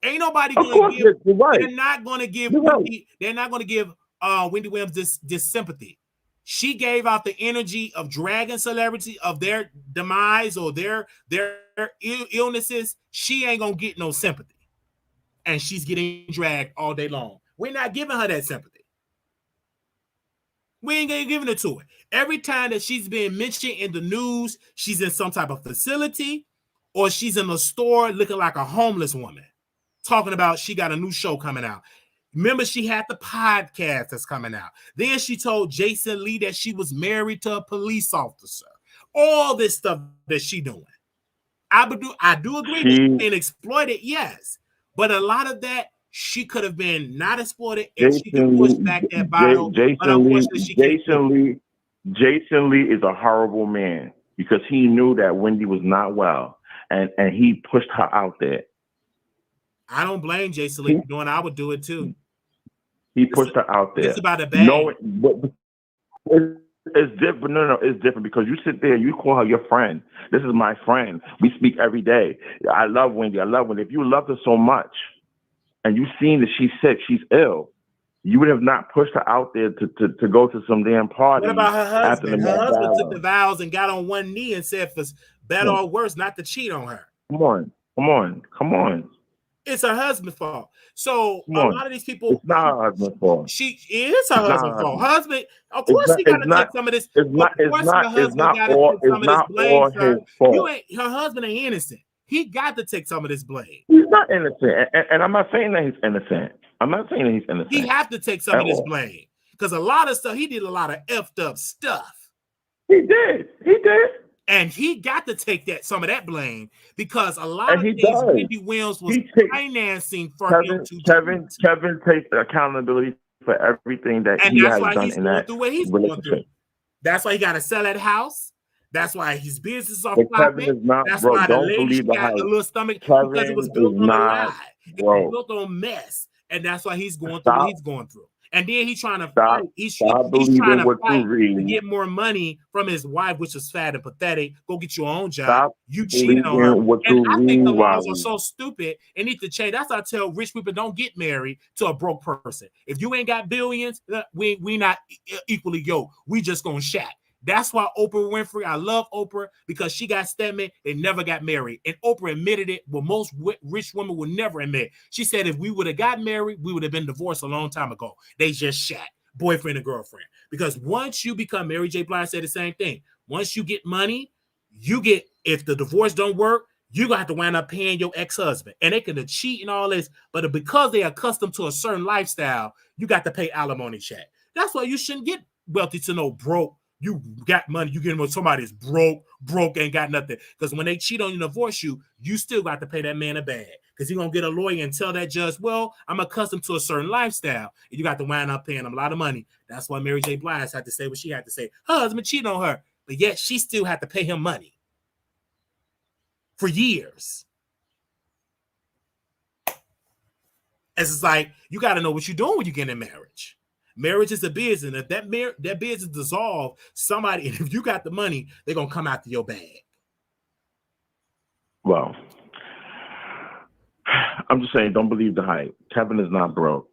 Ain't nobody gonna give. Right. They're not gonna give. Wendy, they're not gonna give Wendy Williams this sympathy. She gave out the energy of dragging celebrity of their demise or their illnesses. She ain't gonna get no sympathy, and she's getting dragged all day long. We're not giving her that sympathy. We ain't gonna giving it to her. Every time that she's being mentioned in the news, she's in some type of facility or she's in a store looking like a homeless woman, talking about she got a new show coming out. Remember, she had the podcast that's coming out. Then she told Jason Lee that she was married to a police officer. All this stuff that she doing. I do agree that she's being exploited, yes. But a lot of that, she could have been not exploited and she could push back that battle. Jason Lee is a horrible man because he knew that Wendy was not well and he pushed her out there. I don't blame Jason Lee for doing it. I would do it too. He pushed her out there. It's about a bag. No, it's different. No, it's different because you sit there and you call her your friend. This is my friend. We speak every day. I love Wendy. If you loved her so much and you've seen that she's sick, she's ill, you would have not pushed her out there to go to some damn party. What about her husband? Her husband took the vows and got on one knee and said for better or worse not to cheat on her. Come on. It's her husband's fault. So a lot of these people, it's not her husband's fault. It is her husband's fault. Husband, of course, he got to take some of this. Her husband ain't innocent. He got to take some of this blame. He's not innocent, and I'm not saying that he's innocent. He have to take some of this blame because a lot of stuff he did a lot of effed up stuff. He did. And he got to take some of that blame because a lot of things Wendy Williams was financing for him to Kevin takes accountability for everything that he has done in that relationship. That's why he got to sell that house. That's why his business are flopping. That's why the lady got a little stomach because it was built on a lie. It was built on mess. And that's why he's going through what he's going through. And then he's trying to Stop. fight. He's Stop trying believing to what you fight to read. get more money from his wife, which is fat and pathetic. Go get your own job. Stop You cheated on her. believing what And you I think the read, laws are Wally. so stupid and need to change. That's why I tell rich people, don't get married to a broke person. If you ain't got billions, we not equally yoked. We just gonna shack. That's why Oprah Winfrey, I love Oprah because she got Stedman and never got married. And Oprah admitted it, but most rich women would never admit. She said if we would have got married, we would have been divorced a long time ago. They just shack, boyfriend and girlfriend. Because once you become, Mary J. Blige said the same thing. Once you get money, you get, if the divorce don't work, you're going to have to wind up paying your ex-husband. And they can cheat and all this, but because they're accustomed to a certain lifestyle, you got to pay alimony check. That's why you shouldn't get wealthy to no broke. You got money, you get with somebody that's broke, ain't got nothing. Because when they cheat on you and divorce you, you still got to pay that man a bag. Because he's going to get a lawyer and tell that judge, well, I'm accustomed to a certain lifestyle. And you got to wind up paying him a lot of money. That's why Mary J. Blige had to say what she had to say. Her husband cheated on her, but yet she still had to pay him money for years. It's like, you got to know what you're doing when you get in marriage. Marriage is a business. If that business dissolve, somebody, if you got the money, they're going to come after your bag. Well, I'm just saying, don't believe the hype. Kevin is not broke.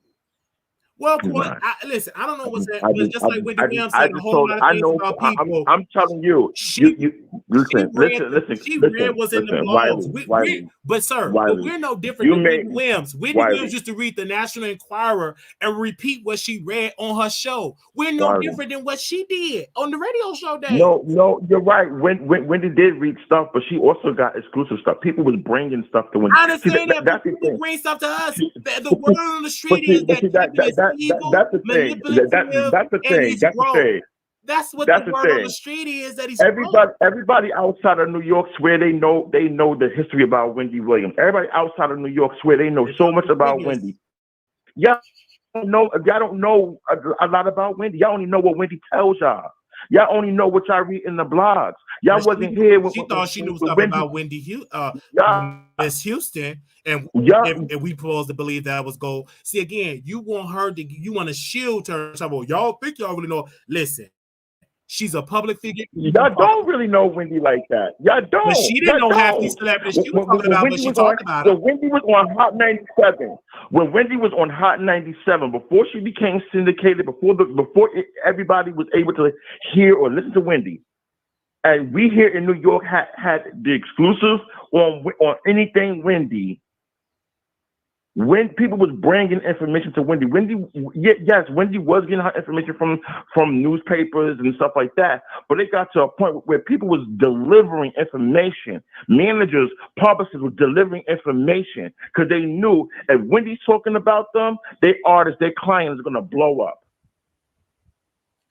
Well, listen, I don't know what's that. Just like Wendy Williams said a whole lot of things about people. I'm telling you, listen, what's in the blogs. Wiley, but we're no different than Wendy Williams. Wendy Williams used to read the National Enquirer and repeat what she read on her show. We're no different than what she did on the radio show day. No, you're right. Wendy did read stuff, but she also got exclusive stuff. People was bringing stuff to Wendy. I understand that, but people bring stuff to us. The word on the street is that evil, that's the thing. That's the thing. That's what the word on the street is. That he's everybody outside of New York swear they know the history about Wendy Williams. Everybody outside of New York swear they know so much about Wendy. Y'all don't know a lot about Wendy. Y'all only know what Wendy tells y'all. Y'all only know what y'all read in the blogs. Y'all wasn't here when she thought she knew stuff about Wendy Miss Houston, and we supposed to believe that was gold. See, again, you want to shield her. Y'all think y'all really know. Listen, she's a public figure. Y'all don't really know Wendy like that. Y'all don't. But she didn't know half these celebrities she was talking about, but she talked about it. When Wendy was on Hot 97, when Wendy was on Hot 97, before she became syndicated, before everybody was able to hear or listen to Wendy, and we here in New York had the exclusive on anything Wendy. When people was bringing information to Wendy, Wendy was getting her information from newspapers and stuff like that. But it got to a point where people was delivering information. Managers, publicists were delivering information because they knew if Wendy's talking about them, their artists, their clients are gonna blow up.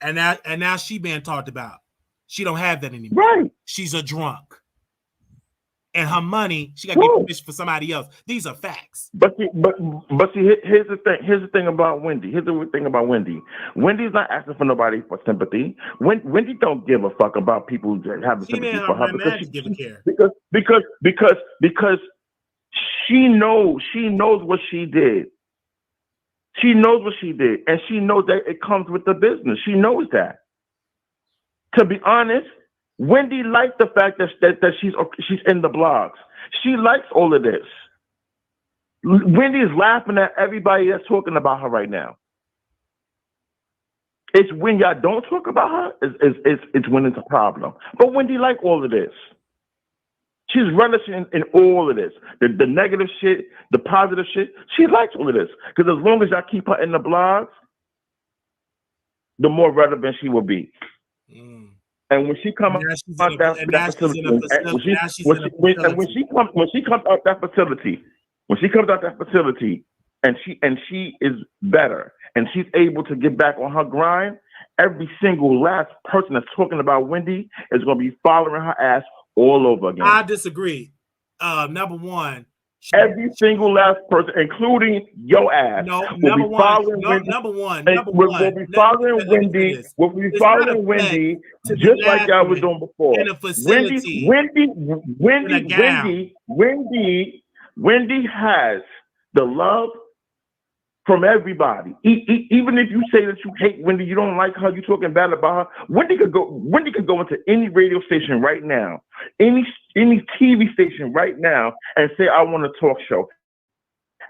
And now she being talked about. She don't have that anymore. Right. She's a drunk. And her money, she got to get permission for somebody else. These are facts. But see, here's the thing. Here's the thing about Wendy. Wendy's not asking for nobody for sympathy. Wendy don't give a fuck about people having sympathy for her because she knows what she did. She knows what she did, and she knows that it comes with the business. She knows that. To be honest, Wendy liked the fact that she's in the blogs. She likes all of this. Wendy is laughing at everybody that's talking about her right now. It's when y'all don't talk about her, it's when it's a problem. But Wendy likes all of this. She's relishing in all of this. The negative shit, the positive shit. She likes all of this. Because as long as y'all keep her in the blogs, the more relevant she will be. Mm. And when she comes out that facility, when she comes out that facility, and she is better, and she's able to get back on her grind, every single last person that's talking about Wendy is going to be following her ass all over again. I disagree. Number one. Every single last person, including your ass, will be following Wendy. We'll be following Wendy. We'll be following Wendy just like y'all was doing before. In a facility. Wendy has the love from everybody. Even if you say that you hate Wendy, you don't like her, you talking bad about her. Wendy could go into any radio station right now, any TV station right now, and say I want a talk show,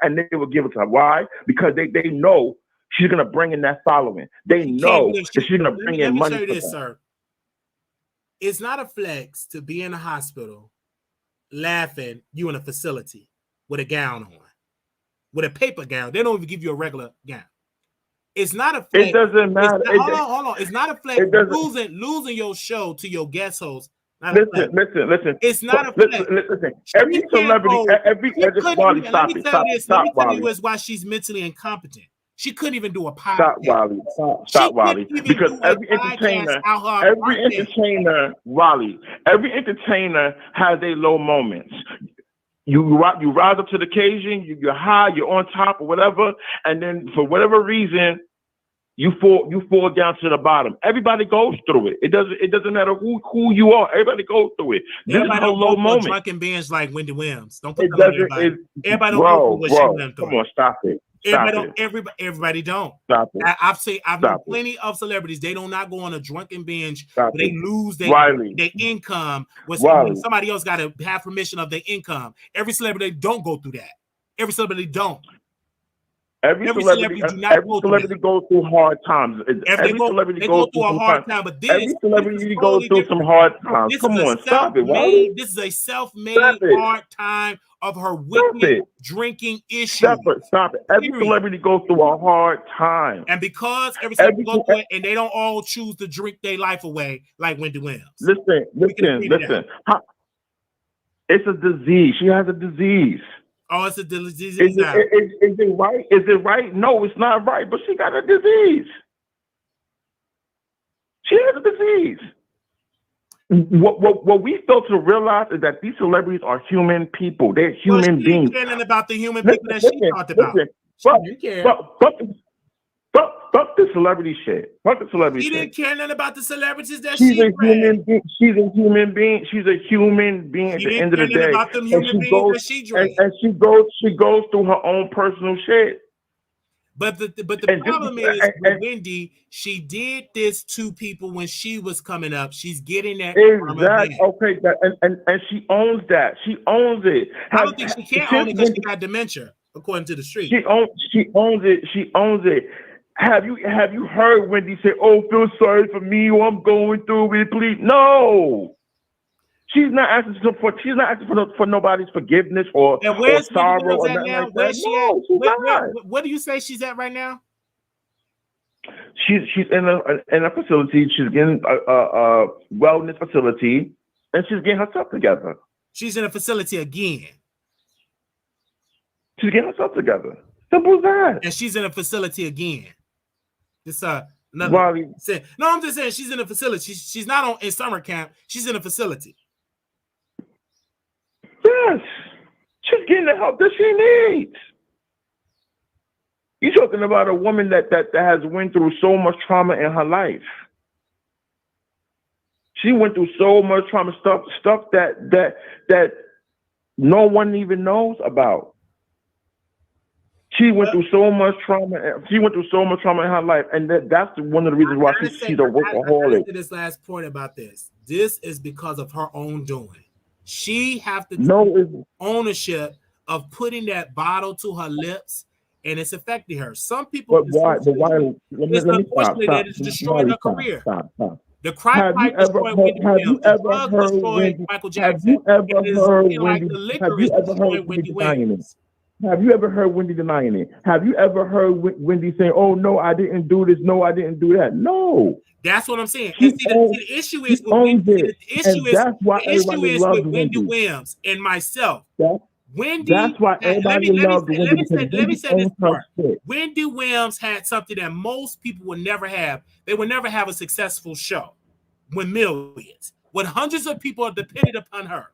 and they will give it to her. Why? Because they know she's gonna bring in that following. They know that she's gonna bring in money. Let me tell you this, sir. It's not a flex to be in a hospital laughing you in a facility with a gown on, with a paper gown. They don't even give you a regular gown. It's not a flex. It doesn't matter. Hold on. It's not a flex. Losing your show to your guest host. Listen. It's not a flex. Listen. Every celebrity, let me tell you why she's mentally incompetent. She couldn't even do a podcast. Stop, Wally. Because every entertainer, has their low moments. You rise up to the occasion, you're high, you're on top or whatever, and then for whatever reason, you fall down to the bottom. Everybody goes through it. It doesn't matter who you are. Everybody goes through it. This is a low moment. Drunken binge like Wendy Williams. Don't put that on everybody. Everybody don't go through what she went through. Come on, stop it. Everybody don't. Stop it. I've known plenty of celebrities. They do not go on a drunken binge. They lose their income when somebody else got to have permission of their income. Every celebrity don't go through that. Every celebrity don't. Every celebrity goes through hard times. Every celebrity goes through a hard time, but every celebrity goes through some hard times. Come on, stop it. This is a self-made hard time of her wicked drinking issue. Stop it. Every celebrity goes through a hard time. And because every celebrity goes through it, and they don't all choose to drink their life away like Wendy Williams. Listen. It's a disease. She has a disease. Oh, it's a disease. Is it right? Is it right? No, it's not right. But she got a disease. She has a disease. What we fail to realize is that these celebrities are human people. They're human beings. She didn't care about the human people that she talked about. Fuck the celebrity shit. Fuck the celebrity shit. She didn't care nothing about the celebrities that she's a human being. She's a human being. She's a human being at the end of the day. About them human beings that she drank. And she goes through her own personal shit. But the problem is with Wendy, she did this to people when she was coming up. She's getting that. Exactly. Okay. And she owns that. She owns it. I don't think she can't own it because she got dementia, according to the street. She owns it. She owns it. Have you heard Wendy say, "Oh, feel sorry for me, or I'm going through it, please"? No, she's not asking for nobody's forgiveness or sorrow or nothing like that. Where do you say she's at right now? She's in a facility. She's getting a wellness facility, and she's getting herself together. She's in a facility again. She's getting herself together. Simple as that. And she's in a facility again. This another. No, I'm just saying she's in a facility. She's not in summer camp. She's in a facility. Yes, she's getting the help that she needs. You're talking about a woman that has went through so much trauma in her life. She went through so much trauma stuff that no one even knows about. She went through so much trauma. She went through so much trauma in her life, and that's one of the reasons why she's a workaholic. I this last point about this. This is because of her own doing. She have to take ownership of putting that bottle to her lips, and it's affecting her. Some people, but why? It's unfortunately that it's destroying her career. Stop. The crack pipe destroyed Wendy Williams. The drug destroyed Michael Jackson. Have you ever heard Wendy denying it? Have you ever heard Wendy saying, "Oh no, I didn't do this. No, I didn't do that"? No. That's what I'm saying. And see, the issue is with Wendy. The issue is with Wendy Williams and myself. Wendy. That's why everybody loved Wendy. Let me say this part. Wendy Williams had something that most people would never have. They would never have a successful show with millions, when hundreds of people are dependent upon her.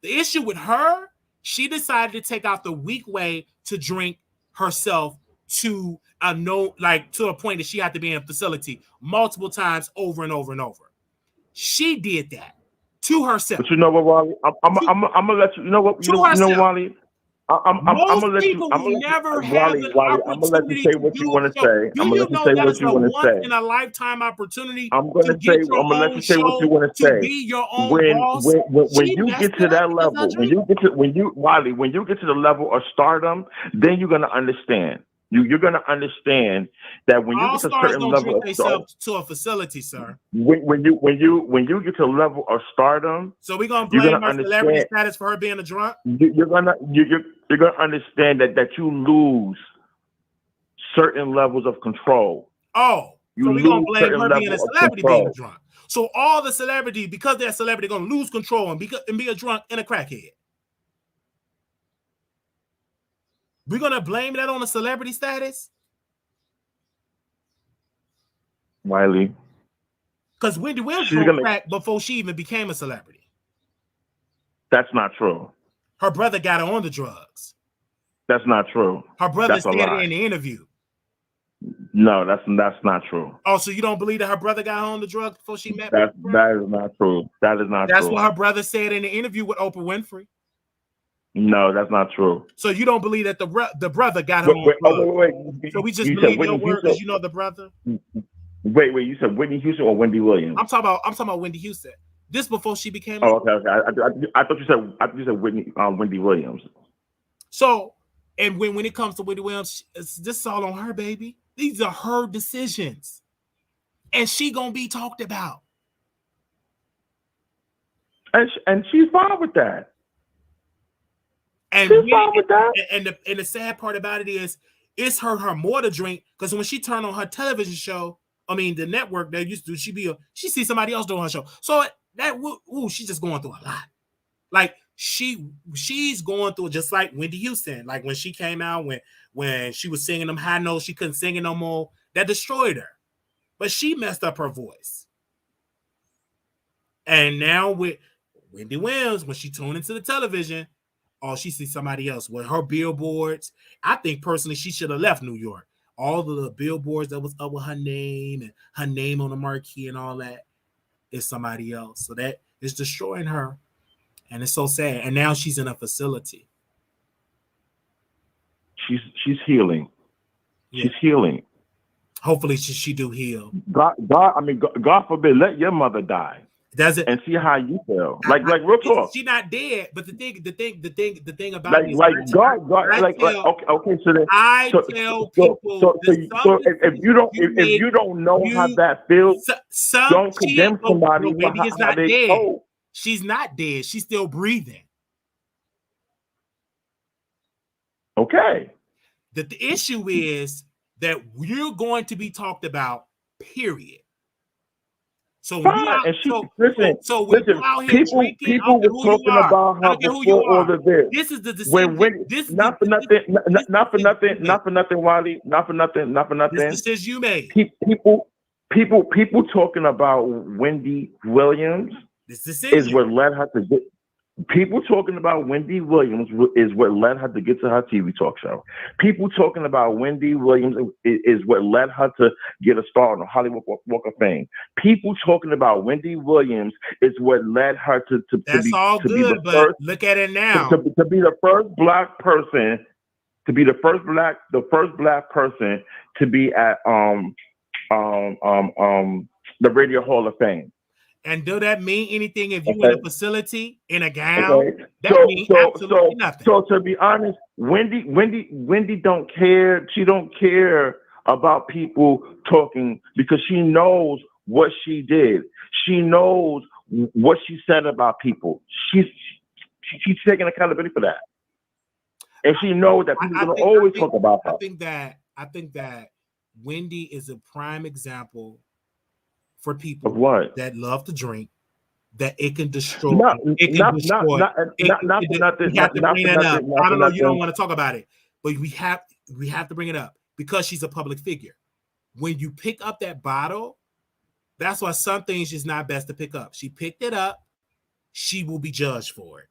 The issue with her, she decided to take out the weak way to drink herself to to a point that she had to be in a facility multiple times over and over and over. She did that to herself. But you know what, Wally? I'm gonna let you know what you know, Wally. I'm Most gonna let you. people I'm will gonna let never you, have Wally. an Wally, I'm gonna let you opportunity say to what you do want a to show. say. Do I'm gonna you let you know say that what is you a want to once say. in a lifetime opportunity I'm to gonna say. get your I'm gonna let own you say what you show, want to to say. be your own When boss? when when She you messed get to it up that because of her level, drink. Wally, when you get to the level of stardom, then you're gonna understand. You're gonna understand that when you All get to a stars certain don't level drink of stardom, themselves to a facility, sir. when you get to a level of stardom, So we're gonna you're blame gonna her celebrity understand. status for her being a drunk? You're gonna understand that you lose certain levels of control. Oh, You so we're gonna lose blame certain her being a level of celebrity being a control. drunk. So all the celebrities, because they're a celebrity, gonna lose control and be a drunk and a crackhead. We're gonna blame that on the celebrity status? Wiley, Because Wendy Williams she's was on gonna. crack before she even became a celebrity. That's not true. Her brother got her on the drugs. That's not true. Her brother That's a said it lie. in the interview. No, that's not true. Oh, so you don't believe that her brother got her on the drugs before she met That Oprah? that is not true. That is not That's true. what her brother said in the interview with Oprah Winfrey. No, that's not true. So you don't believe that the brother got her on drugs? Wait. So we just You said believe your Whitney word Houston. because you know the brother? Wait. You said Whitney Houston or Wendy Williams? I'm talking about Wendy Houston. This before she became a Oh, okay. I thought you said Whitney Wendy Williams. So, and when it comes to Wendy Williams, this is all on her, baby. These are her decisions, and she gonna be talked about. And she's fine with that. And She's fine with that. And the sad part about it is, it's hurt her more to drink because when she turned on her television show, I mean the network that used to, she see somebody else doing her show. So she's just going through a lot. Like she's going through just like Wendy Houston. Like when she came out, when she was singing them high notes, she couldn't sing it no more. That destroyed her. But she messed up her voice. And now with Wendy Williams, when she tuned into the television, she sees somebody else with her billboards. I think personally she should have left New York. All the billboards that was up with her name and her name on the marquee and all that is somebody else. So that is destroying her. And it's so sad. And now she's in a facility. She's healing. Yeah. She's healing. Hopefully she do heal. God forbid, let your mother die. Does it? And see how you feel. Like real talk. She's not dead, but the thing about like it is, God, okay. So then, I tell people. So if you don't know how that feels, don't condemn somebody. Baby is not dead. Oh. She's not dead. She's still breathing. Okay. The issue is that you're going to be talked about, period. So when you out, so when you're out here drinking, people were talking about her before all of this. This is the decision. Not for nothing, Wally. Not for nothing. This decision you made. People talking about Wendy Williams. This decision is what led her to get. People talking about Wendy Williams is what led her to get to her TV talk show. People talking about Wendy Williams is what led her to get a star on the Hollywood Walk of Fame. People talking about Wendy Williams is what led her to be the first. Look at it now. To be the first black person, to be the first black person to be at the Radio Hall of Fame. And do that mean anything if you in a facility in a gown? Okay. That means absolutely nothing. So to be honest, Wendy don't care. She don't care about people talking because she knows what she did. She knows what she said about people. She's taking accountability for that, and she knows that people are going to always talk about her. I think that Wendy is a prime example for people that love to drink, that it can destroy. I don't know. You don't want to talk about it, but we have to bring it up because she's a public figure. When you pick up that bottle, that's why some things is not best to pick up. She picked it up. She will be judged for it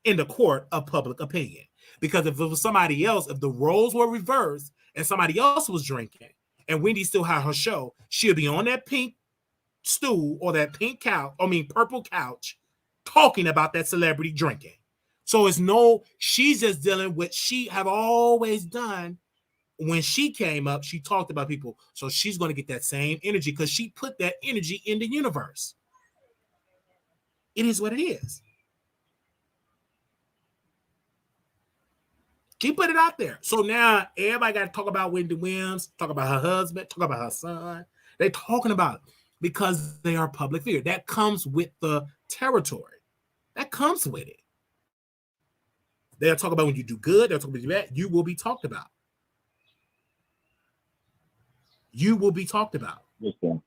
in the court of public opinion. Because if it was somebody else, if the roles were reversed and somebody else was drinking and Wendy still had her show, she'll be on that pink stool or that purple couch talking about that celebrity drinking. So it's no, she's just dealing with she have always done. When she came up, she talked about people. So she's going to get that same energy because she put that energy in the universe. It is what it is. She put it out there. So now everybody got to talk about Wendy Williams, talk about her husband, talk about her son. They're talking about it because they are public figure. That comes with the territory. That comes with it. They'll talk about when you do good. They'll talk about you bad. You will be talked about. You will be talked about. Listen,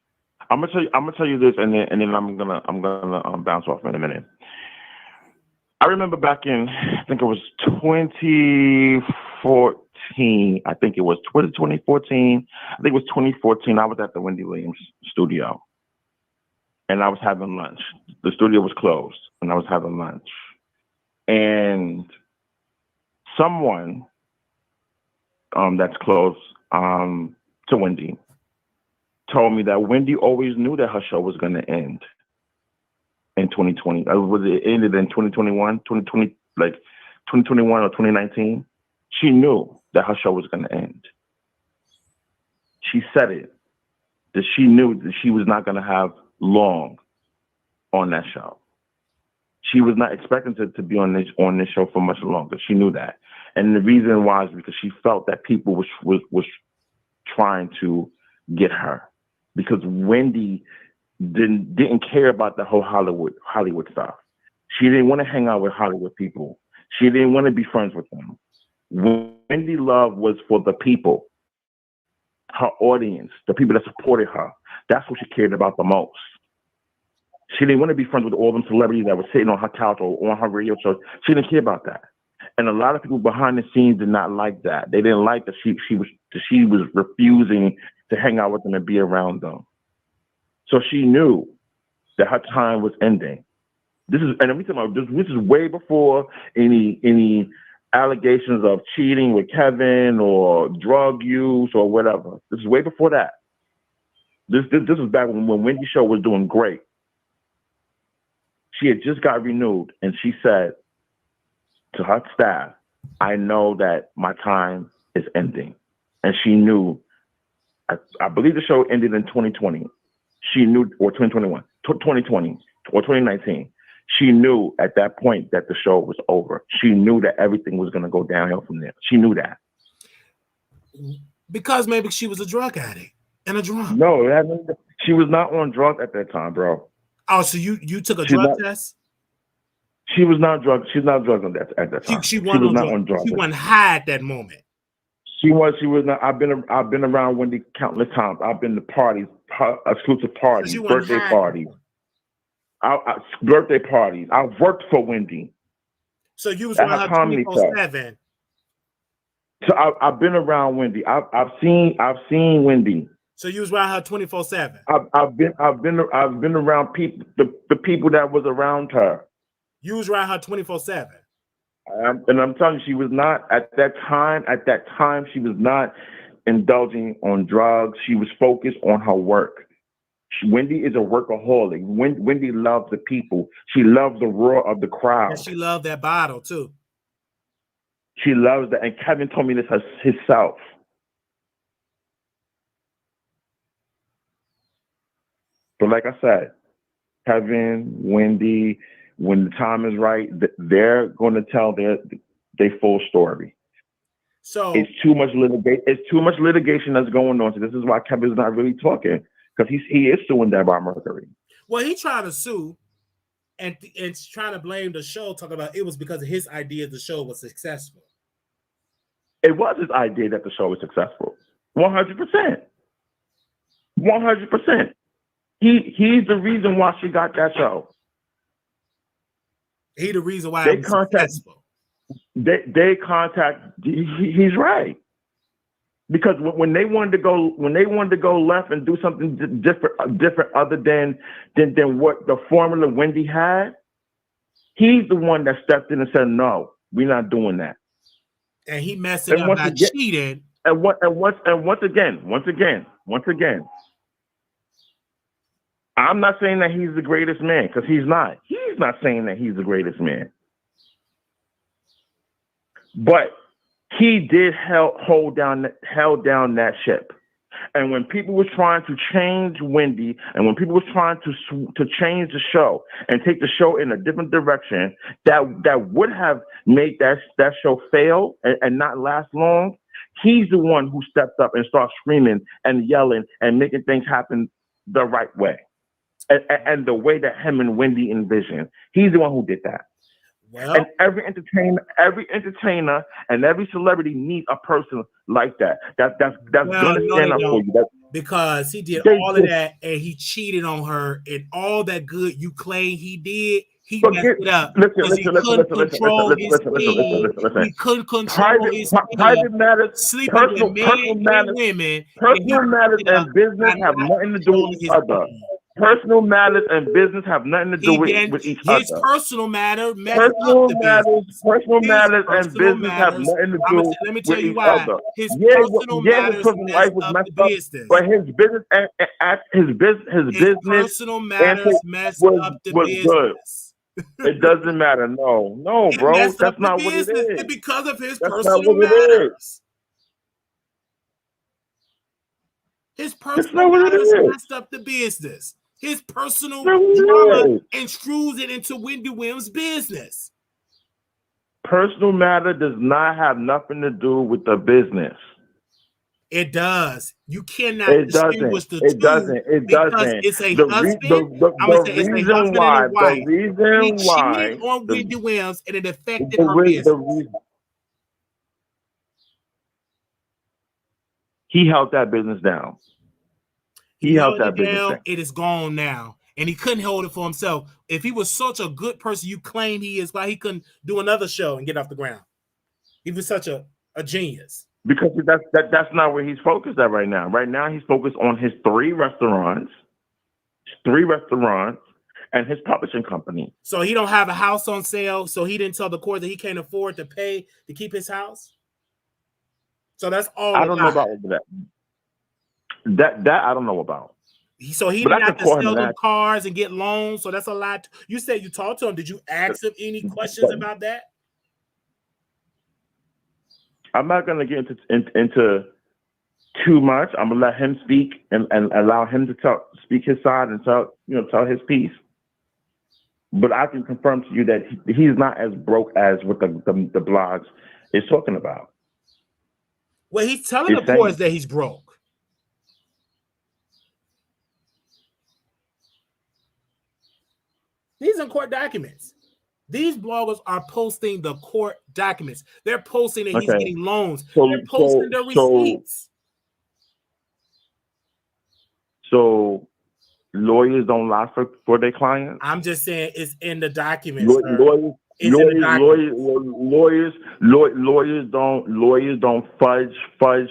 I'm gonna tell you this, and then I'm gonna bounce off in a minute. I remember back in, I think it was 2014. I think it was 2014. I think it was 2014. I was at the Wendy Williams studio, and I was having lunch. The studio was closed, and I was having lunch, and someone that's close to Wendy told me that Wendy always knew that her show was going to end in 2020. It ended in 2021, 2020, like 2021 or 2019. She knew that her show was going to end. She said it, that she knew that she was not going to have long on that show. She was not expecting to be on this show for much longer. She knew that. And the reason why is because she felt that people was trying to get her, because Wendy didn't care about the whole Hollywood stuff. She didn't want to hang out with Hollywood people. She didn't want to be friends with them. Wendy love was for the people, her audience, the people that supported her. That's what she cared about the most. She didn't want to be friends with all them celebrities that were sitting on her couch or on her radio show. She didn't care about that. And a lot of people behind the scenes did not like that. They didn't like that she was refusing to hang out with them and be around them. So she knew that her time was ending. This is way before any allegations of cheating with Kevin or drug use or whatever. This is way before that. This was back when Wendy's show was doing great. She had just got renewed, and she said to her staff, "I know that my time is ending." And she knew, I believe the show ended in 2020. She knew, or 2021, 2020, or 2019. She knew at that point that the show was over. She knew that everything was going to go downhill from there. She knew that. Because maybe she was a drug addict and a drunk. No, she was not on drugs at that time, bro. Oh, so you took a drug test? She was not drugged. She's not drugged at that time. She was not on drugs. She wasn't high at that moment. She was not. I've been around Wendy countless times. I've been to parties, exclusive parties, birthday parties. Birthday parties. I worked for Wendy. So you was around her 24/7. So I've been around Wendy. I've seen Wendy. So you was around her 24/7. I've been around people, the people that was around her. You was around her 24/7. And I'm telling you, she was not at that time. At that time, she was not indulging on drugs. She was focused on her work. Wendy is a workaholic. Wendy loves the people. She loves the roar of the crowd. And she loved that bottle too. She loves that. And Kevin told me this himself. But like I said, Kevin, Wendy, when the time is right, they're going to tell their full story. So it's too much litigation. It's too much litigation that's going on. So this is why Kevin's not really talking, because he is suing Deborah Mercury. Well, he trying to sue and trying to blame the show, talking about it was because of his idea the show was successful. It was his idea that the show was successful. 100%. 100%. He's the reason why she got that show. He the reason why it was successful. They contact. He's right, because when they wanted to go left and do something different other than what the formula Wendy had, he's the one that stepped in and said, "No, we're not doing that." And he messed it up by cheating. And once again, I'm not saying that he's the greatest man, because he's not. He's not saying that he's the greatest man. But he did held down that ship. And when people were trying to change Wendy, and when people were trying to change the show and take the show in a different direction, that would have made that show fail and not last long, he's the one who stepped up and started screaming and yelling and making things happen the right way. And the way that him and Wendy envisioned. He's the one who did that. Well, and every entertainer and every celebrity needs a person like that. That's gonna stand up for you. Because he did all of that and he cheated on her, and all that good you claim he did, he messed it up. Listen. He couldn't control his speed. He couldn't control his private matters, sleeping with men and women. Personal matters and business have nothing to do with each other. Personal matters and business have nothing to do with each other. His personal matter, personal matters and business have nothing to do let me tell with you each why. other. His personal matters his personal life was messed up, business. but his business personal matters messed up the business. Good. It doesn't matter. No, bro. That's not what it is. Because of his personal matters. His personal matters messed up the business. His personal drama intrudes it into Wendy Williams' business. Personal matter does not have nothing to do with the business. It does. You cannot distinguish the two. It doesn't. It's a husband. I'm going to say it's a husband and a wife. He cheated on Wendy Williams and it affected her business. He held that business down. He held that business down. It is gone now. And he couldn't hold it for himself. If he was such a good person you claim he is, why he couldn't do another show and get off the ground? He was such a genius. Because that's not where he's focused at right now. Right now he's focused on his three restaurants, and his publishing company. So he don't have a house on sale, so he didn't tell the court that he can't afford to pay to keep his house? So that's all. I don't know about that. That I don't know about. So he didn't have to sell them cars and get loans. So that's a lot. You said you talked to him. Did you ask him any questions about that? I'm not going to get into too much. I'm going to let him speak and allow him to speak his side and tell his piece. But I can confirm to you that he's not as broke as what the blogs is talking about. Well, he's telling the courts that he's broke. These are court documents. These bloggers are posting the court documents. They're posting that he's getting loans. They're posting the receipts. So lawyers don't lie for their clients? I'm just saying it's in the documents. Lawyers don't fudge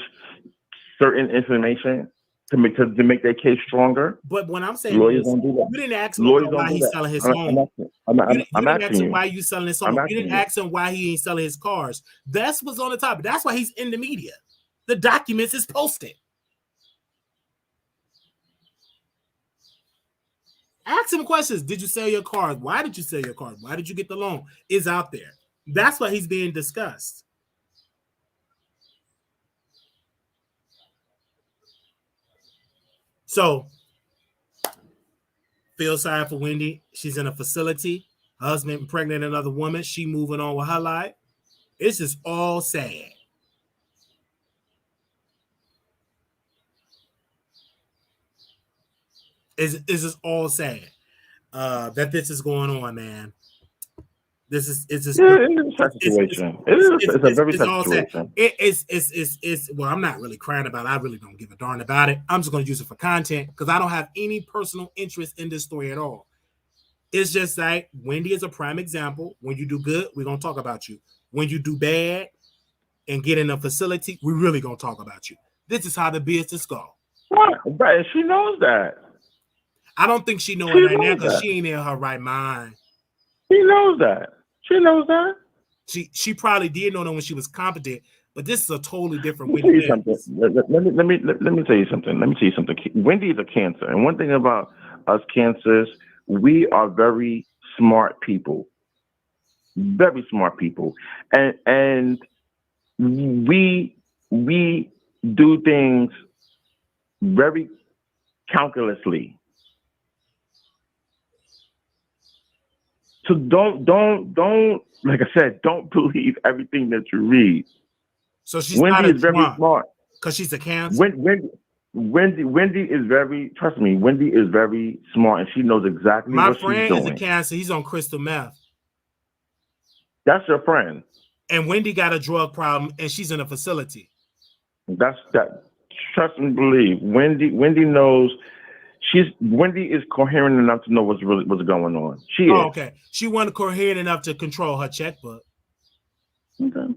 certain information to make their case stronger. But when I'm saying lawyers don't do that. You didn't ask him why he's selling his home. I'm asking you why you selling his home. You didn't ask him why he ain't selling his cars. That's what's on the top. That's why he's in the media. The documents is posted. Ask him questions. Did you sell your cars? Why did you sell your cars? Why did you get the loan? It's out there. That's why he's being discussed. So, feel sorry for Wendy. She's in a facility. Her husband pregnant another woman. She moving on with her life. It's just all sad. It's just all sad that this is going on, man. It's a situation. It's a very sad situation. It's well, I'm not really crying about it. I really don't give a darn about it. I'm just going to use it for content because I don't have any personal interest in this story at all. It's just like Wendy is a prime example. When you do good, we're going to talk about you. When you do bad and get in a facility, we're really going to talk about you. This is how the business go. Right. She knows that. I don't think she knows it right now because she ain't in her right mind. She knows that. She knows that. She probably did know that when she was competent, but this is a totally different Let me tell you something. Wendy is a Cancer, and one thing about us Cancers, we are very smart people. Very smart people. And we do things very calculously. So don't like I said, don't believe everything that you read. So she's Wendy not a is very drunk smart. because she's a Cancer. Wendy is very, trust me, Wendy is very smart and she knows exactly My what she's friend is a doing. Cancer. He's on crystal meth. That's your friend. And Wendy got a drug problem and she's in a facility. That's that. Trust and believe. Wendy knows. Wendy is coherent enough to know what's going on. She is. Okay. She wasn't coherent enough to control her checkbook. Okay.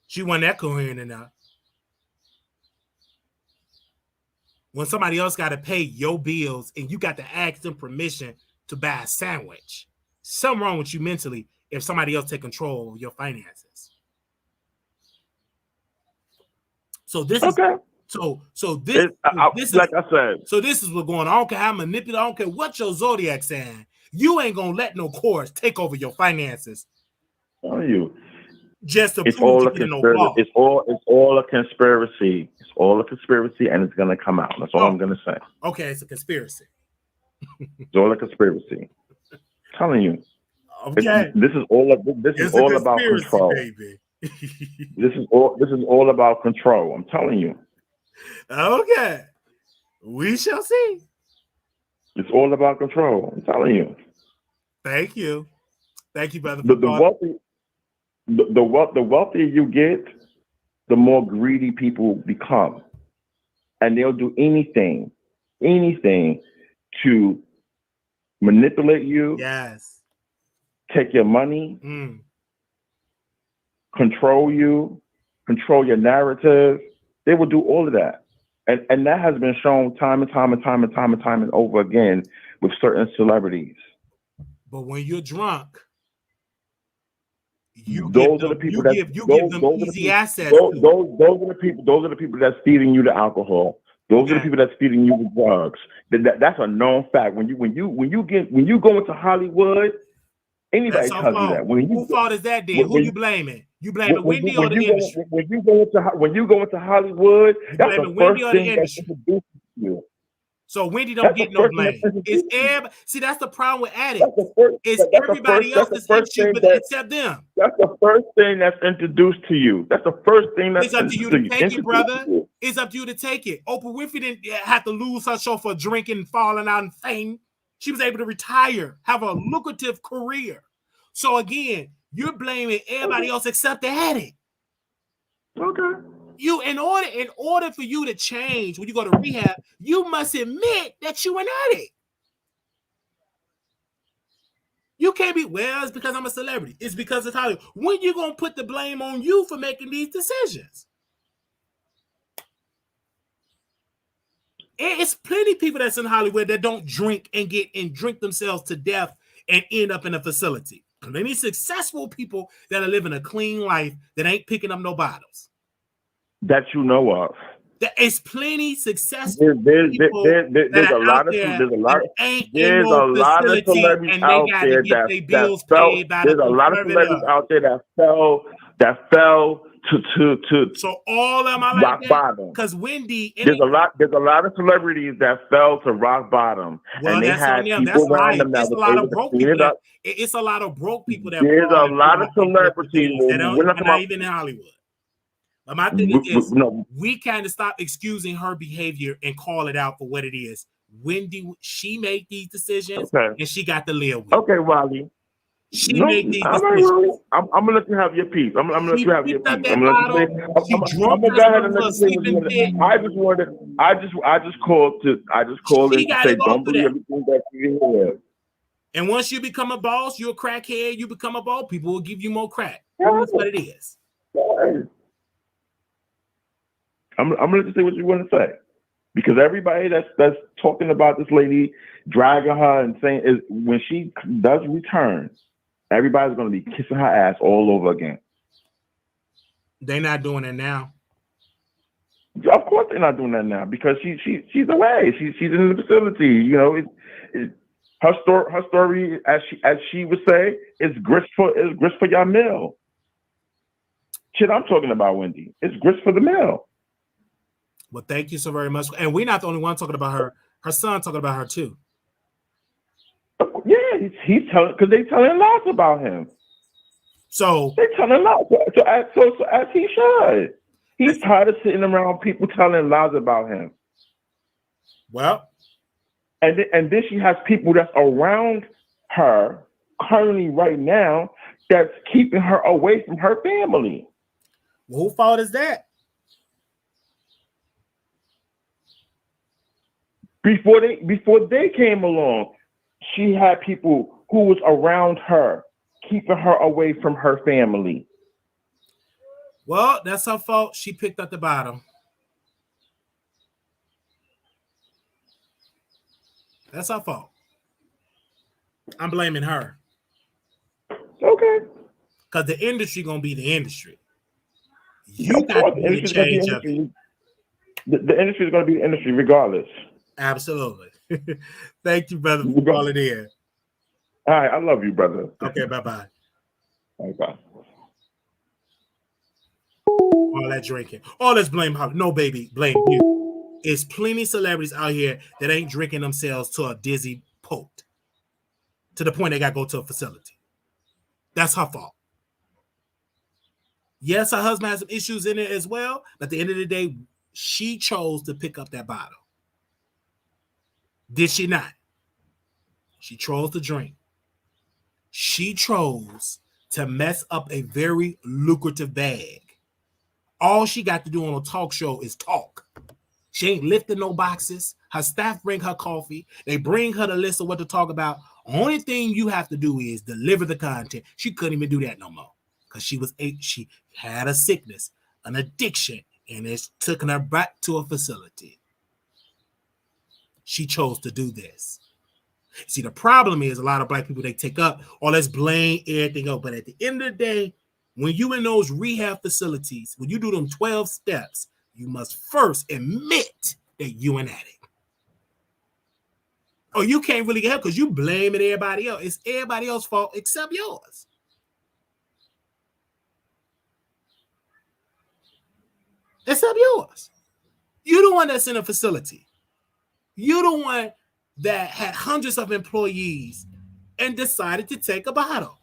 She wasn't that coherent enough. When somebody else got to pay your bills and you got to ask them permission to buy a sandwich, something wrong with you mentally if somebody else take control of your finances. So this is like I said. So this is what's going on. I don't care how manipulative, I don't care what your zodiac saying. You ain't gonna let no course take over your finances. Tell you. Just to It's prove all to a get no conspiracy. law. It's all a conspiracy. It's all a conspiracy, and it's gonna come out. That's all I'm gonna say. Okay, it's a conspiracy. It's all a conspiracy. I'm telling you. Okay. This is all about control. Baby. This is all about control. I'm telling you. Okay. We shall see. It's all about control. I'm telling you. Thank you. Thank you, brother. The wealthier you get, the more greedy people become. And they'll do anything to manipulate you. Yes. Take your money. Control you. Control your narrative. They will do all of that. And that has been shown time and over again with certain celebrities. But when you're drunk, those are the people that give them easy access. Those are the people that's feeding you the alcohol. Those are the people that's feeding you the drugs. That's a known fact. When you go into Hollywood, anybody tells you that. Whose fault is that then? Who you blaming? You blaming Wendy or the industry? When you go into Hollywood, that's the first thing that's introduced to you. So Wendy don't get no blame. It's everybody. See, that's the problem with addicts. It's everybody else's issue, except them. That's the first thing that's introduced to you. That's the first thing that's introduced to you. It's up to you to take it, brother. It's up to you to take it. Oprah Winfrey didn't have to lose her show for drinking and falling out and fame. She was able to retire, have a lucrative career. So again, you're blaming everybody else except the addict. Okay. You in order for you to change when you go to rehab, you must admit that you an addict. You can't be, well, it's because I'm a celebrity. It's because it's Hollywood. When you gonna put the blame on you for making these decisions? It's plenty of people that's in Hollywood that don't drink and drink themselves to death and end up in a facility. Many successful people that are living a clean life that ain't picking up no bottles. That you know of. It's plenty successful people. There's a lot of celebrities out there there's a lot of celebrities out there that fell to so all of them are rock like bottom. Because Wendy, there's a lot of celebrities that fell to rock bottom, well, and they had people around them that was able to clean it up. It's a lot of broke people that there's a lot of celebrities that are not even in Hollywood. But my thing is, we kind of stop excusing her behavior and call it out for what it is. Wendy, she made these decisions, and she got to live with. Okay, Wally. She made these decisions. I'm gonna let you have your piece. I'm gonna let you have your piece. I'm gonna go ahead and let you say. I just called and say don't believe everything that you hear. And once you become a boss, you're a crackhead. You become a boss. People will give you more crack. That's what it is. I'm gonna let you say what you want to say, because everybody that's talking about this lady, dragging her and saying is when she does return, everybody's gonna be kissing her ass all over again. They're not doing it now. Of course, they're not doing that now because she's away. She's in the facility. You know, Her story, as she would say, is grist for your mill. Shit, I'm talking about, Wendy. It's grist for the mill. Well, thank you so very much. And we're not the only one talking about her. Her son talking about her too. Yeah, he's telling, because they telling lots about him. So they telling lies. So as he should. He's tired of sitting around people telling lies about him. Well, and then she has people that's around her currently right now that's keeping her away from her family. Well, whose fault is that? Before they came along, she had people who was around her, keeping her away from her family. Well, that's her fault. She picked up the bottom. That's her fault. I'm blaming her. Okay. Because the industry gonna be the industry. You got to be the change of it. The industry is going to be the industry regardless. Absolutely. Thank you, brother, for calling in. All right, I love you, brother. Okay, bye-bye. Bye-bye. All that drinking. All this blame Holly. No, baby, blame you. It's plenty of celebrities out here that ain't drinking themselves to a dizzy port. To the point they got to go to a facility. That's her fault. Yes, her husband has some issues in it as well, but at the end of the day, she chose to pick up that bottle. Did she not? She chose to drink. She chose to mess up a very lucrative bag. All she got to do on a talk show is talk. She ain't lifting no boxes. Her staff bring her coffee. They bring her the list of what to talk about. Only thing you have to do is deliver the content. She couldn't even do that no more because she had a sickness, an addiction, and it's taken her back to a facility. She chose to do this. See, the problem is a lot of black people, they take up, let's blame everything else. But at the end of the day, when you in those rehab facilities, when you do them 12 steps, you must first admit that you an addict. Or you can't really get help because you blaming everybody else. It's everybody else's fault except yours. Except yours. You're the one that's in a facility. You're the one that had hundreds of employees and decided to take a bottle.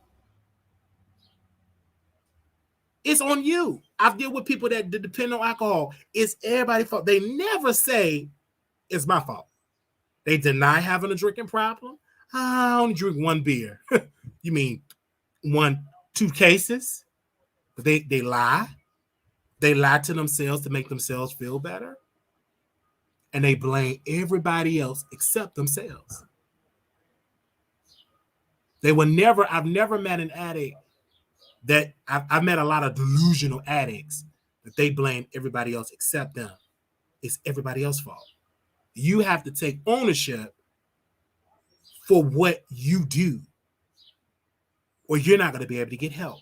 It's on you. I've dealt with people that depend on alcohol. It's everybody's fault. They never say it's my fault. They deny having a drinking problem. I only drink one beer. You mean 2 cases? But they lie. They lie to themselves to make themselves feel better. And they blame everybody else except themselves. I've never met an addict that I've met a lot of delusional addicts that they blame everybody else except them. It's everybody else's fault. You have to take ownership for what you do, or you're not going to be able to get help.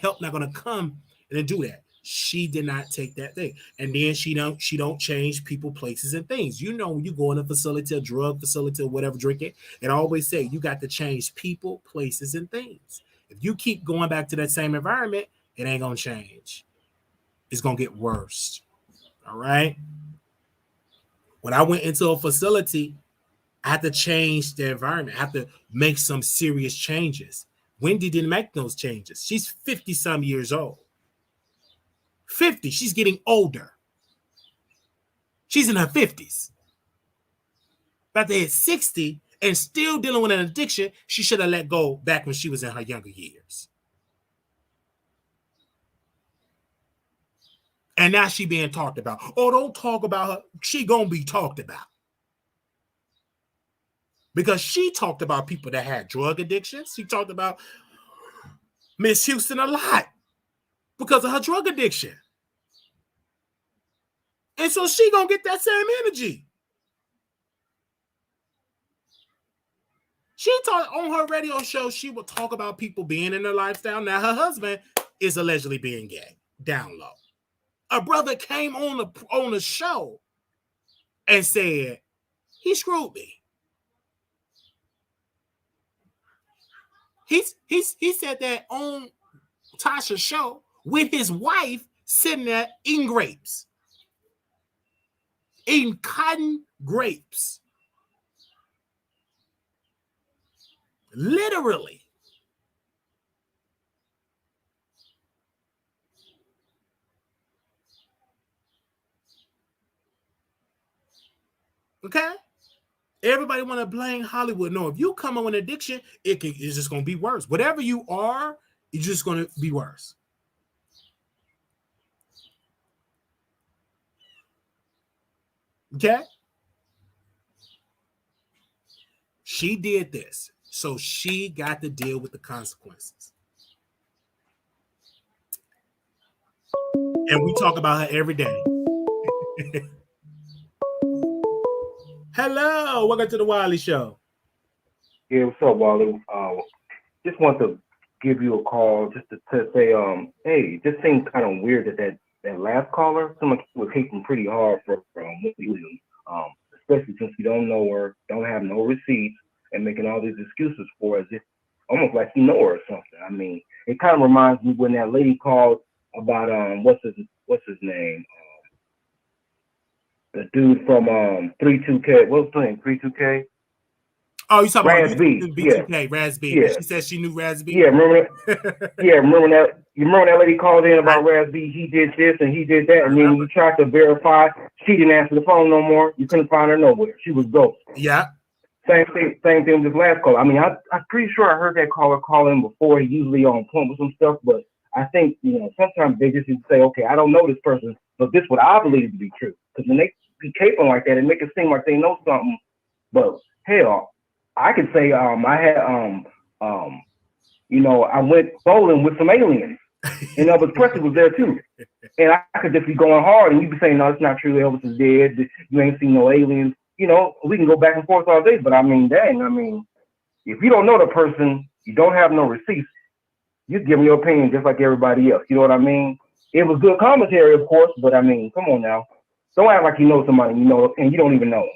Help not going to come and do that. She did not take that thing. And then she don't change people, places, and things. You know, when you go in a facility, a drug facility, or whatever, drinking, and I always say you got to change people, places, and things. If you keep going back to that same environment, it ain't going to change. It's going to get worse. All right? When I went into a facility, I had to change the environment. I had to make some serious changes. Wendy didn't make those changes. She's 50-some years old. 50. She's getting older. She's in her 50s. About to hit 60 and still dealing with an addiction she should have let go back when she was in her younger years. And now she being talked about. Oh, don't talk about her. She gonna be talked about. Because she talked about people that had drug addictions. She talked about Miss Houston a lot because of her drug addiction. And so she gonna get that same energy. She talked on her radio show, she would talk about people being in their lifestyle. Now her husband is allegedly being gay, down low. A brother came on the show and said, he screwed me. He said that on Tasha's show with his wife sitting there eating grapes, eating cotton grapes, literally. Okay. Everybody want to blame Hollywood. No, if you come on with addiction, it's just going to be worse. Whatever you are, it's just going to be worse. Okay? She did this, so she got to deal with the consequences. And we talk about her every day. Hello, welcome to the Wiley Show. Yeah, what's up, Wally? Just want to give you a call just to say, hey, it just seemed kind of weird that last caller, someone was hating pretty hard for Wendy Williams, especially since we don't know her, don't have no receipts, and making all these excuses for us, it's almost like you know her or something. I mean, it kind of reminds me when that lady called about what's his name? The dude from 32K. What's his name? 32K. Oh, you talking Raz about B? B2K, Yeah. Raz B. Yeah. She said she knew Raz B. Yeah, remember that? Yeah, remember that? You remember that lady called in about Raz B? He did this and he did that, and then when you tried to verify, she didn't answer the phone no more. You couldn't find her nowhere. She was ghost. Yeah. Same thing with this last call. I mean, I'm pretty sure I heard that caller call in before. He usually on point with some stuff, but I think, sometimes they just need to say, okay, I don't know this person, but this is what I believe to be true. Because when they be caping like that, it make it seem like they know something. But hell, I could say I had I went bowling with some aliens, and Elvis Presley was there too. And I could just be going hard, and you'd be saying, no, it's not true. Elvis is dead. You ain't seen no aliens. We can go back and forth all day, but I mean, dang, if you don't know the person, you don't have no receipts, you give them your opinion just like everybody else. You know what I mean? It was good commentary, of course, but I mean, come on now. Don't act like you know somebody, and you don't even know them.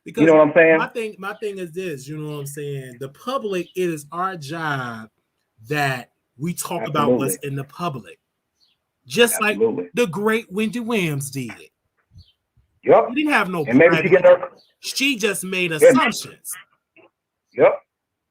Because you know what I'm saying? My thing is this, you know what I'm saying? The public, it is our job that we talk about what's in the public. Just like the great Wendy Williams did. Yep. She didn't have no and maybe she just made assumptions. Yep.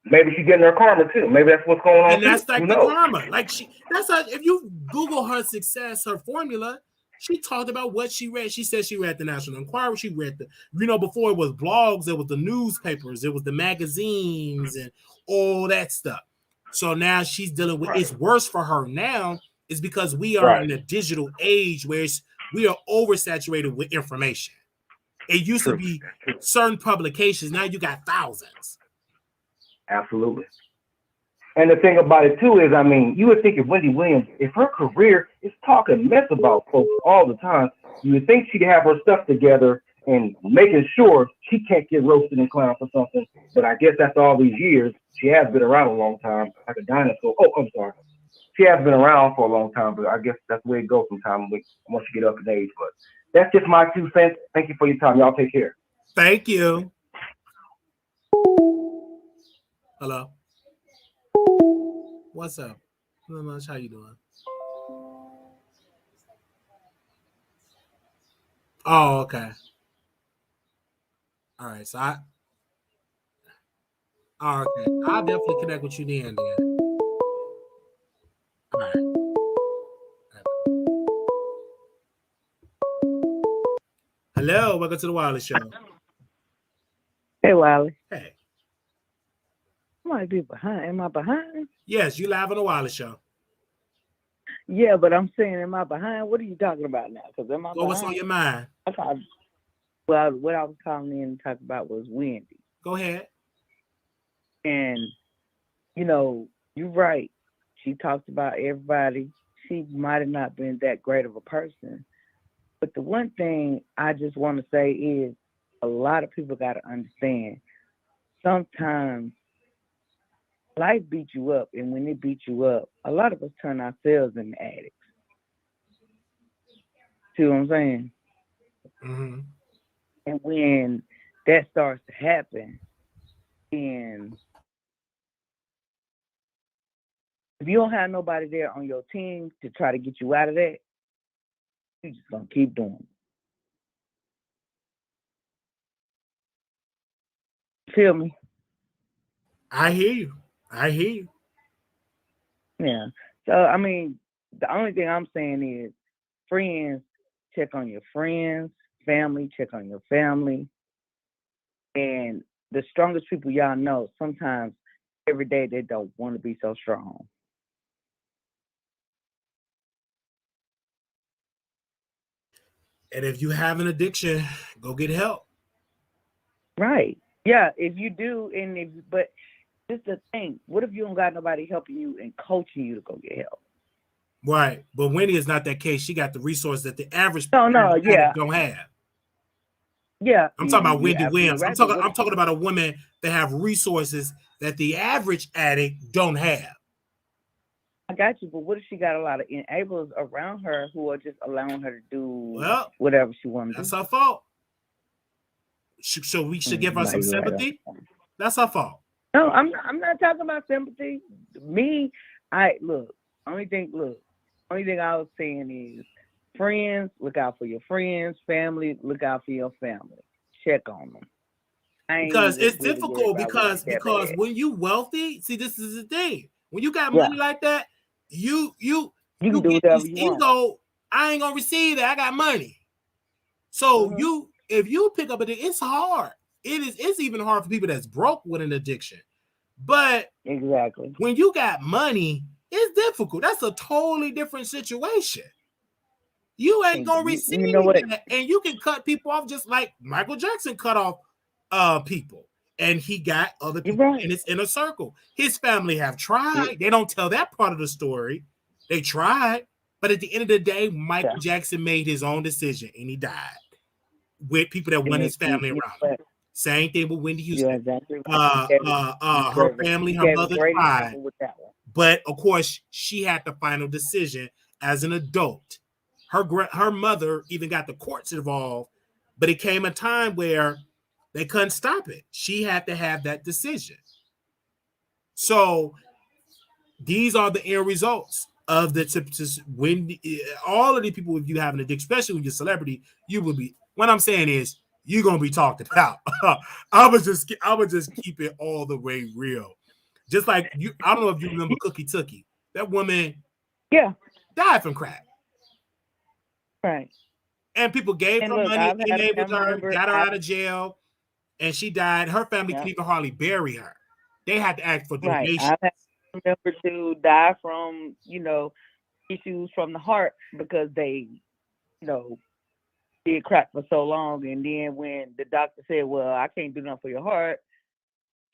Maybe she's getting her karma too. Maybe that's what's going on. And that's like the karma. Like if you Google her success, her formula, she talked about what she read. She said she read the National Enquirer. She read before it was blogs, it was the newspapers, it was the magazines and all that stuff. So now she's dealing with it's worse for her now is because we are in a digital age where we are oversaturated with information. It used to be certain publications. Now you got thousands. Absolutely. And the thing about it too is, you would think if Wendy Williams, if her career is talking mess about folks all the time, you would think she'd have her stuff together and making sure she can't get roasted and clowned for something. But I guess after all these years, she has been around a long time, like a dinosaur. Oh, I'm sorry. She has been around for a long time, but I guess that's the way it goes sometimes once you get up in age. But that's just my 2 cents. Thank you for your time. Y'all take care. Thank you. Hello. What's up? Not much. How you doing? Oh, okay. All right. So okay. I'll definitely connect with you then. All right. Hello, welcome to the Wiley Show. Hey, Wiley. Hey. I might be behind. Am I behind? Yes, you live on the Wiley Show. Yeah, but I'm saying, am I behind? What are you talking about now? Because am I behind? What's on your mind? Well, what I was calling in to talk about was Wendy. Go ahead. And, you're right. She talks about everybody. She might have not been that great of a person. But the one thing I just want to say is a lot of people got to understand sometimes life beats you up, and when it beats you up, a lot of us turn ourselves into addicts. See what I'm saying? Mm-hmm. And when that starts to happen, and If you don't have nobody there on your team to try to get you out of that, you're just gonna keep doing it. Feel me? I hear you. Yeah. So I mean, the only thing I'm saying is, friends, check on your friends. Family, check on your family. And the strongest people y'all know, sometimes every day they don't want to be so strong. And if you have an addiction, go get help. Right. Yeah, if you do, but this is the thing. What if you don't got nobody helping you and coaching you to go get help? Right. But Wendy is not that case. She got the resource that the average yeah. don't have. Yeah. I'm talking about you're Wendy Williams. right, I'm talking about a woman that have resources that the average addict don't have. I got you, but what if she got a lot of enablers around her who are just allowing her to do whatever she wants to do? That's her fault. So we should give her some sympathy. Right. That's her fault. No, I'm not talking about sympathy. Me, only thing I was saying is, friends, look out for your friends. Family, look out for your family. Check on them. Because it's difficult because when you wealthy, see, this is the thing. When you got money like that, you can do whatever you want. I ain't gonna receive that. I got money. So if you pick up it's hard. It's even hard for people that's broke with an addiction. But exactly when you got money, it's difficult. That's a totally different situation. You ain't gonna receive that, and you can cut people off just like Michael Jackson cut off people, and he got other people in his inner circle. His family have tried. They don't tell that part of the story. They tried, but at the end of the day, Michael Jackson made his own decision, and he died with people that want his family around him. Same thing with Wendy Houston. Exactly her family, her mother tried, but of course, she had the final decision as an adult. Her mother even got the courts involved, but it came a time where they couldn't stop it. She had to have that decision. So these are the end results of when all of the people, if you have an addiction, especially when you're a celebrity, you will be. What I'm saying is, you're gonna be talked about. I would just keep it all the way real. Just like you, I don't know if you remember Cookie Tookie. That woman, died from crack. Right. And people gave her money, enabled her, got her out of jail, and she died. Her family couldn't even hardly bury her. They had to ask for donations. I've had a member to die from, issues from the heart because they, did crack for so long, and then when the doctor said, "Well, I can't do nothing for your heart,"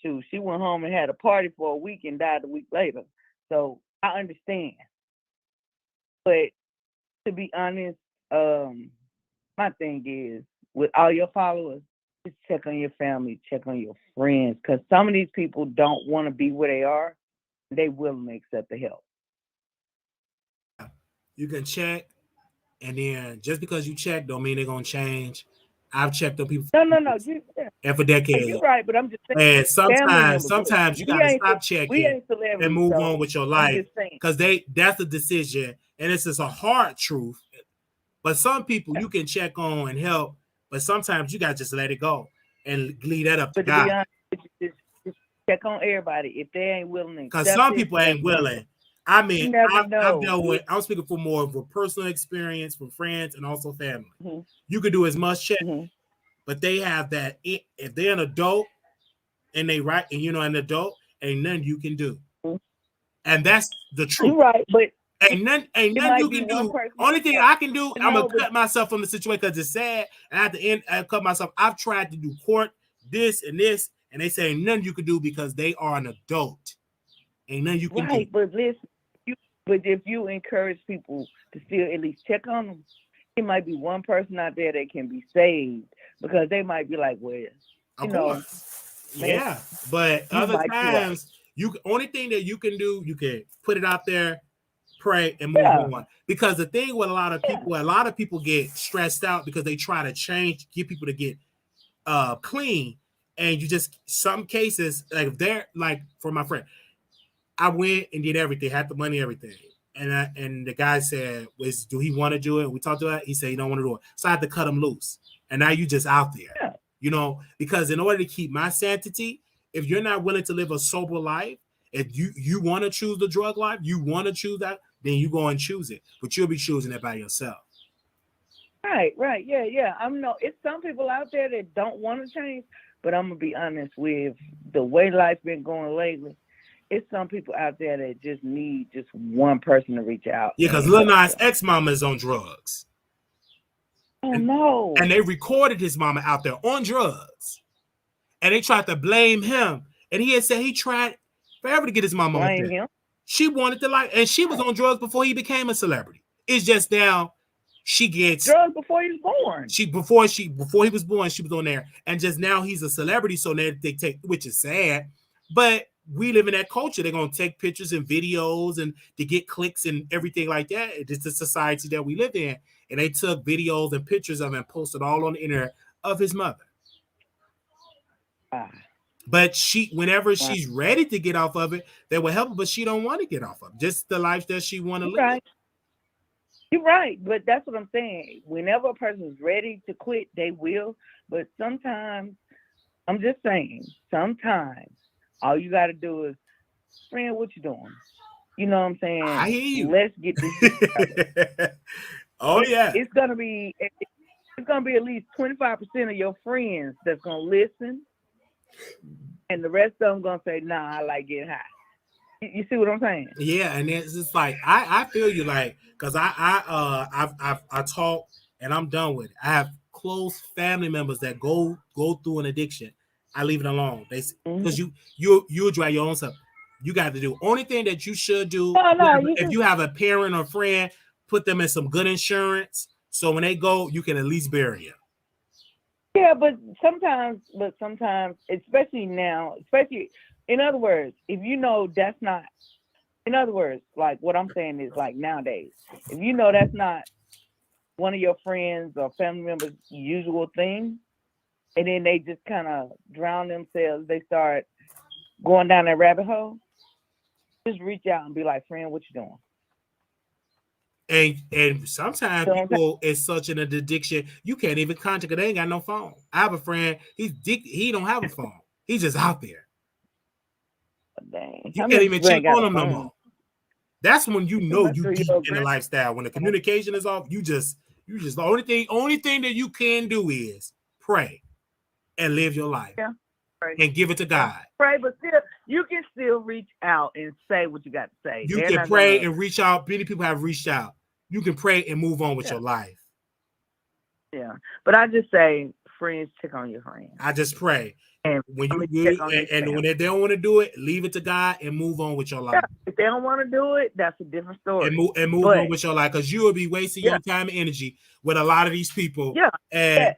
she went home and had a party for a week and died a week later. So I understand, but to be honest, my thing is, with all your followers, just check on your family, check on your friends, because some of these people don't want to be where they are. They willing to accept the help. You can check. And then just because you check don't mean they're gonna change. I've checked on people. No. And for decades. You're right, but I'm just saying. And sometimes you gotta stop checking and move on with your life because that's the decision, and it's just a hard truth. But some people you can check on and help, but sometimes you gotta just let it go and leave that up to God. To be honest, just check on everybody if they ain't willing. Because some people ain't willing. I mean, I'm speaking for more of a personal experience from friends and also family. Mm-hmm. You can do as much check, but they have that. If they're an adult and they right, and an adult, ain't nothing you can do. Mm-hmm. And that's the truth. You're right, but ain't nothing you can do. Only thing I can do, I'm gonna cut myself from the situation because it's sad. And at the end, I cut myself. I've tried to do court, this and this, and they say ain't nothing you can do because they are an adult. Ain't nothing you can do. Right, but listen. But if you encourage people to still at least check on them, it might be one person out there that can be saved because they might be like, well, yeah. But other times, only thing that you can do, you can put it out there, pray, and move on. Because the thing with a lot of people get stressed out because they try to get people to get clean, and some cases like if they're like for my friend. I went and did everything, had the money, everything. And the guy said, do he want to do it? We talked about it. He said he don't want to do it. So I had to cut him loose. And now you just out there. Yeah. You know, because in order to keep my sanity, if you're not willing to live a sober life, if you want to choose the drug life, you want to choose that, then you go and choose it. But you'll be choosing it by yourself. Right. Yeah. It's some people out there that don't want to change, but I'm gonna be honest with the way life's been going lately. It's some people out there that just need just one person to reach out. Yeah, because Lil Nas X mama is on drugs. Oh no! And they recorded his mama out there on drugs, and they tried to blame him. And he had said he tried forever to get his mama on there. She wanted to and she was on drugs before he became a celebrity. It's just now she gets drugs before he was born. Before he was born, she was on there, and just now he's a celebrity. So they take, which is sad, but we live in that culture. They're gonna take pictures and videos and to get clicks and everything like that. It's the society that we live in, and they took videos and pictures of him and posted all on the internet of his mother. But whenever she's ready to get off of it, they will help her, but she don't want to get off of it. Just the life that she want to live. Right. You're right, but that's what I'm saying. Whenever a person is ready to quit, they will. But sometimes, I'm just saying, sometimes all you got to do is, friend, what you doing? You know what I'm saying? I hear you. Let's get this. Yeah. It's gonna be at least 25% of your friends that's gonna listen, and the rest of them gonna say, "Nah, I like getting high." You see what I'm saying? Yeah, and it's just like I feel you, like, because I talk and I'm done with it. I have close family members that go through an addiction. I leave it alone. Because you'll drive your own stuff. You got to do only thing that you should do. If you have a parent or friend, put them in some good insurance, so when they go, you can at least bury them. Yeah, but sometimes, especially now, in other words, if you know that's not, in other words, like what I'm saying is like nowadays, if you know that's not one of your friends or family members' usual thing, and then they just kind of drown themselves, they start going down that rabbit hole, just reach out and be like, friend, what you doing? And sometimes people is such an addiction, you can't even contact it. They ain't got no phone. I have a friend, he don't have a phone. He's just out there. Dang. You can't even check on him no more. That's when you know you deep in the lifestyle. When the communication is off, you just the only thing that you can do is pray and live your life. Yeah. And give it to God. Pray, but still, you can still reach out and say what you got to say. You can pray and reach out. Many people have reached out. You can pray and move on with your life. Yeah, but I just say, friends, check on your friends. I just pray. And when when they don't want to do it, leave it to God and move on with your life. Yeah, if they don't want to do it, that's a different story. And move on with your life, because you will be wasting your time and energy with a lot of these people. Yeah.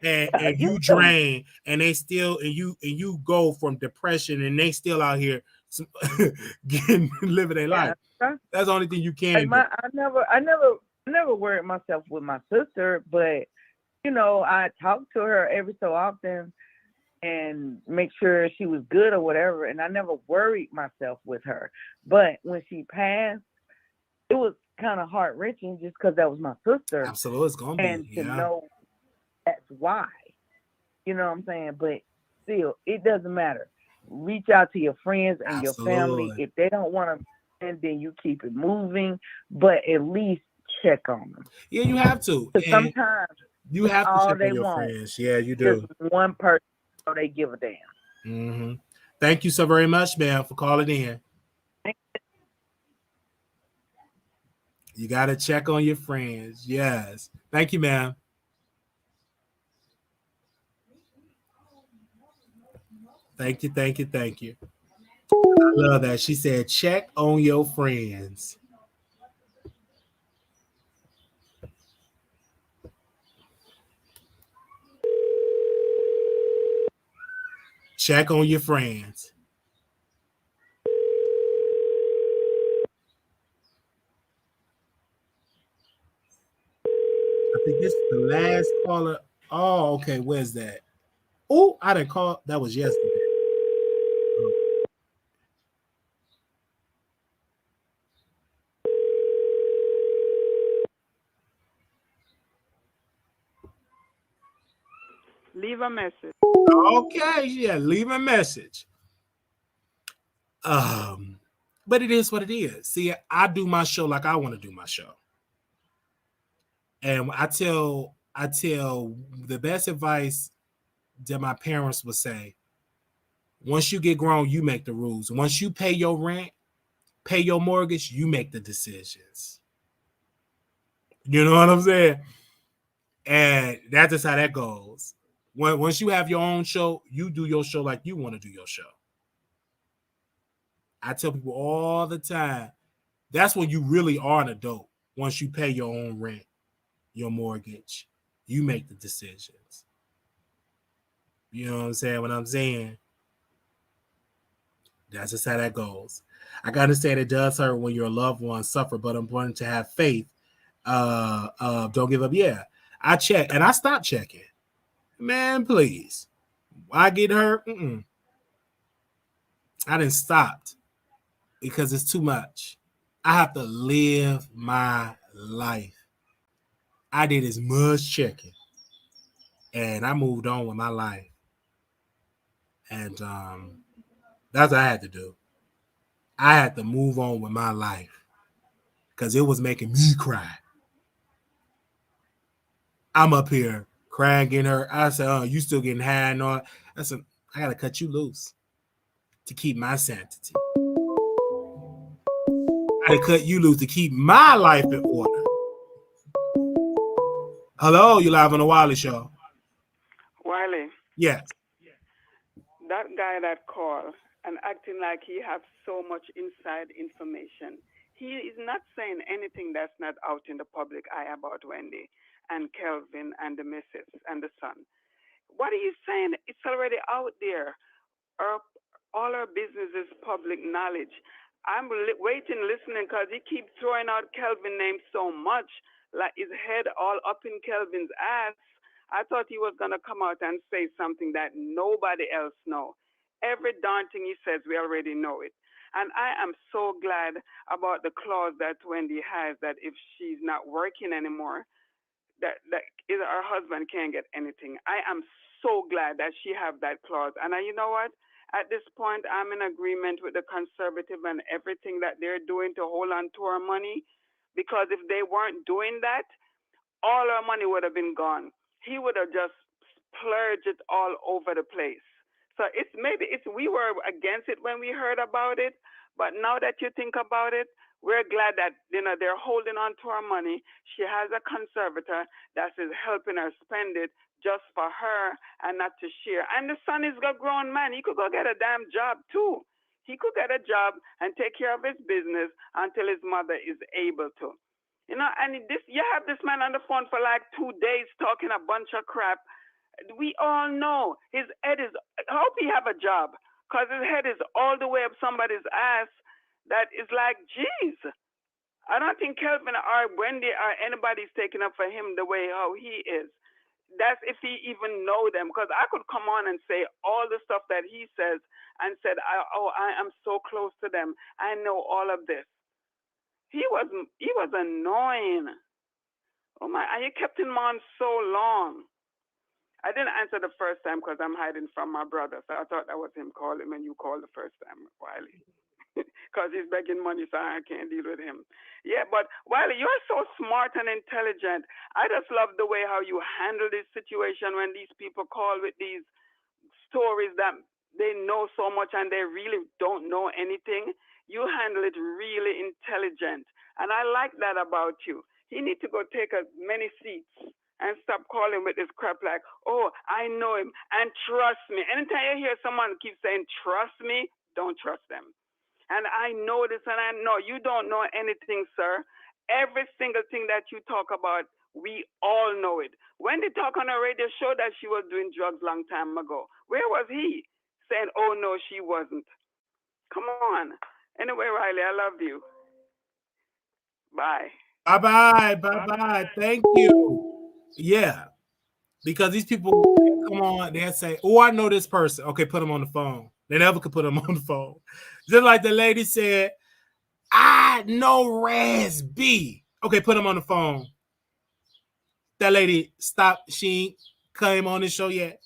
And you drain, and they still and you go from depression, and they still out here living their life. That's the only thing you can do. I never worried myself with my sister, but I talk to her every so often and make sure she was good or whatever, and I never worried myself with her. But when she passed, it was kind of heart-wrenching just because that was my sister. Absolutely, it's gonna be. And to know that's why, you know what I'm saying? But still, it doesn't matter. Reach out to your friends and your family. If they don't want to, then you keep it moving, but at least check on them. Yeah, you have to. Sometimes you have to check on your friends. Yeah, you do. Just one person, so they give a damn. Mm-hmm. Thank you so very much, ma'am, for calling in. You got to check on your friends. Yes. Thank you, ma'am. Thank you. I love that. She said, check on your friends. Check on your friends. I think this is the last caller. Oh, okay. Where's that? Oh, I didn't call. That was yesterday. Leave a message. Okay, yeah, leave a message. But it is what it is. See, I do my show like I want to do my show. And I tell the best advice that my parents would say, once you get grown, you make the rules. Once you pay your rent, pay your mortgage, you make the decisions. You know what I'm saying? And that's just how that goes. Once you have your own show, you do your show like you want to do your show. I tell people all the time, that's when you really are an adult. Once you pay your own rent, your mortgage, you make the decisions. You know what I'm saying? What I'm saying? That's just how that goes. I can understand it does hurt when your loved ones suffer, but I'm important to have faith. Don't give up. Yeah, I check and I stopped checking. Man, please. I get hurt. I didn't stop because it's too much. I have to live my life. I did as much checking, and I moved on with my life. And that's what I had to do. I had to move on with my life because it was making me cry. I'm up here crying, getting hurt. I said, "Oh, you still getting high and all?" I said, "I gotta cut you loose to keep my sanity. I gotta cut you loose to keep my life in order." Hello, you live on the Wiley Show. Wiley, Yes. that guy that called and acting like he has so much inside information. He is not saying anything that's not out in the public eye about Wendy and Kelvin and the missus and the son. What he's saying, it's already out there. Our, all our business is public knowledge. I'm waiting, listening, because he keeps throwing out Kelvin names so much, like his head all up in Kelvin's ass. I thought he was going to come out and say something that nobody else know. Every darn thing he says, we already know it. And I am so glad about the clause that Wendy has that if she's not working anymore, that either her husband can't get anything. I am so glad that she have that clause. And you know what? At this point, I'm in agreement with the conservative and everything that they're doing to hold on to our money. Because if they weren't doing that, all our money would have been gone. He would have just splurged it all over the place. So we were against it when we heard about it, but now that you think about it, we're glad that they're holding on to our money. She has a conservator that is helping her spend it just for her and not to share. And the son is a grown man. He could go get a damn job too. He could get a job and take care of his business until his mother is able to. And you have this man on the phone for like 2 days talking a bunch of crap. We all know his head is. I hope he have a job, because his head is all the way up somebody's ass. That is like, geez. I don't think Kelvin or Wendy or anybody's taking up for him the way how he is. That's if he even know them, because I could come on and say all the stuff that he says and said, I am so close to them. I know all of this. He was annoying. Oh my! And you kept him on so long. I didn't answer the first time because I'm hiding from my brother. So I thought that was him calling when you called the first time, Wiley. Because he's begging money, so I can't deal with him. Yeah, but Wiley, you're so smart and intelligent. I just love the way how you handle this situation when these people call with these stories that they know so much and they really don't know anything. You handle it really intelligent. And I like that about you. He needs to go take as many seats and stop calling with this crap like, oh, I know him and trust me. Anytime you hear someone keep saying, trust me, don't trust them. And I know this, and I know you don't know anything, sir. Every single thing that you talk about, we all know it. When they talk on a radio show that she was doing drugs long time ago, where was he? Saying, oh, no, she wasn't. Come on. Anyway, Riley, I love you. Bye. Bye-bye. Thank you. Yeah. Because these people come on, they'll say, oh, I know this person. Okay, put them on the phone. They never could put them on the phone. Just like the lady said, I know Raz B. Okay, put them on the phone. That lady stopped. She came on this show yet?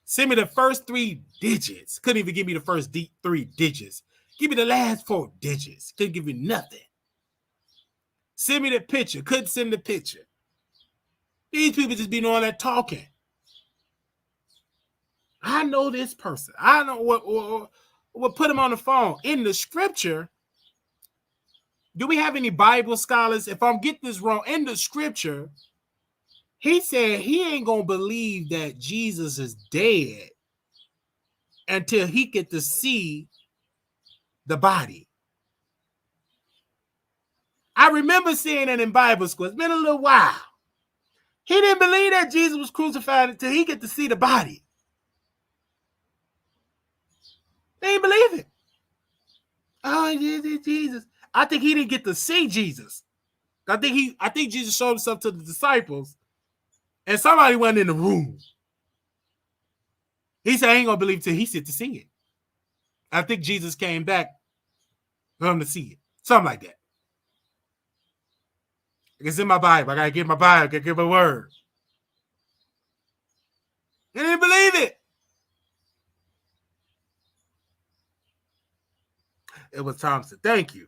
Send me the first 3 digits. Couldn't even give me the first 3 digits. Give me the last 4 digits. Couldn't give me nothing. Send me the picture. Couldn't send the picture. These people just be doing that talking. I know this person. I know what put him on the phone. In the scripture, do we have any Bible scholars? If I'm getting this wrong, in the scripture, he said he ain't going to believe that Jesus is dead until he get to see the body. I remember seeing that in Bible school. It's been a little while. He didn't believe that Jesus was crucified until he get to see the body. They didn't believe it. Oh, Jesus. I think he didn't get to see Jesus. I think Jesus showed himself to the disciples, and somebody went in the room. He said, I ain't gonna believe till he sit to see it. I think Jesus came back for him to see it. Something like that. It's in my Bible. I gotta get my Bible, I gotta get my word. He didn't believe it. It was Thompson. Thank you.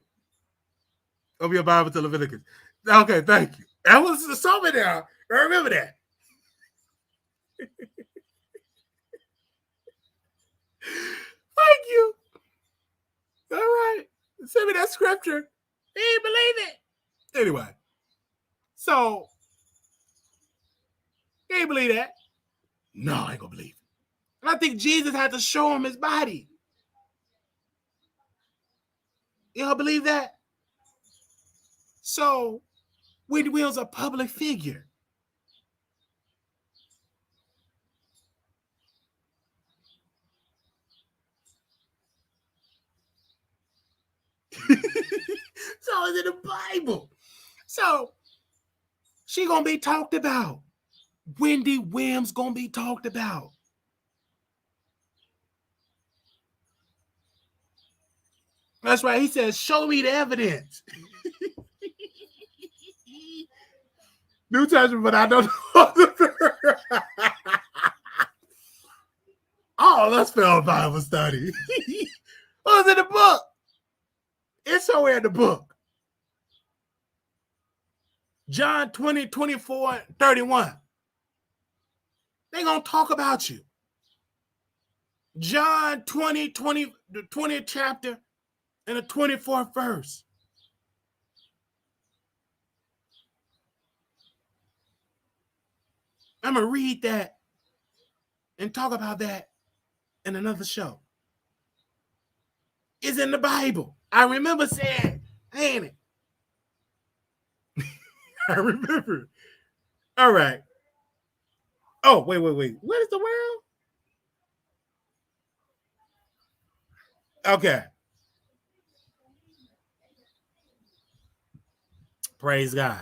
Open your Bible to Leviticus. Okay, thank you. That was something there. I remember that. Thank you. All right. Send me that scripture. He didn't believe it. Anyway. So, he didn't believe that. No, I ain't gonna believe it. And I think Jesus had to show him his body. Y'all believe that? So, Wendy Williams a public figure. So it's in the Bible. So she gonna be talked about. Wendy Williams gonna be talked about. That's right. He says, show me the evidence. New Testament, but I don't know. Oh, let's spell Bible study. Oh, it's in the book. It's somewhere in the book. John 20, 24, 31. They're going to talk about you. John 20, the 20th chapter and the 24th verse. I'm going to read that and talk about that in another show. It's in the Bible. I remember saying, ain't it? I remember. All right. Oh, wait. What is the world? Okay. Praise God.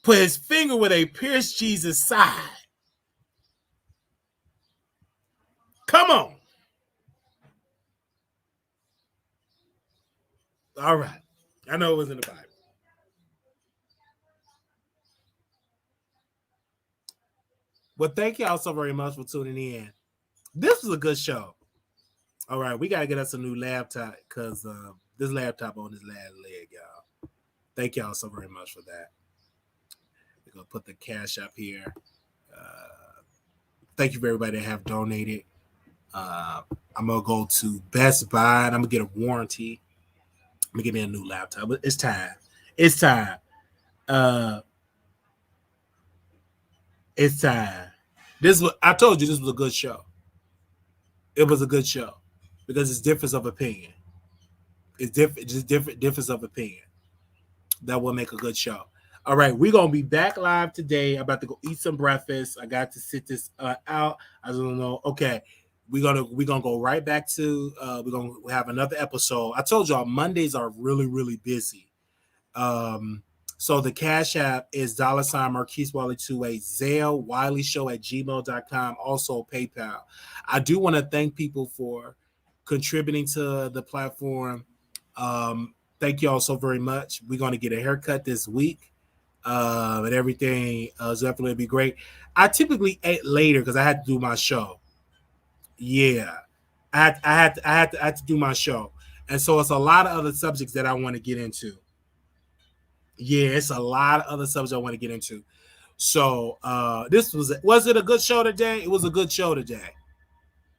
Put his finger where they pierced Jesus' side. Come on. All right. I know it was in the Bible. Well, thank y'all so very much for tuning in. This was a good show. All right, we got to get us a new laptop because this laptop on this last leg, y'all. Thank y'all so very much for that. We're going to put the cash up here. Thank you for everybody that have donated. I'm going to go to Best Buy and I'm going to get a warranty. I'm going to get me a new laptop. But it's time. It's time. It's time. I told you this was a good show. It was a good show because it's difference of opinion. It's different, just difference of opinion. That will make a good show. All right, we're gonna be back live today. I'm about to go eat some breakfast. I got to sit this out. I don't know. Okay, we're gonna go right back to. We're gonna have another episode. I told y'all Mondays are really busy. So the Cash App is $ Marquise Wiley 28, Zelle WileyShow@gmail.com, also PayPal. I do want to thank people for contributing to the platform. Thank you all so very much. We're going to get a haircut this week. and everything. It's definitely be great. I typically ate later because I had to do my show. Yeah, I had to do my show, and so it's a lot of other subjects that I want to get into. Yeah, it's a lot of other subjects I want to get into. So this was it a good show today? It was a good show today.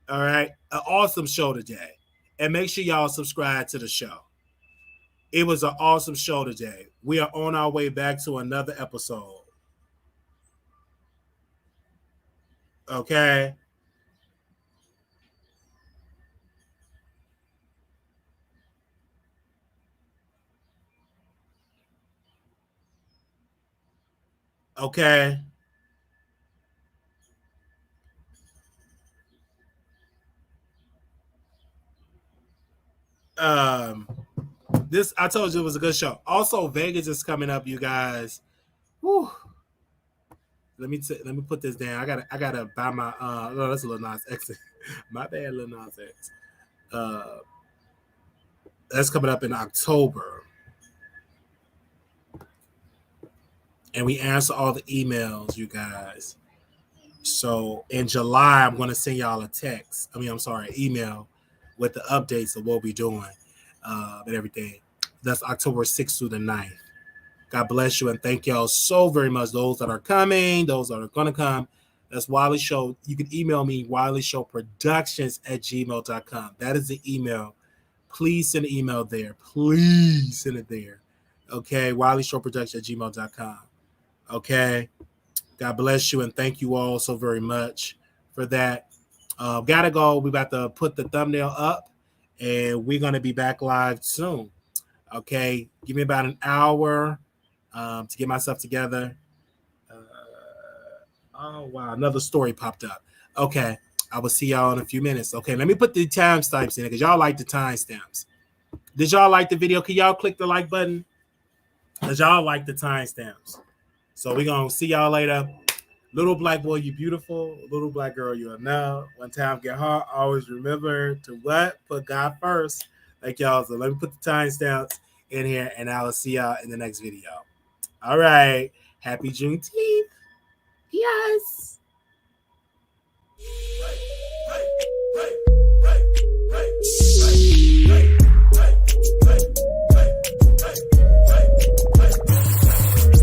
All right, an awesome show today, and make sure y'all subscribe to the show. It was an awesome show today. We are on our way back to another episode. Okay. Okay. Um, this I told you it was a good show. Also, Vegas is coming up, you guys. Whew. Let me put this down. I gotta buy my no, that's a little Nas X. My bad, little Nas X. Uh, that's coming up in October, and we answer all the emails, you guys. So in July, I'm gonna send y'all a text. I mean, I'm sorry, email with the updates of what we're doing and everything. That's October 6th through the 9th. God bless you and thank y'all so very much. Those that are coming, those that are going to come. That's Wiley Show. You can email me, WileyShowProductions@gmail.com. That is the email. Please send an email there. Please send it there. Okay. WileyShowProductions@gmail.com. Okay. God bless you and thank you all so very much for that. Gotta go. We about to put the thumbnail up and we're going to be back live soon. Okay. Give me about an hour to get myself together. Oh, wow. Another story popped up. Okay. I will see y'all in a few minutes. Okay. Let me put the timestamps in it because y'all like the timestamps. Did y'all like the video? Can y'all click the like button? Because y'all like the timestamps. So we're going to see y'all later. Little black boy, you beautiful. Little black girl, you are now. One time get hard. Always remember to what? Put God first. Thank y'all. So let me put the timestamps in here and I will see y'all in the next video. All right. Happy Juneteenth. Yes. Hey, hey, hey.